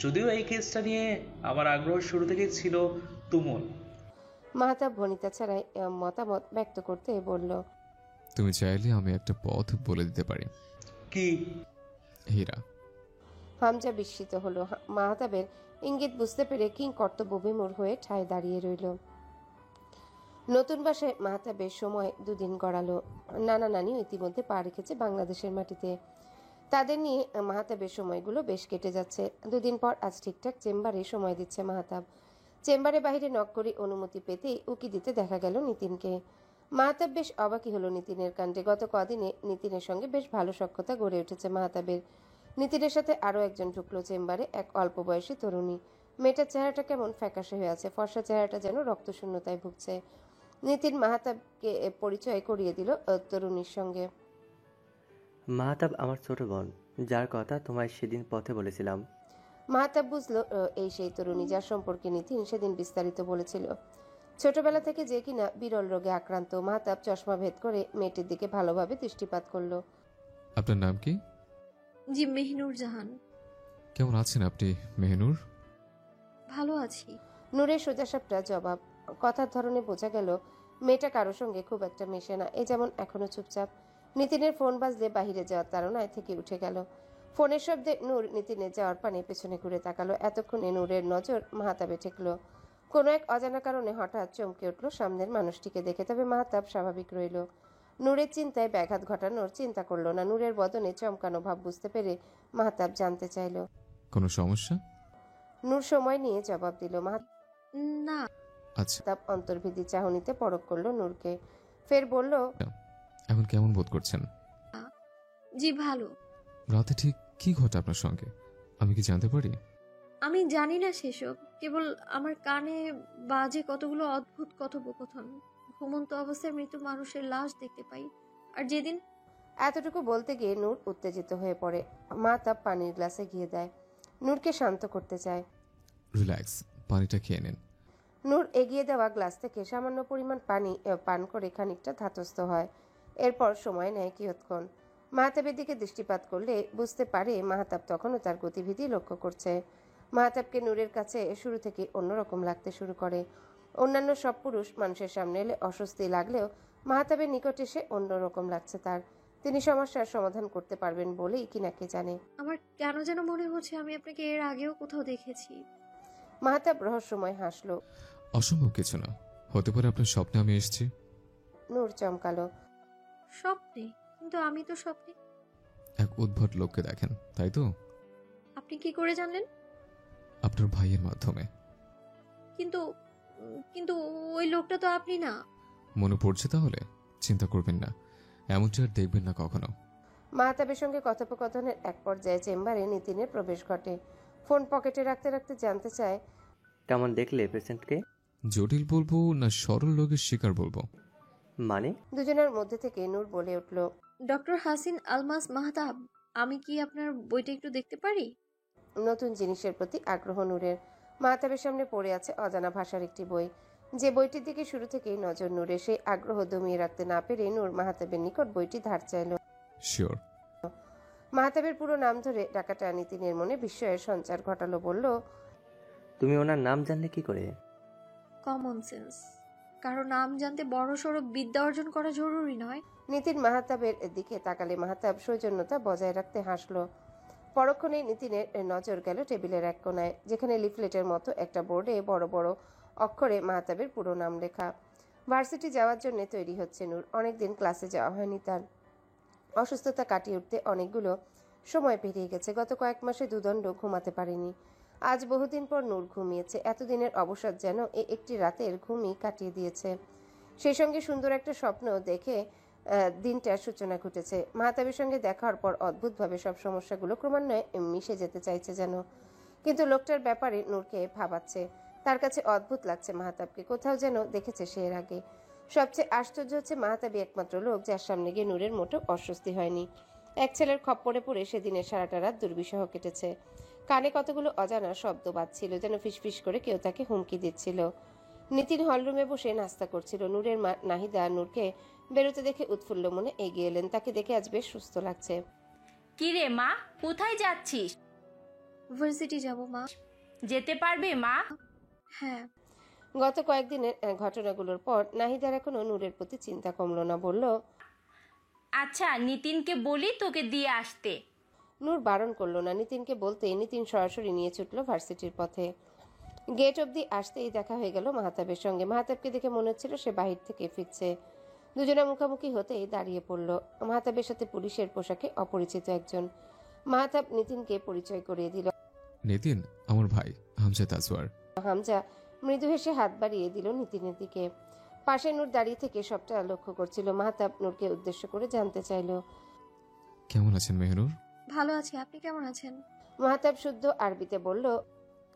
যদিও এই কেসটা নিয়ে আমার আগ্রহ শুরু থেকেই ছিল তুমুল। মাহতাব ভনিতা ছাড়াই মতামত ব্যক্ত করতে বলল, তুমি চাইলে আমি একটা পথ বলে দিতে পারি। কি? হীরা। হামজা বিস্মিত হলো। মাহতাবের ইঙ্গিত বুঝতে পেরে কিং কর্তব্য বিমূঢ় হয়ে ঠায় দাঁড়িয়ে রইল। নতুন বাসায় মাহতাবের সময় দুদিন গড়ালো। নানা নানিও ইতিমধ্যে পা রেখেছে বাংলাদেশের মাটিতে। তাদের নিয়ে মাহতাবের সময়গুলো বেশ কেটে যাচ্ছে। দুদিন পর আজ ঠিকঠাক চেম্বারে সময় দিচ্ছে মাহতাব। চেম্বারে বাইরে নক করে অনুমতি পেতেই উকি দিতে দেখা গেল নিতিনকে। মাহতাব বেশ অবাকই হলো নিতিনের কাণ্ডে। গত কদিনে নিতিনের সঙ্গে বেশ ভালো সখ্যতা গড়ে উঠেছে মাহতাবের। নিতিনের সাথে আরও একজন ঢুকলো চেম্বারে, এক অল্প বয়সী তরুণী। মেয়েটার চেহারাটা কেমন ফ্যাকাশে হয়ে আছে, ফর্সা চেহারাটা যেন রক্তশূন্যতায় ভুগছে। নিতিন মাহতাবকে পরিচয় করিয়ে দিল তরুণীর সঙ্গে। মাহতাব আমার ছোট বোন, যার কথা তোমায় সেদিন পথে বলেছিলাম। মাহতাব বুঝলো এই সেই তরুণী যার সম্পর্কে নিতিন সেদিন বিস্তারিত বলেছিল। ছোটবেলা থেকে যে কিনা বিরল রোগে আক্রান্ত। মাহতাব চশমা ভেদ করে মেয়েটির দিকে ভালোভাবে দৃষ্টিপাত করলো। আপনার নাম কি? জি, মেহনুর জাহান। কেমন আছেন আপনি মেহনুর? ভালো আছি। নূরের সোজাসাপটা জবাব। কথার ধরনে বোঝা গেল মেয়েটা কারো সঙ্গে খুব একটা মেশে না। এ যেমন এখনো চুপচাপ। নিতিনের ফোন বাজলে বাহিরে যাওয়ার তাড়নায় থেকে উঠে গেল। ফোনের শব্দে নূর নিতিনের যাওয়ার পানে পেছনে ঘুরে তাকালো। এতক্ষণে নূরের নজর মাহতাবে ঠেকলো। কোনো এক অজানা কারণে হঠাৎ চমকে উঠল সামনের মানুষটিকে দেখে। তবে মাহতাব স্বাভাবিক রইল। নূরের চিন্তায় ব্যাঘাত ঘটানোর চিন্তা করলো না। নূরের বদনে চমকানো ভাব বুঝতে পেরে মাহতাব জানতে চাইল, কোনো সমস্যা? নূর সময় নিয়ে জবাব দিল। না। আচ্ছা। মাহতাব অন্তর্ভীতি চাহনিতে পরখ করলো নূরকে। ফের বলল, এখন কেমন বোধ করছেন? জি ভালো। রাতে ঠিক কি ঘটে আপনার সঙ্গে আমি কি জানতে পারি? আমি জানি না সেসব, কেবল আমার কানে বাজে কতগুলো অদ্ভুত কথোপকথন। ঘুমন্ত অবস্থায় মৃত মানুষের লাশ দেখতে পাই। আর যেদিন এতটুকু বলতে গিয়ে নূর উত্তেজিত হয়ে পড়ে। মাহতাব পানির গ্লাসে গিয়ে দেয়। নূরকে শান্ত করতে চায়। রিল্যাক্স, পানিটা খেয়ে নিন। নূর এগিয়ে দেওয়া গ্লাস থেকে সামান্য পরিমাণ পানি পান করে খানিকটা ধাতস্থ হয়। এরপর সময় নেয় কিয়ৎক্ষণ। মাহতাবের দিকে দৃষ্টিপাত করলে বুঝতে পারে মাহতাব তখনও তার গতিবিধি লক্ষ্য করছে। মাহতাবকে নূরের কাছে শুরু থেকে অন্যরকম লাগতে শুরু করে। অন্যান্য সব পুরুষ মানুষের সামনে এলে অস্বস্তি লাগলেও মাহতাবের নিকট এসে অন্যরকম লাগছে তার। তিনি সমস্যার সমাধান করতে পারবেন বলেই কিনা কে জানে। আমার কেন যেন মনে হচ্ছে আমি আপনাকে এর আগেও কোথাও দেখেছি। মাহতাব রহস্যময় হাসলো। অসম্ভব কিছু না, হতে পারে আপনার স্বপ্নে আমি এসেছি। নূর চমকালো। স্বপ্নে? কিন্তু আমি তো স্বপ্নে। এক উদ্ভট লোককে দেখেন, তাই তো? আপনি কি করে জানলেন? আপনার ভাইয়ের মাধ্যমে। কিন্তু কিন্তু ওই লোকটা তো আপনি না। মনে পড়ছে তাহলে? চিন্তা করবেন না, এমনটি আর দেখবেন না কখনো। মাহতাবের সঙ্গে কথোপকথনের এক পর্যায়ে চেম্বারে নিতিনের প্রবেশ ঘটে। ফোন পকেটে রাখতে রাখতে জানতে চায়, কেমন দেখলে পেশেন্টকে? জটিল বলবো না সরল রোগের শিকার বলবো? মানে? দুজনের মধ্যে থেকে নূর বলে উঠল, ডক্টর হাসিন আলমাস মাহতাব, আমি কি আপনার বইটা একটু দেখতে পারি? নতুন জিনিসের প্রতি আগ্রহ নূরের। মাহতাবের সামনে পড়ে আছে অজানা ভাষার একটি বই। যে বইটির দিকে শুরু থেকেই নজর নূরের, সেই আগ্রহ দমিয়ে রাখতে না পেরে নূর মাহতাবের নিকট বইটি ধার চাইল। শিওর। মাহতাবের পুরো নাম ধরে ডাকাটা নিতিনের মনে বিস্ময়ের সঞ্চার ঘটালো। বলল, তুমি ওনার নাম জানলে কি করে? Common sense. কারো নাম জানতে বড় সড়ো বিদ্যা অর্জন করা জরুরি নয়। নিতিন মাহতাবের দিকে তাকালে মাহতাব সৌজন্যতা বজায় রাখতে হাসলো। পরক্ষণেই নিতিনের নজর গেল টেবিলের এক কোনায়, যেখানে লিফলেটের মতো একটা বোর্ডে বড় বড় অক্ষরে মাহতাবের পুরো নাম লেখা। ভার্সিটি যাওয়ার জন্য তৈরি হচ্ছে নূর। অনেকদিন ক্লাসে যাওয়া হয়নি তার। অসুস্থতা কাটিয়ে উঠতে অনেকগুলো সময় পেরিয়ে গেছে। গত কয়েক মাসে দুদণ্ড ঘুমাতে পারেনি। আজ বহুদিন পর নূর ঘুমিয়েছে। এতদিনের অবসাদ যেন একটি রাতের ঘুমই কাটিয়ে দিয়েছে। সেই সঙ্গে সুন্দর একটা স্বপ্ন দেখে দিনটার সূচনা ঘটেছে। মাহতাবের সঙ্গে দেখার পর অদ্ভুতভাবে সব সমস্যাগুলো ক্রমান্বয়ে মিশে যেতে চাইছে যেন। কিন্তু লোকটার ব্যাপারে নূরকে ভাবাচ্ছে। তার কাছে অদ্ভুত লাগছে মাহতাবকে, কোথাও যেন দেখেছে সে এর আগে। সবচেয়ে আশ্চর্য হচ্ছে মাহতাবই একমাত্র লোক যার সামনে গিয়ে নূরের মোটেও অস্বস্তি হয়নি। এক ছেলের খপ্পরে পড়ে সেদিনের সারাটা রাত দুর্বিষহ কেটেছে। কানে কতগুলো অজানা শব্দ বাজছিল, যেন ফিসফিস করে কেউ তাকে হুমকি দিচ্ছিল। নিতিন হলরুমে বসে নাস্তা করছিল। নূরের মা নাহিদা নূরকে বেরোতে দেখে উৎফুল্ল মনে এগিয়ে এলেন। তাকে দেখে আজ বেশ সুস্থ লাগছে। কি রে মা, কোথায় যাচ্ছিস? ভার্সিটি যাব মা। যেতে পারবে মা? হ্যাঁ। গত কয়েকদিনের ঘটনাগুলোর পর নাহিদার এখনো নূরের প্রতি চিন্তা কমল না। বলল, আচ্ছা নিতিনকে বলি তোকে দিয়ে আসতে। নূর বারণ করলো না। নিতিনকে বলতেই নিতিন সরাসরি নিয়ে ছুটলো ভার্সিটির পথে। গেট অবধি আসতেই দেখা হয়ে গেল মাহতাবের সঙ্গে। মাহতাবকে দেখে মনে হচ্ছিল সে বাহির থেকে ফিরছে। দুজনে মুখোমুখি হতেই দাঁড়িয়ে পড়ল। মাহতাবের সাথে পুলিশের পোশাকে অপরিচিত একজন। মাহতাব নিতিনকে পরিচয় করিয়ে দিল। নিতিন আমার ভাই হামজা তাজওয়ার। হামজা মৃদু হেসে হাত বাড়িয়ে দিল নিতিনের দিকে। পাশে নূর দাঁড়িয়ে থেকে সবটা লক্ষ্য করছিল। মাহতাব নূরকে উদ্দেশ্য করে জানতে চাইল, কেমন আছেন মেহনুর? ভালো আছি, আপনি কেমন আছেন? মাহতাব শুদ্ধ আরবিতে বলল,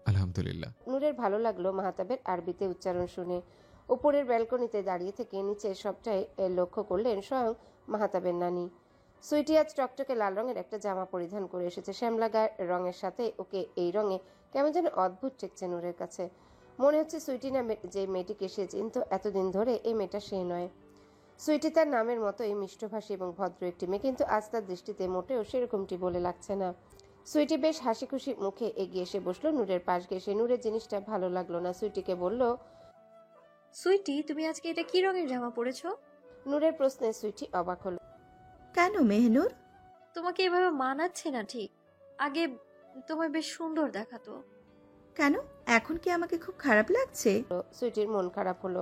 আলহামদুলিল্লাহ। নূরের ভালো লাগলো মাহতাবের আরবিতে উচ্চারণ শুনে। উপরের ব্যালকনিতে দাঁড়িয়ে থেকে নিচে সবটাই লক্ষ্য করলেন স্বয়ং মাহতাবের নানি। সুইটি আজ টকটকে লাল রঙের একটা জামা পরিধান করে এসেছে। শ্যামলা গায়ের রঙের সাথে ওকে এই রঙে কেমন যেন অদ্ভুত ঠেকছে নূরের কাছে। মনে হচ্ছে সুইটি নামে যে মেয়েটিকে সে চিনত এতদিন ধরে, এই মেয়েটা সে নয়। সুইটি তার নামের মতোই মিষ্টভাষী এবং ভদ্র একটি মেয়ে, কিন্তু আজ তার দৃষ্টিতে মোটেও সেরকমটি বলে লাগছে না। সুইটি বেশ হাসি খুশি মুখে এগিয়ে এসে বসলো নূরের পাশ ঘেঁষে। নূরের জিনিসটা ভালো লাগলো না। সুইটিকে বলল, সুইটি তুমি আজকে এটা কি রঙের জামা পরেছো? নূরের প্রশ্নে সুইটি অবাক হলো। কেন মেহনুর? তোমাকে এভাবে মানাচ্ছে না ঠিক। আগে তোমায় বেশ সুন্দর দেখাতো। কেন এখন কি আমাকে খুব খারাপ লাগছে? সুইটির মন খারাপ হলো।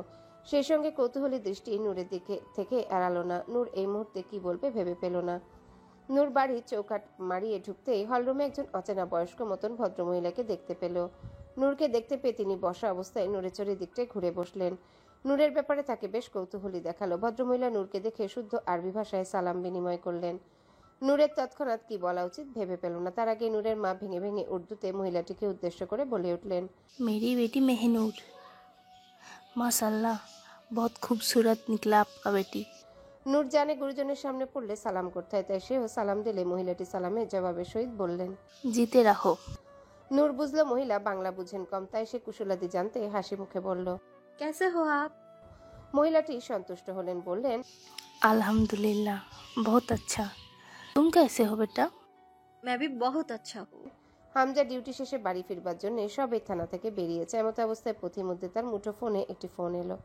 সেই সঙ্গে কৌতূহলী দৃষ্টি নূরের দিকে থেকে এড়ালো না। নূর এই মুহূর্তে কি বলবে ভেবে পেল না। নূর বাড়ির চৌকাঠ মারিয়ে ঢুকতেই হলরুমে একজন অচেনা বয়স্ক মতন ভদ্রমহিলাকে দেখতে পেল। নূরকে দেখতে পেয়ে তিনি বসা অবস্থায় নূরের চরিদিকটায় ঘুরে বসলেন। নূরের ব্যাপারে তাকে বেশ কৌতূহলী দেখালো। ভদ্রমহিলা নূরকে দেখে শুদ্ধ আরবি ভাষায় সালাম বিনিময় করলেন। নূরের তৎক্ষণাৎ কি বলা উচিত ভেবে পেল না। তার আগে নূরের মা ভেঙে ভেঙে উর্দুতে মহিলাটিকে উদ্দেশ্য করে বলে উঠলেন, मेरी बेटी मेहनूर, माशाल्लाह बहुत खूबसूरत निकला आपका बेटी। নূর জানে গুরুজনের সামনে পড়লে সালাম করতে হয়, তাই সেও সালাম দিলে মহিলাটি সালামের জবাবের সহিত বললেন, जीते रहो। নূর বুঝলো মহিলা বাংলা বুঝেন কম, তাই সে কুশলাদি জানতে হাসি মুখে বলল, कैसे हो आप? মহিলাটি সন্তুষ্ট হলেন, বললেন, अल्हम्दुलिल्लाह बहुत अच्छा। तुम कैसे हो बेटा? मैं भी बहुत अच्छा हूँ। হামজা ডিউটি শেষে বাড়ি ফিরবার জন্য সবে থানা থেকে বেরিয়েছে। এমত অবস্থায় পথিমধ্যে তার মুঠো ফোনে একটি ফোন এলো।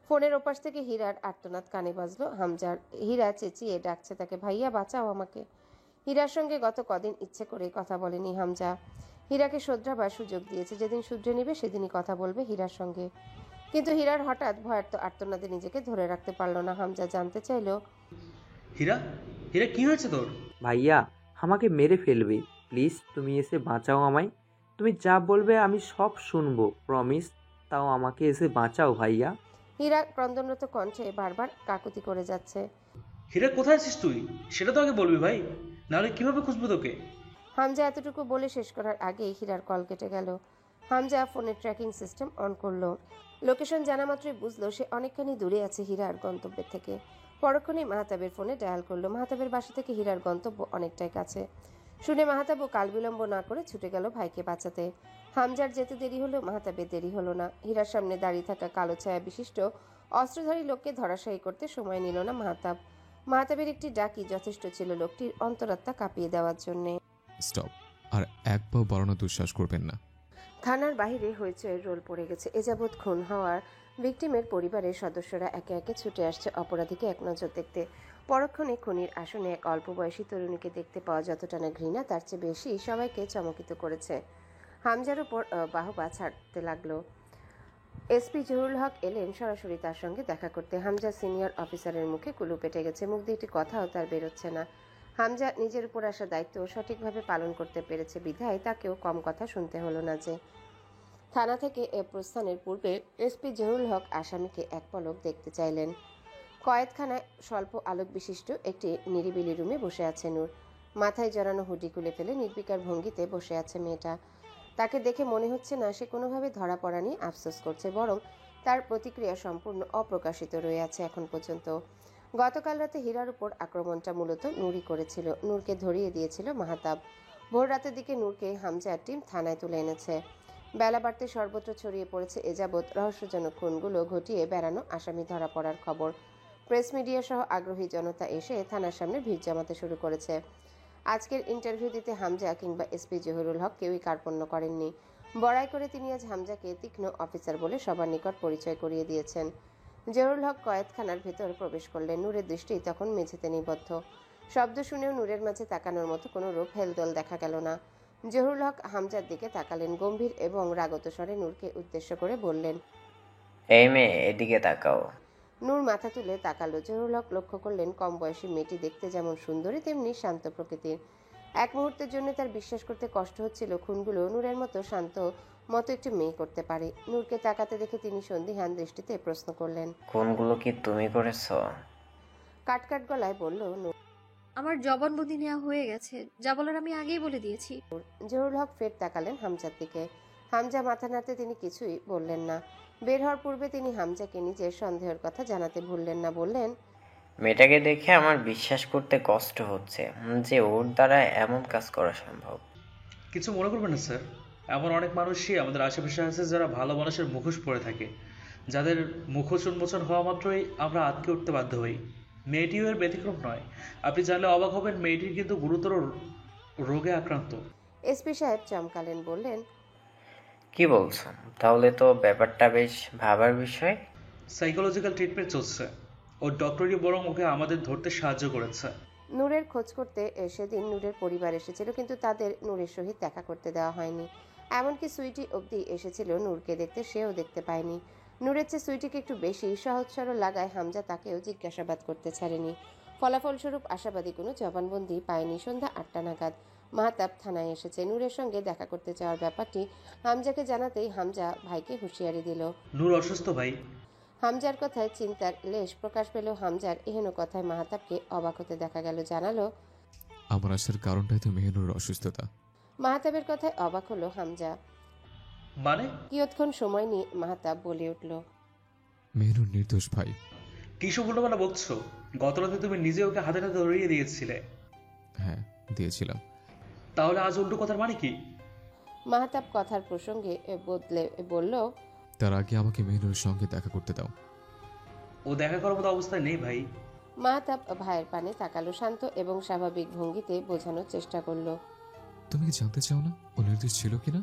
ফোনের ওপাশ থেকে হীরার আর্তনাদ কানে বাজলো। হামজার। হীরা চেঁচিয়ে ডাকছে তাকে, ভাইয়া বাঁচাও আমাকে। হীরার সঙ্গে গত কদিন ইচ্ছে করে কথা বলেনি হামজা। হীরাকে শোধরাবার সুযোগ দিয়েছে, যেদিন শুধরে নেবে সেদিনই কথা বলবে হীরার সঙ্গে। কিন্তু হীরার হঠাৎ ভয়ার্ত আর্তনাদে নিজেকে ধরে রাখতে পারল না। হামজা জানতে চাইল, হীরা, হীরা কি হয়েছে তোর? ভাইয়া আমাকে মেরে ফেলবে, প্লিজ তুমি এসে বাঁচাও আমায়। তুমি যা বলবে আমি সব শুনবো, প্রমিস। তাও আমাকে এসে বাঁচাও ভাইয়া। হীরা ক্রন্দনরত কণ্ঠে বারবার কাকুতি করে যাচ্ছে। হীরা কোথায় আছিস তুই? সেটা তো আগে বলবি ভাই, নাহলে কিভাবে খুঁজবো তোকে? হামজা এতটুকু বলে শেষ করার আগেই হীরার কল কেটে গেল। হামজা ফোনের ট্র্যাকিং সিস্টেম অন করলো। লোকেশন জানা মাত্রই বুঝলো সে অনেকখানি দূরে আছে হীরার গন্তব্যের থেকে। পরক্ষণেই মাহতাবের ফোনে ডায়াল করলো। মাহতাবের বাসা থেকে হীরার গন্তব্য অনেকটাই কাছে। শুনে মাহতাবও কাল বিলম্ব না করে ছুটে গেল ভাইকে বাঁচাতে। হামজার যেতে দেরি হলো, মাহতাবের দেরি হলো না। হীরার সামনে দাঁড়িয়ে থাকা কালো ছায়া বিশিষ্ট অস্ত্রধারী লোককে ধরাশায়ী করতে সময় নিল না মাহতাব। মাহতাবের একটি ডাকি যথেষ্ট ছিল লোকটির অন্তরাত্মা কাঁপিয়ে দেওয়ার জন্যে। স্টপ, আর এক পাও বাড়ানো দুঃশ্বাস করবেন না। থানার বাইরে হইচয়ের রোল পড়ে গেছে। এ যাবৎ খুন হওয়ার ভিকটিমের পরিবারের সদস্যরা একে একে ছুটে আসছে অপরাধীকে এক নজর দেখতে। পরক্ষণে খুনির আসনে এক অল্প বয়সী তরুণীকে দেখতে পাওয়া যতটা না ঘৃণা, তার চেয়ে বেশি সবাইকে চমকিত করেছে। হামজার উপর বাহুবা ছাড়তে লাগলো। এসপি জহুরুল হক এলেন সরাসরি তার সঙ্গে দেখা করতে। হামজা সিনিয়র অফিসারের মুখে কুলু পেটে গেছে, মুখ দিয়ে একটি কথাও তার বেরোচ্ছে না। হামজা নিজের উপর আসা দায়িত্ব সঠিকভাবে পালন করতে পেরেছে বিধায় তাকেও কম কথা শুনতে হলো না। যে থানা থেকে প্রস্থানের পূর্বে এসপি জহুরুল হক আসামিকে এক পলক দেখতে চাইলেন। কয়েদখানায় স্বল্প আলোক বিশিষ্ট একটি নিরিবিলি রুমে বসে আছে নূর। মাথায় জড়ানো হুডি খুলে ফেলে নির্বিকার ভঙ্গিতে বসে আছে মেয়েটা। তাকে দেখে মনে হচ্ছে না সে কোনোভাবে ধরা পড়া নিয়ে আফসোস করছে, বরং তার প্রতিক্রিয়া সম্পূর্ণ অপ্রকাশিত রয়ে আছে এখন পর্যন্ত। গতকাল রাতে হীরার উপর আক্রমণটা মূলত নূরই করেছিল। নূরকে ধরিয়ে দিয়েছিল মাহতাব। ভোর রাতের দিকে নূরকে হামজার টিম থানায় তুলে এনেছে। বেলা বাড়তে সর্বত্র ছড়িয়ে পড়েছে এ যাবৎ রহস্যজনক খুনগুলো ঘটিয়ে বেড়ানো আসামি ধরা পড়ার খবর। প্রেস মিডিয়া সহ আগ্রহী জনতা এসে থানার সামনে ভিড় জমাতে শুরু করেছে। আজকের ইন্টারভিউ দিতে হামজা কিংবা এসপি জহুরুল হক কেউই কার্পণ্য করেননি। বড়াই করে তিনি আজ হামজাকে তীক্ষ্ণ অফিসার বলে সবার নিকট পরিচয় করিয়ে দিয়েছেন। জহুরুল হক কয়েদখানার ভেতর প্রবেশ করলেন। নূরের দৃষ্টি তখন মেঝেতে নিবদ্ধ। শব্দ শুনেও নূরের মাঝে তাকানোর মতো কোনো রূপ হেলদোল দেখা গেল না। জহুরুল হক হামজার দিকে তাকালেন, গম্ভীর এবং রাগত স্বরে নূরকে উদ্দেশ্য করে বললেন, এই মেয়ে এদিকে তাকাও। নূর মাথা তুলে তাকালো। জহুরুল হক লক্ষ্য করলেন কম বয়সী মেয়েটি দেখতে যেমন সুন্দরী তেমনি শান্ত প্রকৃতির। এক মুহূর্তের জন্য তার বিশ্বাস করতে কষ্ট হচ্ছিল খুনগুলো নূরের মতো শান্ত মতো একটি মেয়ে করতে পারে। নূরকে তাকাতে দেখে তিনি সন্দিহান দৃষ্টিতে প্রশ্ন করলেন, কোনগুলো কি তুমি করেছো? কাটকাট গলায় বলল নূর। আমার জবানবন্দি নেওয়া হয়ে গেছে, যা বলার আমি আগেই বলে দিয়েছি। জহুরুল হক ফের তাকালেন হামজার দিকে। হামজা মাথা নাড়তে তিনি কিছুই বললেন না। বের হওয়ার পূর্বে তিনি হামজাকে নিজের সন্দেহের কথা জানাতে ভুললেন না। বললেন, মেয়েটাকে দেখে আমার বিশ্বাস করতে কষ্ট হচ্ছে যে ওর দ্বারা এমন কাজ করা সম্ভব। কিছু মনে করবেন না স্যার, এমন অনেক মানুষই আমাদের আশেপাশে আছে যারা ভালো মানুষের মুখোশ পরে থাকে, যাদের মুখোশ উন্মোচন হওয়া মাত্রই আমরা আটকে উঠতে বাধ্য হই। মেয়েটিও এর ব্যতিক্রম নয়। আপনি জানলে অবাক হবেন, মেয়েটির কিন্তু গুরুতর রোগে আক্রান্ত। এসপি সাহেব চমকালেন, বললেন, কি বলছো? তাহলে তো ব্যাপারটা বেশ ভাবার বিষয়। সাইকোলজিক্যাল ট্রিটমেন্ট চলছে। ওর ডক্টরই বরং ওকে আমাদের ধরতে সাহায্য করেছে। নূরের খোঁজ করতে সেদিন নূরের পরিবার এসেছিল, কিন্তু তাদের নূরের সহিত দেখা করতে দেওয়া হয়নি। এমনকি সুইটি অবধি এসেছিল নূরকে দেখতে, সেও দেখতে পায়নি। নূরের চেয়ে সুইটিকে একটু বেশি সহজ সরল লাগায় হামজা তাকেও জিজ্ঞাসাবাদ করতে ছাড়েনি। ফলাফলস্বরূপ আশাবাদী কোনো জবানবন্দি পায়নি। সন্ধ্যা 8টা নাগাদ মাহতাব থানায় এসেছে। নূরের সঙ্গে দেখা করতে চাওয়ার ব্যাপারটি হামজাকে জানাতেই হামজা ভাইকে হুঁশিয়ারি দিল। নূর অসুস্থ ভাই। হামজার কথায় চিন্তার লেশ প্রকাশ পেলেও হামজার এহেন কথায় মাহতাবকে অবাক হতে দেখা গেল। জানালো, আমার আসার কারণটাই তো মেহনুর অসুস্থতা। মাহতাবের কথায় অবাক হলো হামজা। মানে? কিয়ৎক্ষণ সময় নিয়ে মাহতাব বলে উঠল, মেহনুর নির্দোষ ভাই। কিসব উল্টোপাল্টা বকছো? গতরাতে তুমি নিজে ওকে হাতে হাতে ধরিয়ে দিয়েছিলে। হ্যাঁ দিয়েছিলাম। তাহলে আজ উল্টো কথার মানে কি? মাহতাব কথার প্রসঙ্গে বদলে বলল, তার আগে আমাকে মেহনুরের সঙ্গে দেখা করতে দাও। ও দেখা করার মতো অবস্থায় নেই ভাই। মাহতাব ভাইয়ের পানে তাকালো, শান্ত এবং স্বাভাবিক ভঙ্গিতে বোঝানোর চেষ্টা করলো। তুমি কি জানতে চাও না ও নির্দোষ ছিল কিনা?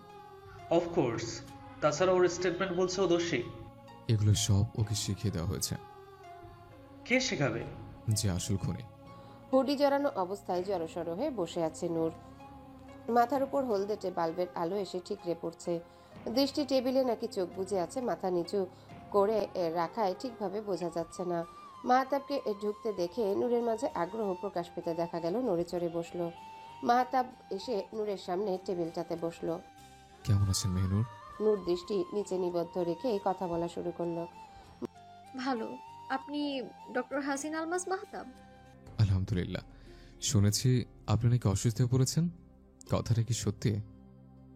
অফকোর্স, তাছাড়া ওর স্টেটমেন্ট বলছে ও দোষী। এগুলো সব ওকে শিখিয়ে দেওয়া হয়েছে। কে শেখাবে? যে আসল খুনি। হুডি জড়ানো অবস্থায় জড়সড় হয়ে বসে আছে নূর। মাথার উপর হলদেটে বাল্বের আলো এসে ঠিকরে পড়ছে। দৃষ্টি টেবিলে নাকি চোখ বুজে আছে, মাথা নিচু করে রাখায় ঠিকভাবে বোঝা যাচ্ছে না। মাহতাবকে ঢুকতে দেখে নূরের মাঝে আগ্রহ প্রকাশ পেতে দেখা গেল। নড়ে চড়ে বসলো। মাহতাব এসে নূরের সামনে টেবিলটাতে বসলো। কেমন আছেন মেহনুর? নূর দৃষ্টি নিচে নিবদ্ধ রেখে কথা বলা শুরু করলো। ভালো। আপনি ডক্টর হাসিন আলমাস মাহতাব? আলহামদুলিল্লাহ। শুনেছি আপনি নাকি অসুস্থ হয়ে পড়েছেন, কথাটা কি সত্যি?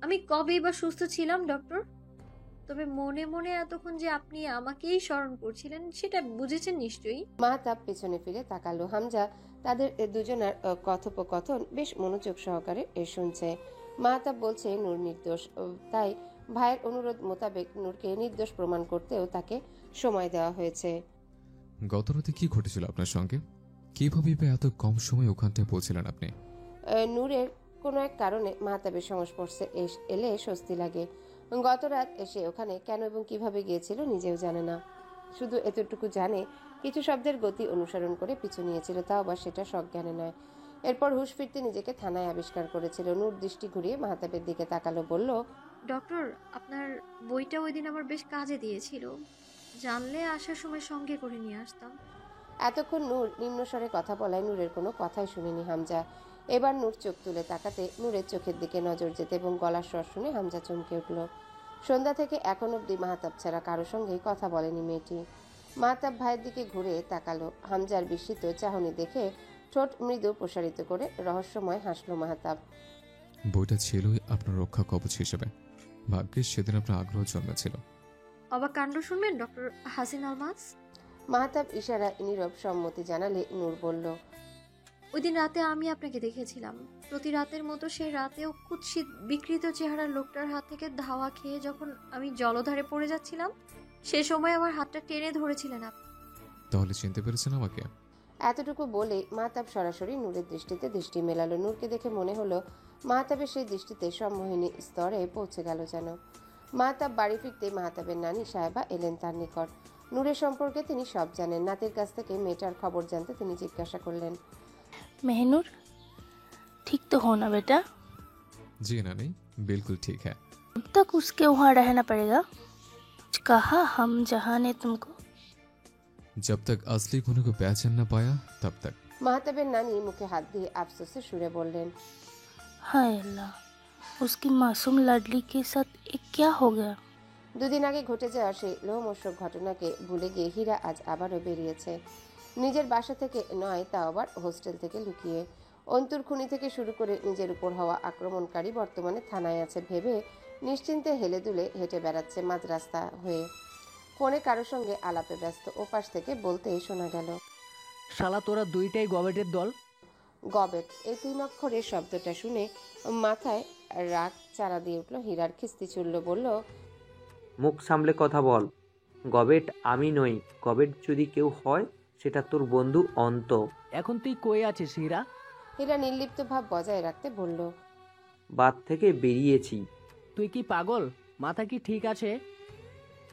আমি কবেই বা সুস্থ ছিলাম ডক্টর। তবে মনে মনে এতক্ষণ যে আপনি আমাকেই স্মরণ করছিলেন সেটা বুঝেছেন নিশ্চয়ই। মাহতাব পেছনে ফিরে তাকালো। হামজা তাদের দুজনের কথোপকথন বেশ মনোযোগ সহকারে শুনছে। মাহতাব বলছে নূর নির্দোষ, তাই ভাইয়ের অনুরোধ মোতাবেক নূরকে নির্দোষ প্রমাণ করতেও তাকে সময় দেওয়া হয়েছে। গত রাতে কি ঘটেছিল আপনার সঙ্গে? কিভাবে এত কম সময়ে ওখানটায় পৌঁছলেন আপনি? নূরের কোনো এক কারণে মাহতাবের সংস্পর্শে এলে স্বস্তি লাগে। গত রাত এসে ওখানে কেন এবং কিভাবে গিয়েছিল নিজেও জানে না। শুধু এতটুকু জানে কিছু শব্দের গতি অনুসরণ করে পিছু নিয়েছিল, তাও আবার সেটা সজ্ঞানে নয়। এরপর হুঁশ ফিরতে নিজেকে থানায় আবিষ্কার করেছিল। নূর দৃষ্টি ঘুরিয়ে মাহতাবের দিকে তাকালো, বলল, ডক্টর আপনার বইটা ওই দিন আমার বেশ কাজে দিয়েছিল। জানলে আসার সময় সঙ্গে করে নিয়ে আসতাম। এতক্ষণ নূর নিম্নস্বরে কথা বলায় নূরের কোনো কথাই শুনেনি হামজা। এবার নূর চোখ তুলে তাকাতে নূরের চোখের দিকে নজর যেতে এবং গলার স্বর শুনে হামজা চমকে উঠল। সন্ধ্যা থেকে এখন অবধি মাহতাব ছাড়া কারো সঙ্গেই কথা বলেনি মেয়েটি। মাহতাব ভাইয়ের দিকে ঘুরে তাকালো। হামজার বিস্মিত চাহনি দেখে ঠোঁট মৃদু প্রসারিত করে রহস্যময় হাসল মাহতাব। বইটা ছিলই আপনার রক্ষা কবচ হিসেবে। ভাগ্যিস সেদিন আপনার আগ্রহ জন্মেছিল। অবাক কাণ্ড শুনবেন ডক্টর হাসিন আলমাস? মাহতাব ইশারা নীরব সম্মতি জানালে নূর বলল, ওই দিন রাতে আমি আপনাকে দেখেছিলাম। প্রতি রাতের মতো সেই রাতেও কুৎসিত বিকৃত চেহারার লোকটার হাত থেকে ধাওয়া খেয়ে যখন আমি জলধারে পড়ে যাচ্ছিলাম, সে সময় আমার হাতটা টেনে ধরেছিলেন আপনি। তাহলে চিনতে পেরেছেন আমাকে? এতটুকু বলে মাহতাব সরাসরি নূরের দৃষ্টিতে দৃষ্টি মেলালো। নূরকে দেখে মনে হলো মাহতাবের সেই দৃষ্টিতে সম্মোহিনী স্তরে পৌঁছে গেল যেন। মাহতাব বাড়ি ফিরতে মাহতাবের নানি সাহেবা এলেন তার নিকট। নূরের সম্পর্কে তিনি সব জানেন। নাতির কাছ থেকে মেয়েটার খবর জানতে তিনি জিজ্ঞাসা করলেন, मेहनूर ठीक तो हो ना बेटा? जी नानी, बिल्कुल ठीक है। अब तक उसके वहाँ रहना पड़ेगा? कुछ कहा हम जहाँ ने तुमको? जब तक असली खूनी को पहचान न पाया तब तक। মাহতাবের নানি মুখে হাত দিয়ে আফসোসের সুরে বললেন, हाय अल्लाह, उसकी मासूम लाडली के साथ एक क्या हो गया? দুদিন আগে ঘটে যাওয়া সেই লোমহর্ষক ঘটনাকে ভুলে গিয়ে হীরা আজ আবারও বেরিয়েছে। নিজের বাসা থেকে নয়, তা আবার হোস্টেল থেকে লুকিয়ে। অন্তুর খুনি থেকে শুরু করে নিজের উপর হওয়া আক্রমণকারী বর্তমানে থানায় আছে ভেবে নিশ্চিন্তে হেলে দুলে হেঁটে বেড়াচ্ছে মাঝ রাস্তা হয়ে। ফোনে কারোর সঙ্গে আলাপে ব্যস্ত। ওপাশ থেকে বলতে শোনা গেল, শালা তোরা দুইটাই গবেটের দল। গবেট, এই 3 অক্ষরের শব্দটা শুনে মাথায় রাগ চারা দিয়ে উঠল হীরার। খিস্তি চুলল, বলল, মুখ সামলে কথা বল। গবেট আমি নই। গবেট যদি কেউ হয় সেটা তোর বন্ধু অন্ত। এখন তুই কই আছিস হীরা? হীরা নির্লিপ্ত ভাব বজায় রাখতে বলল, বাদ থেকে বেরিয়েছি। তুই কি পাগল? মাথা কি ঠিক আছে?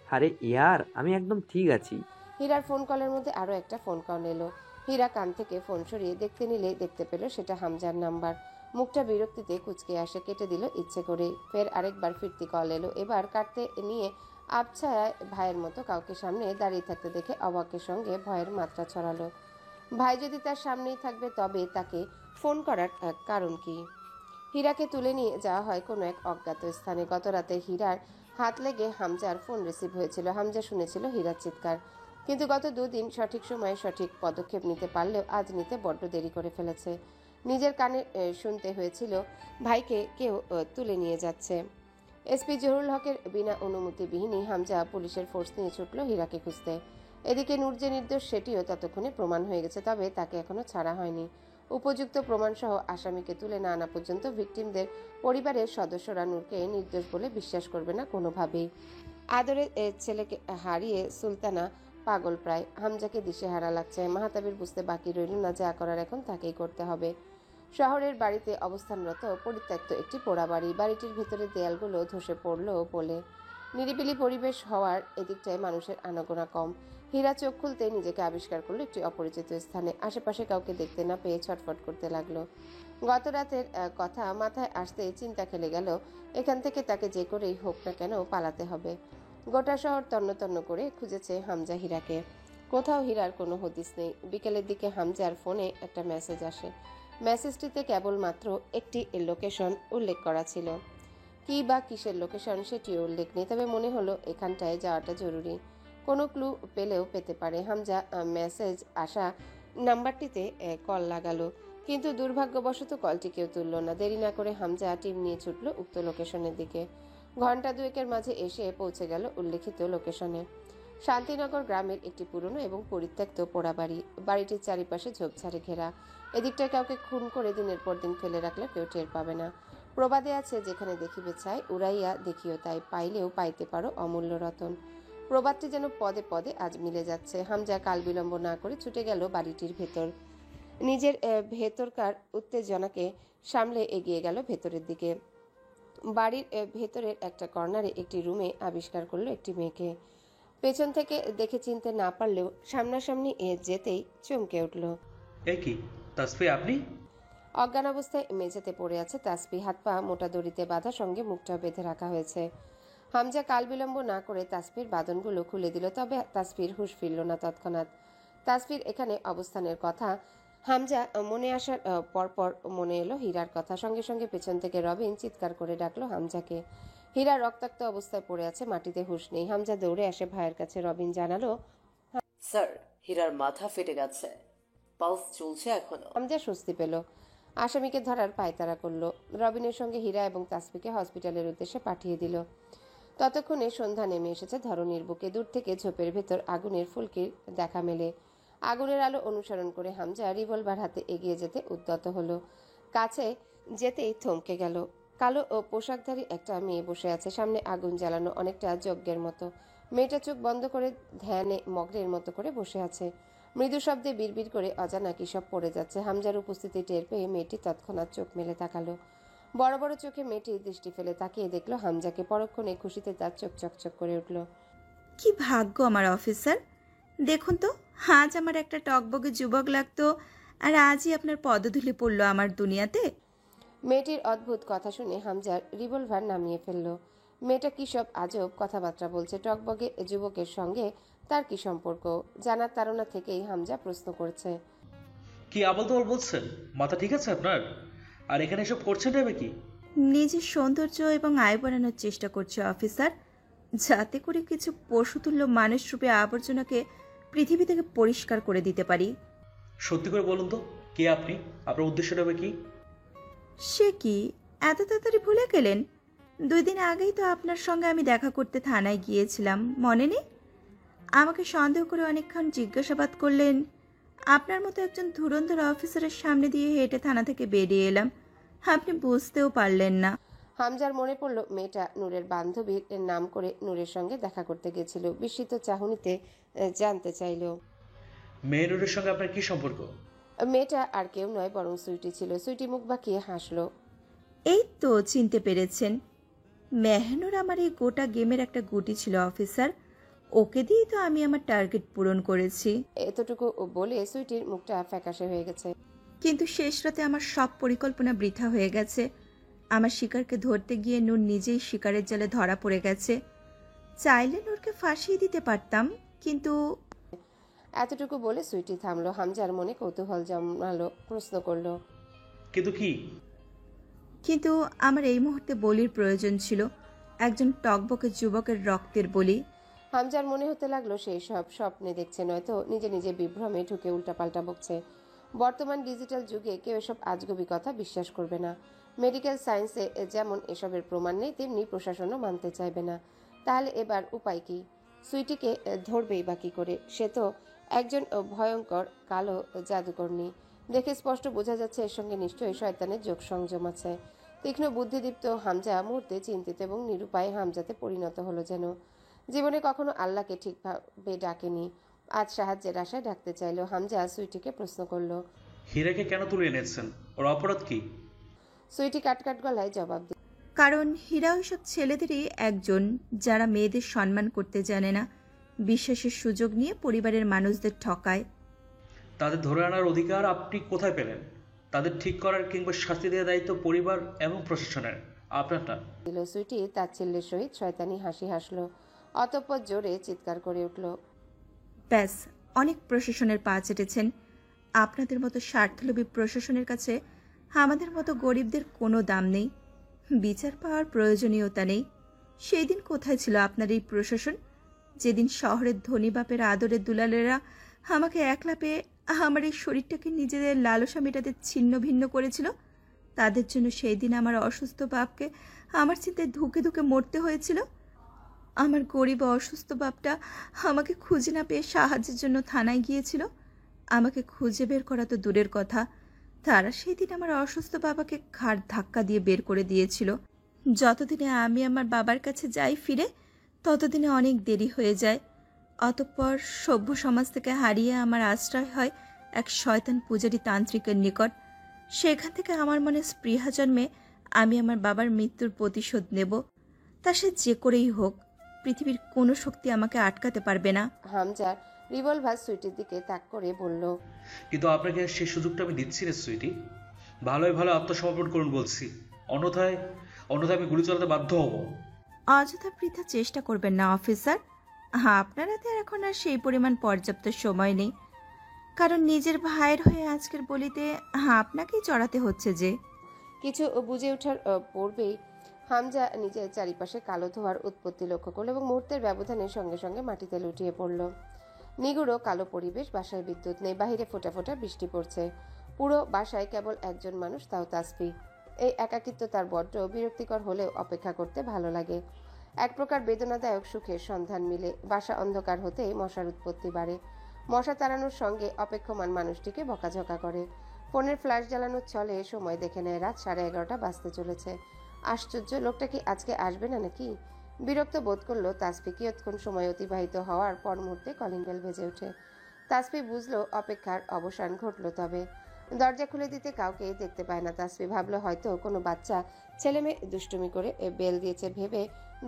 আরে ইয়ার, আমি একদম ঠিক আছি। হীরার ফোন কলের মধ্যে আরো একটা ফোন কল এলো। হীরা কান থেকে ফোন সরিয়ে দেখতে নিলে দেখতে পেল সেটা হামজার নাম্বার। মুখটা বিরক্তিতে কুচকে আসে, কেটে দিল ইচ্ছে করে। ফের আরেকবার ফিরতি কল এলো। এবার কাটতে নিয়ে আবছায়ায় ভাইয়ের মতো কাউকে সামনে দাঁড়িয়ে থাকতে দেখে অবাকের সঙ্গে ভয়ের মাত্রা ছড়ালো। ভাই যদি তার সামনেই থাকবে তবে তাকে ফোন করার কারণ কি? হীরাকে তুলে নিয়ে যাওয়া হয় কোনো এক অজ্ঞাত স্থানে। গত রাতে হীরার হাত লেগে হামজার ফোন রিসিভ হয়েছিল। হামজা শুনেছিল হীরার চিৎকার, কিন্তু গত 2 দিন সঠিক সময়ে সঠিক পদক্ষেপ নিতে পারলেও আজ নিতে বড্ড দেরি করে ফেলেছে। নিজের কানে শুনতে হয়েছিল ভাইকে কেউ তুলে নিয়ে যাচ্ছে। এসপি জহুরুল হকের বিনা অনুমতিবিহীনই হামজা পুলিশের ফোর্স নিয়ে ছুটল হীরাকে খুঁজতে। এদিকে নূর যে নির্দোষ সেটিও ততক্ষণে প্রমাণ হয়ে গেছে, তবে তাকে এখনো ছাড়া হয়নি। উপযুক্ত প্রমাণসহ আসামিকে তুলে না আনা পর্যন্ত ভিকটিমদের পরিবারের সদস্যরা নূরকে নির্দোষ বলে বিশ্বাস করবে না কোনোভাবেই। আদরের ছেলেকে হারিয়ে সুলতানা পাগল প্রায়। হামজাকে দিশেহারা লাগছে। মাহতাবের বুঝতে বাকি রইল না যা করার এখন তাকেই করতে হবে। শহরের বাড়িতে অবস্থানরত পরিত্যক্ত একটি পোড়া বাড়ি। বাড়িটির ভেতরে দেয়ালগুলো ধসে পড়ল বলে নিরিবিলি পরিবেশ হওয়ার এদিকটায় মানুষের আনাগোনা কম। হীরা চোখ খুলতে নিজেকে আবিষ্কার করলো একটি অপরিচিত স্থানে। আশেপাশে কাউকে দেখতে না পেয়ে ছটফট করতে লাগলো। গত রাতের কথা মাথায় আসতে চিন্তা খেলে গেল, এখান থেকে তাকে যে করেই হোক না কেন পালাতে হবে। গোটা শহর তন্ন তন্ন করে খুঁজেছে হামজা হীরাকে, কোথাও হীরার কোনো হদিস নেই। বিকেলের দিকে হামজার ফোনে একটা মেসেজ আসে। মেসেজটিতে কেবলমাত্র একটি লোকেশন উল্লেখ করা ছিল। কি বা কিসের লোকেশন সেটিও উল্লেখ নেই, তবে মনে হলো এখানটায় যাওয়াটা জরুরি। কোনো ক্লু পেলেও পেতে পারে। হামজা মেসেজ আসা নাম্বারটিতে কল লাগালো, কিন্তু দুর্ভাগ্যবশত কলটি কেউ তুলল না। দেরি না করে হামজা টিম নিয়ে ছুটল উক্ত লোকেশনের দিকে। ঘণ্টা দুয়েকের মাঝে এসে পৌঁছে গেল উল্লেখিত লোকেশনে। শান্তিনগর গ্রামের একটি পুরনো এবং পরিত্যক্ত পোড়া বাড়ি। বাড়িটির চারিপাশে ঝোপঝাড়ে ঘেরা। এদিকটায় কাউকে খুন করে দিনের পর দিন ফেলে রাখলে কেউ টের পাবে না। প্রবাদে আছে, যেখানে দেখিবে ছাই উড়াইয়া দেখিও তাই, পাইলেও পাইতে পারো অমূল্য রতন। প্রবাদটি যেন পদে পদে আজ মিলে যাচ্ছে। হামজা কাল বিলম্ব না করে ছুটে গেল বাড়িটির ভেতর। নিজের ভেতরকার উত্তেজনাকে সামলে এগিয়ে গেল ভেতরের দিকে। বাড়ির ভেতরের একটা কর্নারে একটি রুমে আবিষ্কার করলো একটি মেয়েকে। পেছন থেকে দেখে চিনতে না পারলেও সামনাসামনি যেতেই চমকে উঠল। এ কি তাসফি, আপনি? অজ্ঞান অবস্থায় মেঝেতে পড়ে আছে তাসফি। হাত পা মোটা দড়িতে বাঁধা, সঙ্গে মুখটা বেঁধে রাখা হয়েছে। হামজা কাল বিলম্ব না করে তাসফির বাঁধনগুলো খুলে দিল, তবে তাসফির হুঁশ ফিরল না তৎক্ষণাৎ। তাসফির এখানে অবস্থানের কথা হামজা মনে আসার পরপর মনে এলো হীরার কথা। সঙ্গে সঙ্গে পেছন থেকে রবিন চিৎকার করে ডাকলো হামজাকে। হীরা রক্তাক্ত অবস্থায় পড়ে আছে, মাটিতে হুঁশ নেই। হামজা দৌড়ে আসে ভাইয়ের কাছে। রবিন জানালো, স্যার, হীরার মাথা ফেটে গেছে, পালস চলছে এখনো। হামজা স্বস্তি পেল। আসামিকে ধরার পায়তারা করলো। রবিনের সঙ্গে হীরা এবং তাসফিকে হসপিটালের উদ্দেশ্যে পাঠিয়ে দিল। ততক্ষণে সন্ধ্যা নেমে এসেছে ধরণীর বুকে। দূর থেকে ঝোপের ভেতর আগুনের ফুলকির দেখা মেলে। আগুনের আলো অনুসরণ করে হামজা রিভলভার হাতে এগিয়ে যেতে উদ্যত হলো। কাছে যেতেই থমকে গেল। কালো ও পোশাকধারী একটা মেয়ে বসে আছে, সামনে আগুন জ্বালানো, অনেকটা যজ্ঞের মতো। মেয়েটা চোখ বন্ধ করে ধ্যানে মগ্নের মতো করে বসে আছে। মৃদু শব্দে বিড়বিড় করে অজানা কি সব পড়ে যাচ্ছে। হামজার উপস্থিতি টের পেয়ে মেয়েটি তৎক্ষণাৎ চোখ মেলে তাকালো। বড় বড় চোখে মেয়েটির দৃষ্টি ফেলে তাকিয়ে দেখলো হামজাকে। পরক্ষণে খুশিতে তার চোখ চকচক করে উঠল। কি ভাগ্য আমার অফিসার! দেখুন তো, আজ আমার একটা টকবগে যুবক লাগতো, আর আজই আপনার পদধূলি পড়লো আমার দুনিয়াতে। মেয়েটির অদ্ভুত কথা শুনে হামজার রিভলভার নামিয়ে ফেলল। মেয়েটা কি সব আজব কথাবার্তা বলছে। টকবগে যুবকের সঙ্গে তার কি সম্পর্ক? জানার তাড়না থেকেই হামজা প্রশ্ন করছে, কি আবল তাবল বলছেন? মাথা ঠিক আছে আপনার? আর এখানে এসব করছেন নেবে কি? নিজের সৌন্দর্য এবং আয় বাড়ানোর চেষ্টা করছে অফিসার, যাতে করে কিছু পশুতুল্য মানুষরূপে আবর্জনাকে পৃথিবী থেকে পরিষ্কার করে দিতে পারি। সত্যি করে বলুন তো, কে আপনি? আপনার উদ্দেশ্য নেবে কি? সে কি, এত তাড়াতাড়ি ভুলে গেলেন? 2 দিন আগেই তো আপনার সঙ্গে আমি দেখা করতে থানায় গিয়েছিলাম, মনে নেই? আমাকে সন্দেহ করে অনেকক্ষণ জিজ্ঞাসাবাদ করলেন। আপনার মতো একজন ধুরন্ধর অফিসারের সামনে দিয়ে হেঁটে থানা থেকে বেরিয়ে এলাম, আপনি বুঝতেও পারলেন না। হামজার মনে পড়ল মেয়েটা নূরের বান্ধবীর নাম করে নূরের সঙ্গে দেখা করতে গেছিল। বিস্মিত চাহনিতে জানতে চাইল, মেয়ে নূরের সঙ্গে আপনার কি সম্পর্ক? মেয়েটা আর কেউ নয়, বরং সুইটি ছিল। সুইটি মুখ বাঁকিয়ে হাসলো। এই তো চিনতে পেরেছেন, মেহনুর আমার এই গোটা গেমের একটা গুটি ছিল অফিসার। ওকে দিয়েই তো আমি আমার টার্গেট পূরণ করেছি। এতটুকু বলে সুইটির মুখটা ফ্যাকাশে হয়ে গেছে। কিন্তু শেষ রাতে আমার সব পরিকল্পনা বৃথা হয়ে গেছে। আমার শিকারকে ধরতে গিয়ে নূর নিজেই শিকারের জালে ধরা পড়ে গেছে। চাইলে নূরকে ফাঁসিয়ে দিতে পারতাম, কিন্তু এতটুকু বলে সুইটি থামলো। হামজার মনে কৌতূহল জন্মালো, প্রশ্ন করলো, কিন্তু আমার এই মুহূর্তে বলির প্রয়োজন ছিল, একজন টকবকে যুবকের রক্তের বলি। হামজার মনে হতে লাগলো সেই সব স্বপ্নে দেখছে, নয়তো নিজে নিজে বিভ্রমে ঢুকে উল্টাপাল্টা বকছে। বর্তমান ডিজিটাল যুগে কেউ এসব আজগুবি কথা বিশ্বাস করবে না। মেডিকেল সায়েন্সে যেমন এসবের প্রমাণ নেই, তেমনি প্রশাসনও মানতে চাইবে না। তাহলে এবার উপায় কি? সুইটিকে ধরবেই বা কী করে? সে তো একজন ভয়ঙ্কর কালো জাদুকর্ণী। দেখে স্পষ্ট বোঝা যাচ্ছে এর সঙ্গে নিশ্চয়ই শয়তানের যোগ সংযম আছে। তীক্ষ্ণ বুদ্ধিদীপ্ত হামজা মুহূর্তে চিন্তিত এবং নিরুপায় হামজাতে পরিণত হলো যেন। জীবনে কখনো আল্লাহকে ঠিকভাবে ডাকেনি, আজ সাহায্যের আশায় ডাকতে চাইলো। হামজা সুইটিকে প্রশ্ন করলো, হীরাকে কেন তুলে এনেছেন? ওর অপরাধ কি? সুইটি কাটকাট গলায় জবাব দিল, কারণ হীরা ওইসব ছেলেদেরই একজন যারা মেয়েদের সম্মান করতে জানে না, বিশ্বাসের সুযোগ নিয়ে পরিবারের মানুষদের ঠকায়। তাদের ধরে আনার অধিকার আপনি কোথায় পেলেন? তাদের ঠিক করার কিংবা শাস্তি দেওয়ার দায়িত্ব পরিবার এবং প্রশাসনের, আপনার না। দিল। সুইটি তাচ্ছিল্যের সহিত শয়তানি হাসি হাসলো, অতঃপর জোরে চিৎকার করে উঠল, ব্যাস, অনেক প্রশাসনের পা চেটেছেন। আপনাদের মতো স্বার্থলোভী প্রশাসনের কাছে আমাদের মতো গরিবদের কোনো দাম নেই, বিচার পাওয়ার প্রয়োজনীয়তা নেই। সেই দিন কোথায় ছিল আপনার এই প্রশাসন, যেদিন শহরের ধনী বাপের আদরের দুলালেরা আমাকে একলা পেয়ে আমার এই শরীরটাকে নিজেদের লালসা মেটাতে ছিন্ন ভিন্ন করেছিল? তাদের জন্য সেই দিন আমার অসুস্থ বাপকে আমার চিন্তায় ধুকে ধুকে মরতে হয়েছিল। আমার গরিব অসুস্থ বাপটা আমাকে খুঁজে না পেয়ে সাহায্যের জন্য থানায় গিয়েছিল। আমাকে খুঁজে বের করা তো দূরের কথা, তারা সেই দিন আমার অসুস্থ বাবাকে ঘাড় ধাক্কা দিয়ে বের করে দিয়েছিল। যতদিনে আমি আমার বাবার কাছে যাই ফিরে, ততদিনে অনেক দেরি হয়ে যায়। অতঃপর সভ্য সমাজ থেকে হারিয়ে আমার আশ্রয় হয় এক শয়তান পূজারী তান্ত্রিকের নিকট। সেখান থেকে আমার মনে স্পৃহা জন্মে আমি আমার বাবার মৃত্যুর প্রতিশোধ নেব, তা সে যে করেই হোক। পৃথিবীর কোনো শক্তি আমাকে আটকাতে পারবে না। হামজার রিভলভার সুইটির দিকে তাক করে বলল, কিন্তু আপনাকে সেই সুযোগটা আমি দিচ্ছি রে সুইটি। ভালোই ভালো আত্মসমর্পণ করুন বলছি, অন্যথায় আমি গুলি চালাতে বাধ্য হব। অযথা বৃথা চেষ্টা করবেন না অফিসার। আপনার হাতে এখন আর সেই পরিমাণ পর্যাপ্ত সময় নেই, কারণ নিজের ভাইয়ের হয়ে আজকের বলিতে আপনাকেই চড়াতে হচ্ছে যে। কিছু বুঝে ওঠার পূর্বেই হামজা নিজের চারিপাশে কালো ধোঁয়ার উৎপত্তি লক্ষ্য করল এবং মুহূর্তের ব্যবধানের সঙ্গে সঙ্গে মাটিতে লুটিয়ে পড়ল। নিগুড়ো কালো পরিবেশ, বাসায় বিদ্যুৎ নেই, বাহিরে ফোঁটা ফোঁটা বৃষ্টি পড়ছে। পুরো বাসায় কেবল একজন মানুষ, তাও তাসফি। এই একাকিত্ব তার বড্ড বিরক্তিকর হলেও অপেক্ষা করতে ভালো লাগে। এক প্রকার বেদনাদায়ক সুখের সন্ধান মিলে। বাসা অন্ধকার হতেই মশার উৎপত্তি বাড়ে। মশা তাড়ানোর সঙ্গে অপেক্ষমান মানুষটিকে বকাঝকা করে। ফোনের ফ্ল্যাশ জ্বালানোর ছলে সময় দেখে নেয় রাত 11:30 বাজতে চলেছে। আশ্চর্য, লোকটা কি আজকে আসবে না নাকি? বিরক্ত বোধ করলো তাসফি। কিয়ৎক্ষণ সময় অতিবাহিত হওয়ার পর মুহূর্তে কলিং বেল বেজে ওঠে। তাসফি বুঝলো অপেক্ষার অবসান ঘটল। তবে দরজা খুলে দিতে কাউকে দেখতে পায় না। তাসফি ভাবলো হয়তো কোনো বাচ্চা ছেলে মেয়ে দুষ্টুমি করে বেল দিয়েছে ভেবে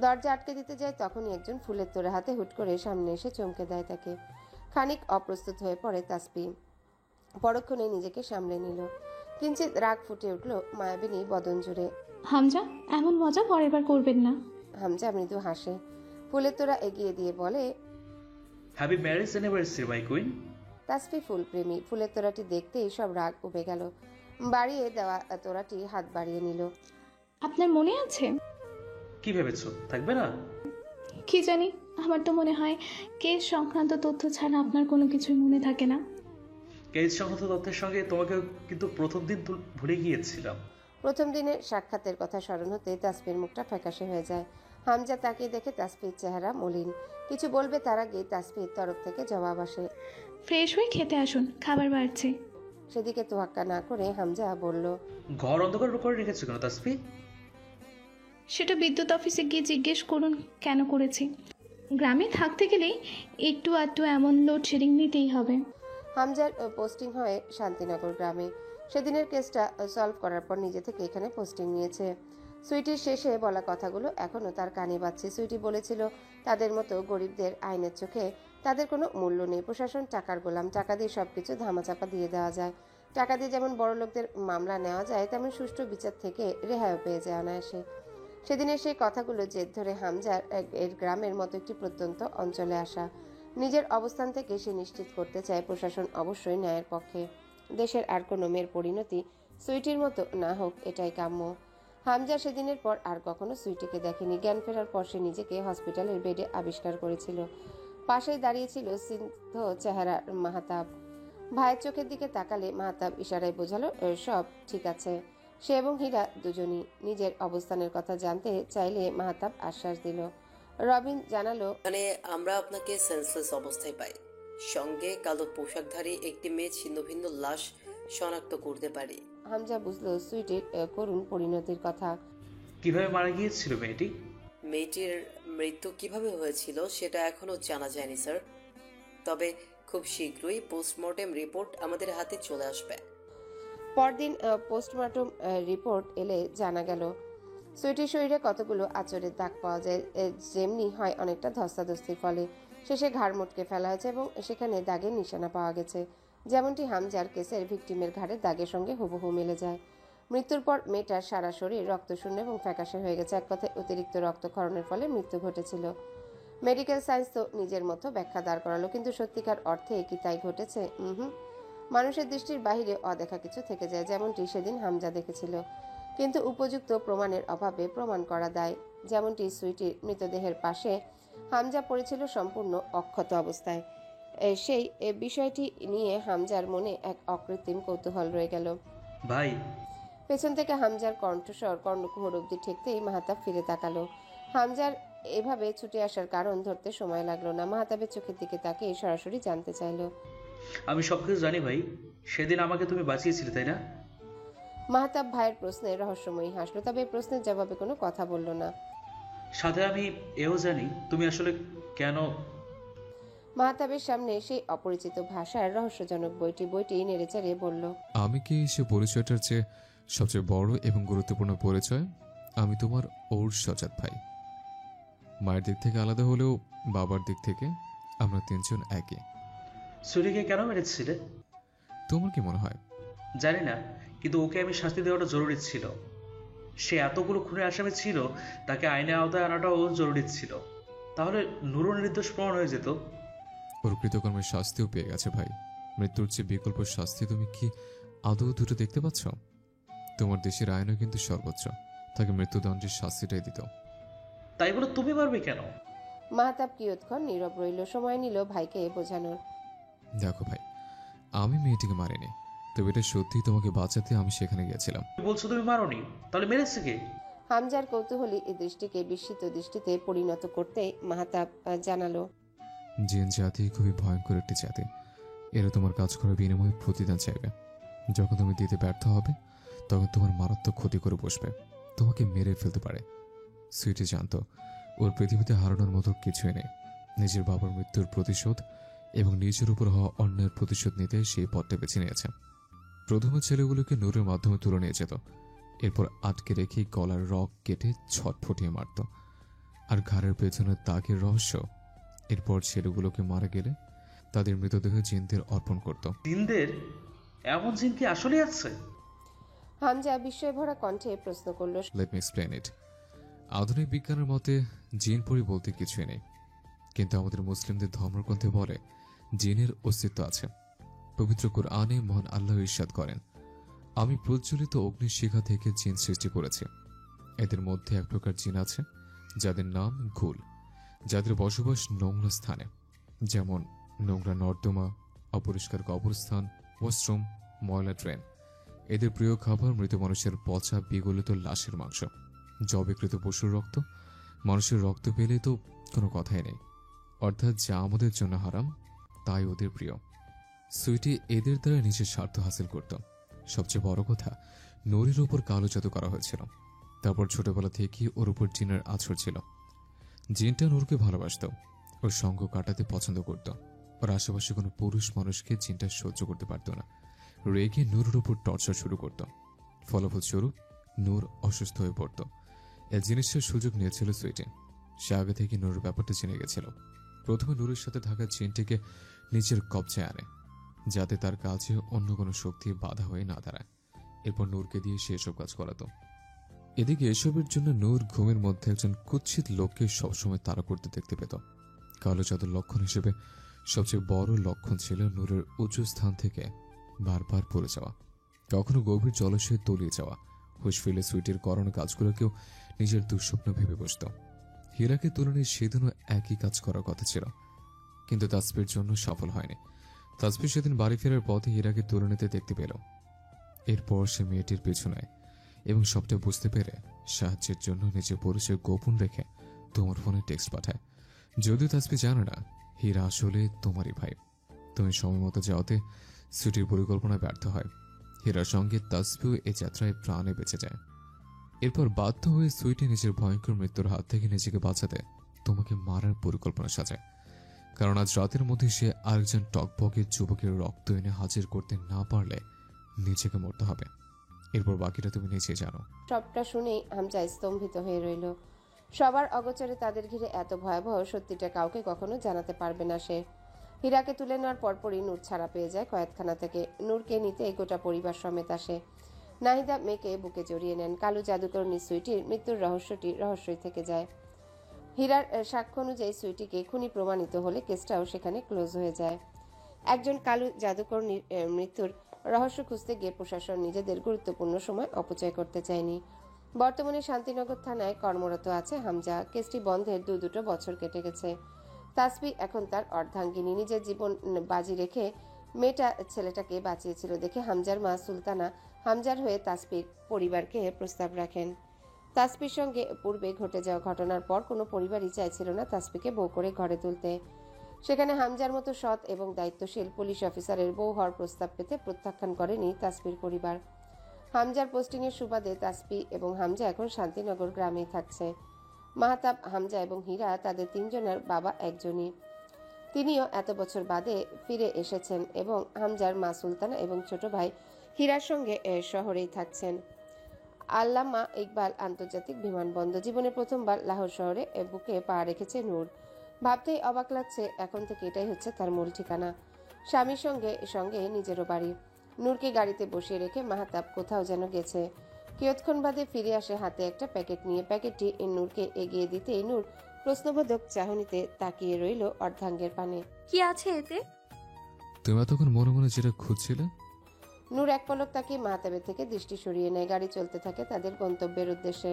দরজা আটকে দিতে যায়। তখনই একজন ফুলের তোড়া হাতে হুট করে সামনে এসে চমকে দেয় তাকে। খানিক অপ্রস্তুত হয়ে পড়ে তাসফি, পরক্ষণে নিজেকে সামলে নিল। কিঞ্চিত রাগ ফুটে উঠল মায়াবিনী বদন জুড়ে। হামজা, এমন মজা পরের বার করবেন না। হামজা মৃদু হাসে, ফুলের তোড়া এগিয়ে দিয়ে বলে, happy marriage anniversary my queen. Tasfi ফুলপ্রেমী। ফুলের তোড়াটি দেখতেই সব রাগ উবে গেল। বাড়িয়ে দেওয়া তোড়াটি হাত বাড়িয়ে নিল। আপনার মনে আছে? কি ভেবেছো, থাকবে না? কি জানি, আমার তো মনে হয় কেস সংক্রান্ত তথ্য ছাড়া আপনার কোনো কিছুই মনে থাকে না। কেস সংক্রান্ত তথ্যের সঙ্গে তোমাকে কিন্তু প্রথম দিন ভুলে গিয়েছিলাম। প্রথম দিনের সাক্ষাতের কথা স্মরণ হতে তাসফির মুখটা ফ্যাকাশে হয়ে যায়। হামজা তাকে দেখে তাসফির চেহারা মলিন। কিছু বলবে তার আগে তাসফির তরফ থেকে জবাব আসে, ফ্রেশ হয়ে খেতে আসুন, খাবার বাড়ছে। সেদিকে তোয়াক্কা না করে হামজা বলল, ঘর অন্ধকার করে রেখেছো কেন তাসফি? সেটা বিদ্যুৎ অফিসে গিয়ে জিজ্ঞেস করুন কেন করেছি। গ্রামে থাকতে গেলেই একটু আধটু এমন লোডশেডিং নিতেই হবে। হামজার পোস্টিং হয় শান্তিনগর গ্রামে। সেদিনের কেসটা সলভ করার পর নিজে থেকে এখানে পোস্টিং নিয়েছে। সুইটির শেষে বলা কথাগুলো এখনও তার কানে বাজছে। সুইটি বলেছিল তাদের মতো গরিবদের আইনের চোখে তাদের কোনো মূল্য নেই। প্রশাসন টাকার গোলাম, টাকা দিয়ে সবকিছু ধামাচাপা দিয়ে দেওয়া যায়। টাকা দিয়ে যেমন বড় লোকদের মামলা নেওয়া যায়, তেমন সুষ্ঠু বিচার থেকে রেহাইও পেয়ে যায় অনায়াসে। সেদিনের সেই কথাগুলো জেদ ধরে হামজার এর গ্রামের মতো একটি প্রত্যন্ত অঞ্চলে আসা। নিজের অবস্থান থেকে সে নিশ্চিত করতে চায় প্রশাসন অবশ্যই ন্যায়ের পক্ষে। দেশের আর কোনো মেয়ের পরিণতি সুইটির মতো না হোক, এটাই কাম্য। হামজা সেদিনের পর আর কখনো সুইটিকে দেখেনি। জ্ঞান ফেরার পর সে নিজেকে হসপিটালের বেডে আবিষ্কার করেছিল। পাশেই দাঁড়িয়েছিল সিদ্ধ চেহারার মাহাতাব। ভাইয়ের চোখের দিকে তাকালে মাহাতাব ইশারায় বোঝালো সব ঠিক আছে। সে এবং হীরা দুজনই নিজের অবস্থানের কথা জানতে চাইলে মাহাতাব আশ্বাস দিল। রবিন জানালো, মানে আমরা আপনাকে সেন্সলেস অবস্থায় পাই, সঙ্গে কালো পোশাকধারী একটি মেয়ে ছিন্ন ভিন্ন লাশ শনাক্ত করতে পারি। হামজা বুঝলো সুইটির করুণ পরিণতির কথা। কিভাবে মারা গিয়েছিল মেয়েটি? মেয়েটির মৃত্যু কিভাবে হয়েছিল সেটা এখনো জানা যায়নি স্যার, তবে খুব শীঘ্রই পোস্টমর্টেম রিপোর্ট আমাদের হাতে চলে আসবে। পরদিন পোস্টমর্টম রিপোর্ট এলে জানা গেল সুইটির শরীরে কতগুলো আঁচড়ের দাগ পাওয়া যায়, যেমনি হয় অনেকটা ধস্তাধস্তির ফলে। শেষে ঘাড় মুটকে ফেলা হয়েছে এবং সেখানে দাগের নিশানা পাওয়া গেছে, যেমনটি হামজার কেসের ভিকটিমের ঘাড়ের দাগের সঙ্গে হুবহু মিলে যায়। মৃত্যুর পর মেয়েটার সারা শরীর রক্তশূন্য এবং ফ্যাকাশে হয়ে গেছে। এক কথায় অতিরিক্ত রক্তক্ষরণের ফলে মৃত্যু ঘটেছিল। মেডিকেল সায়েন্স তো নিজের মতো ব্যাখ্যা দাঁড় করালো, কিন্তু সত্যিকার অর্থে কি তাই ঘটেছে? মানুষের দৃষ্টির বাহিরে অদেখা কিছু থেকে যায়, যেমনটি সেদিন হামজা দেখেছিল, কিন্তু উপযুক্ত প্রমাণের অভাবে প্রমাণ করা দায়। যেমনটি সুইটির মৃতদেহের পাশে হামজা পড়েছিল সম্পূর্ণ অক্ষত অবস্থায়। সেই বিষয়টি নিয়ে হামজার মনে এক অকৃত্রিম কৌতূহল রয়ে গেল। ভাই। পেছন থেকে হামজার কণ্ঠস্বর কর্ণকুহর অব্দি ঠেকতেই মাহাতাব ফিরে তাকালো। হামজার এভাবে ছুটে আসার কারণ ধরতে সময় লাগলো না। মাহাতাবের চোখের দিকে তাকিয়ে সরাসরি জানতে চাইলো। আমি সবকিছু জানি ভাই, সেদিন আমাকে তুমি বাঁচিয়েছিলে তাই না? মাহাতাব ভাইয়ের প্রশ্নে রহস্যময়ী হাসলো, তবে প্রশ্নের জবাবে কোনো কথা বলল না। সাথে আমি এও জানি তুমি আসলে কেন। মাহাতাবের সামনে সেই অপরিচিত ভাষার রহস্যজনক বইটি নেড়েচেড়ে বলল, আমি কি সে পরিচয়টার চেয়ে সবচেয়ে বড় এবং গুরুত্বপূর্ণ পরিচয়? আমি তোমার ওর সজাত ভাই। মায়ের দিক থেকে আলাদা হলেও বাবার দিক থেকে আমরা তিনজন একই। সুরিকে কেন মেরেছিলে? তোমার কি মনে হয়? জানি না, কিন্তু ওকে আমি শাস্তি দেওয়াটা জরুরি ছিল। সে এতগুলো খুনের আসামি ছিল, তাকে আইনের আওতায় আনাটাও জরুরি ছিল। তাহলে নুরু নির্দোষ প্রমাণ হয়ে যেত। ওর কৃতকর্মের শাস্তিও পেয়ে গেছে ভাই। মৃত্যুর চেয়ে বিকল্প শাস্তি তুমি কি আদৌ দুটো দেখতে পাচ্ছ? তোমার দেশের আইনও কিন্তু সর্বোচ্চ, তাকে মৃত্যুদণ্ডের শাস্তিটাই দিত। তাই বলে তুমি পারবে কেন? মাহাতাব কিয়ৎক্ষণ নীরব রইল, সময় নিল ভাইকে বোঝানোর। দেখো ভাই, আমি মেয়েটিকে মারিনি, তবে এটা সত্যি তোমাকে বাঁচাতে আমি সেখানে গিয়েছিলাম। বলছো তুমি মারোনি, তাহলে মেরেছে কে? হামজার কৌতূহলী এই দৃষ্টিকে বিস্মিত দৃষ্টিতে পরিণত করতে মাহাতাব জানালো, জিন জাতি খুবই ভয়ঙ্কর একটি জাতি। এরা তোমার কাজ করার বিনিময়ে প্রতিদান চাইবে। যখন তুমি দিতে ব্যর্থ হবে, তখন তোমার মারাত্মক ক্ষতি করে বসবে, তোমাকে মেরে ফেলতে পারে। সুইটি জানতো ওর পৃথিবীতে হারানোর মতো কিছুই নেই। নিজের বাবার মৃত্যুর প্রতিশোধ এবং নিজের উপর হওয়া অন্যায়ের প্রতিশোধ নিতে সেই পথটা বেছে নিয়েছে। প্রথমে ছেলেগুলোকে নূরের মাধ্যমে তুলে নিয়ে যেত, এরপর আটকে রেখে গলার রক কেটে ছটফটিয়ে মারত। আর ঘাড়ের পেছনের দাগের রহস্য, এরপর ছেলেগুলোকে মারা গেলে তাদের মৃতদেহ জিনদের অর্পণ করত। জিনদের? এমন জিন কি আসলে আছে? হামজা বিস্ময় ভরা কণ্ঠে প্রশ্ন করল। লেট মি এক্সপ্লেইন ইট। আধুনিক বিজ্ঞানের মতে জিন পরি বলতে কিছুই নেই, কিন্তু আমাদের মুসলিমদের ধর্মগ্রন্থে বলে জিনের অস্তিত্ব আছে। পবিত্র কুরআনে মহান আল্লাহ ইরশাদ করেন, আমি প্রজ্বলিত অগ্নিশিখা থেকে জিন সৃষ্টি করেছি। এদের মধ্যে এক প্রকার জিন আছে যাদের নাম ঘুল, যাদের বসবাস নোংরা স্থানে, যেমন নোংরা নর্দমা, অপরিষ্কার কবরস্থান, ওয়াশরুম, ময়লা ড্রেন। এদের প্রিয় খাবার মৃত মানুষের পচা বিগলিত লাশের মাংস, জবেকৃত পশুর রক্ত। মানুষের রক্ত পেলে তো কোনো কথাই নেই, অর্থাৎ যা আমাদের জন্য হারাম তাই ওদের প্রিয়। সুইটি এদের দ্বারা নিজের স্বার্থ হাসিল করত। সবচেয়ে বড় কথা, নূরের উপর কালো জাদু করা হয়েছিল। তারপর ছোটবেলা থেকেই ওর উপর জিনের আছর ছিল। জিনটা নূরকে ভালোবাসত, ওর সঙ্গ কাটাতে পছন্দ করত। ওর আশেপাশে কোনো পুরুষ মানুষকে জিনটা সহ্য করতে পারত না। রেগে নূরের উপর টর্চার শুরু করত। ফলস্বরূপ নূর অসুস্থ হয়ে পড়ত। এই জিনিসটার সুযোগ নিয়েছিল সুইটি। সে আগে থেকে নূরের ব্যাপারটা জেনে গেছিল। প্রথমে নূরের সাথে থাকা জিনটিকে নিজের কবজায় আনে, যাতে তার কাছে অন্য কোনো শক্তি বাধা হয়ে না দাঁড়ায়। এরপর নূরকে দিয়ে সে এসব কাজ করাতো। এদিকে এসবের জন্য নূর ঘুমের মধ্যে একজন কুৎসিত লোককে সবসময় তাড়া করতে দেখতে পেত। কালো জাদুর লক্ষণ হিসেবে সবচেয়ে বড় লক্ষণ ছিল নূরের উঁচু স্থান থেকে বারবার পড়ে যাওয়া, কখনো গভীর জলাশয়ে তলিয়ে যাওয়া। হুঁশ ফিরে সুইটির করানো কাজগুলোকেও নিজের দুঃস্বপ্ন ভেবে বসত। হীরাকে তুলনায় সেদিনও একই কাজ করার কথা ছিল, কিন্তু তাসফির জন্য সফল হয়নি। তাসফির সেদিন বাড়ি ফেরার পথে হীরাকে তুলে নিতে দেখতে পেল। এরপর সে মেয়েটির পিছু নেয় এবং সবটা বুঝতে পেরে সাহায্যের জন্য নিজের পরিচয় গোপন রেখে তোমার ফোনে টেক্সট পাঠায়। যদিও তাসফি জানে না হীরা আসলে তোমারই ভাই। তুমি সময় মতো যাওয়াতে সুইটির পরিকল্পনা ব্যর্থ হয়। হীরার সঙ্গে তাসফিও এই যাত্রায় প্রাণে বেঁচে যায়। এরপর বাধ্য হয়ে সুইটি নিজের ভয়ঙ্কর মৃত্যুর হাত থেকে নিজেকে বাঁচাতে তোমাকে মারার পরিকল্পনা সাজায়, কারণ আজ রাতের মধ্যে সে আরেকজন টকবকের যুবকের রক্ত এনে হাজির করতে না পারলে নিজেকে মরতে হবে। এরপর বাকিটা তুমি নিজেই জানো। সবটা শুনেই হামজা স্তম্ভিত হয়ে রইল। সবার অগোচরে তাদের ঘিরে এত ভয়াবহ সত্যিটা কাউকে কখনো জানাতে পারবে না সে। হীরাকে তুলে নেওয়ার পরপরই নূর ছাড়া পেয়ে যায় কয়েদখানা থেকে। নূরকে নিতে গোটা পরিবার সমেত আসে। নাহিদা মেয়েকে বুকে জড়িয়ে নেন। কালো জাদুকরণী সুইটির মৃত্যুর রহস্যটি রহস্যই থেকে যায়। হীরার সাক্ষ্য অনুযায়ী সুইটিকে খুনি প্রমাণিত হলে কেসটাও সেখানে ক্লোজ হয়ে যায়। একজন কালো জাদুকরণীর মৃত্যুর রহস্য খুঁজতে গিয়ে প্রশাসন নিজেদের গুরুত্বপূর্ণ সময় অপচয় করতে চায়নি। বর্তমানে শান্তিনগর থানায় কর্মরত আছে হামজা। কেসটি বন্ধের দুটো বছর কেটে গেছে। তাসফি এখন তার অর্ধাঙ্গিনী। নিজের জীবন বাজি রেখে মেয়েটা ছেলেটাকে বাঁচিয়েছিল দেখে হামজার মা সুলতানা হামজার হয়ে তাসফির পরিবারকে প্রস্তাব রাখেন। তাসফির সঙ্গে পূর্বে ঘটে যাওয়া ঘটনার পর কোনো পরিবারই চাইছিল না তাসফিকে বউ করে ঘরে তুলতে। সেখানে হামজার মতো সৎ এবং দায়িত্বশীল পুলিশ অফিসারের বউ হওয়ার প্রস্তাব পেতে প্রত্যাখ্যান করেনি তাসফির পরিবার। হামজার পোস্টিংয়ের সুবাদে তাসফি এবং হামজা এখন শান্তিনগর গ্রামেই থাকছে। মাহতাব, হামজা এবং হীরা তাদের তিনজনের বাবা একজনই। তিনিও এত বছর বাদে ফিরে এসেছেন এবং হামজার মা সুলতানা এবং ছোট ভাই হীরার সঙ্গে শহরেই থাকছেন। আল্লামা ইকবাল আন্তর্জাতিক বিমানবন্দর। জীবনে প্রথমবার লাহোর শহরে বুকে পা রেখেছে নূর। ভাবতেই অবাক লাগছে, এখন থেকে এটাই হচ্ছে তার মূল ঠিকানা। স্বামীর সঙ্গে সঙ্গে নিজেরও বাড়ি। নূরকে গাড়িতে বসিয়ে রেখে মাহতাব কোথাও যেন গেছে। কিয়ৎক্ষণ বাদে ফিরে আসে হাতে একটা প্যাকেট নিয়ে। প্যাকেটটি নূরকে এগিয়ে দিতেই নূর প্রশ্নবোধক চাহনিতে তাকিয়ে রইল অর্ধাঙ্গের পানে। কি আছে এতে? তুমি এতক্ষণ মনে মনে যেটা খুঁজছিলে। নূর এক পলক তাকিয়ে মাহতাবের থেকে দৃষ্টি সরিয়ে নেয়। গাড়ি চলতে থাকে তাদের গন্তব্যের উদ্দেশ্যে।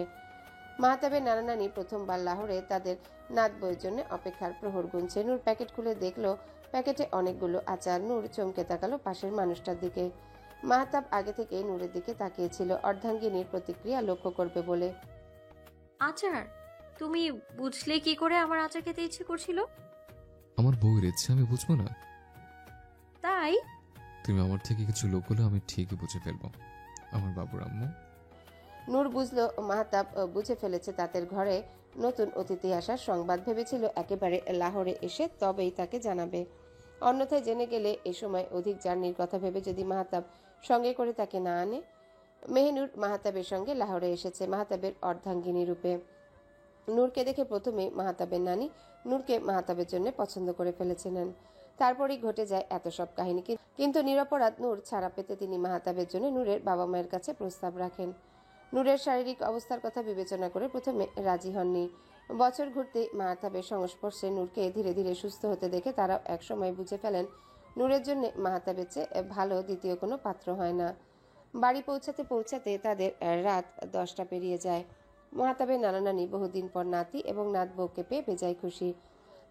মাহতাবের নানা নানি প্রথমবার লাহোরে তাদের নাত বইয়ের জন্য অপেক্ষার প্রহর গুনছে। নূর প্যাকেট খুলে দেখলো প্যাকেটে অনেকগুলো আচার। নূর চমকে তাকালো পাশের মানুষটার দিকে। মাহতাব আগে থেকে নূরের দিকে তাকিয়েছিল অর্ধাঙ্গিনীর প্রতিক্রিয়া লক্ষ্য করবে বলে। আচার? তুমি বুঝলে কি করে আমার আচার খেতে ইচ্ছে করছিল? আমার বউয়ের ইচ্ছে আমি বুঝবো না? তাই তুমি আমার থেকে কিছু লোক হলে আমি ঠিকই বুঝে ফেলবো। আমার বাবুর আম্মু। নূর বুঝলো মাহতাব বুঝে ফেলেছে তাদের ঘরে নতুন অতিথি আসার সংবাদ। ভেবেছিল একেবারে লাহোরে এসে তবেই তাকে জানাবে। অন্যথায় জেনে গেলে এ সময় অধিক জার্নির কথা ভেবে যদি মাহতাব সঙ্গে করে তাকে না আনে। মেহনুর মাহতাবের সঙ্গে লাহোরে এসেছে মাহতাবের অর্ধাঙ্গিনী রূপে। নূরকে দেখে প্রথমে মাহতাবের নানি নূরকে মাহতাবের জন্য পছন্দ করে ফেলেছিলেন। তারপরই ঘটে যায় এত সব কাহিনী। কিন্তু নিরপরাধ নূর ছাড়া পেতে তিনি মাহতাবের জন্য নূরের বাবা মায়ের কাছে প্রস্তাব রাখেন। নূরের শারীরিক অবস্থার কথা বিবেচনা করে প্রথমে রাজি হননি। বছর ঘুরতে মাহতাবের সংস্পর্শে নূরকে ধীরে ধীরে সুস্থ হতে দেখে তারাও একসময় বুঝে ফেলেন নূরের জন্য মাহতাবের চেয়ে ভালো দ্বিতীয় কোনো পাত্র হয় না। বাড়ি পৌঁছাতে পৌঁছাতে তাদের রাত 10টা পেরিয়ে যায়। মাহতাবের নানা নানি বহুদিন পর নাতি এবং নাত বউকে পেয়ে বেজায় খুশি।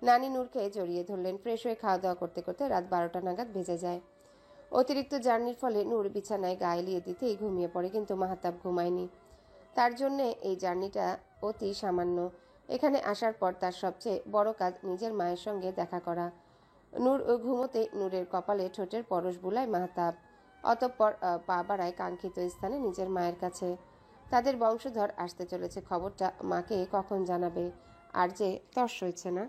নানি নূরকে জড়িয়ে ধরলেন। ফ্রেশ হয়ে খাওয়া দাওয়া করতে করতে রাত 12টা নাগাদ বেজে যায়। অতিরিক্ত জার্নির ফলে নূর বিছানায় গা এলিয়ে দিতেই ঘুমিয়ে পড়ে, কিন্তু মাহতাব ঘুমায়নি। তার জন্যে এই জার্নিটা অতি সামান্য। এখানে আসার পর তার সবচেয়ে বড় কাজ নিজের মায়ের সঙ্গে দেখা করা। নূর ঘুমোতে নূরের কপালে ঠোঁটের পরশ বুলায় মাহতাব। অতঃপর পা বাড়ায় কাঙ্ক্ষিত স্থানে নিজের মায়ের কাছে। তাদের বংশধর আসতে চলেছে, খবরটা মাকে কখন জানাবে? আর যে তর্স হয়েছে না।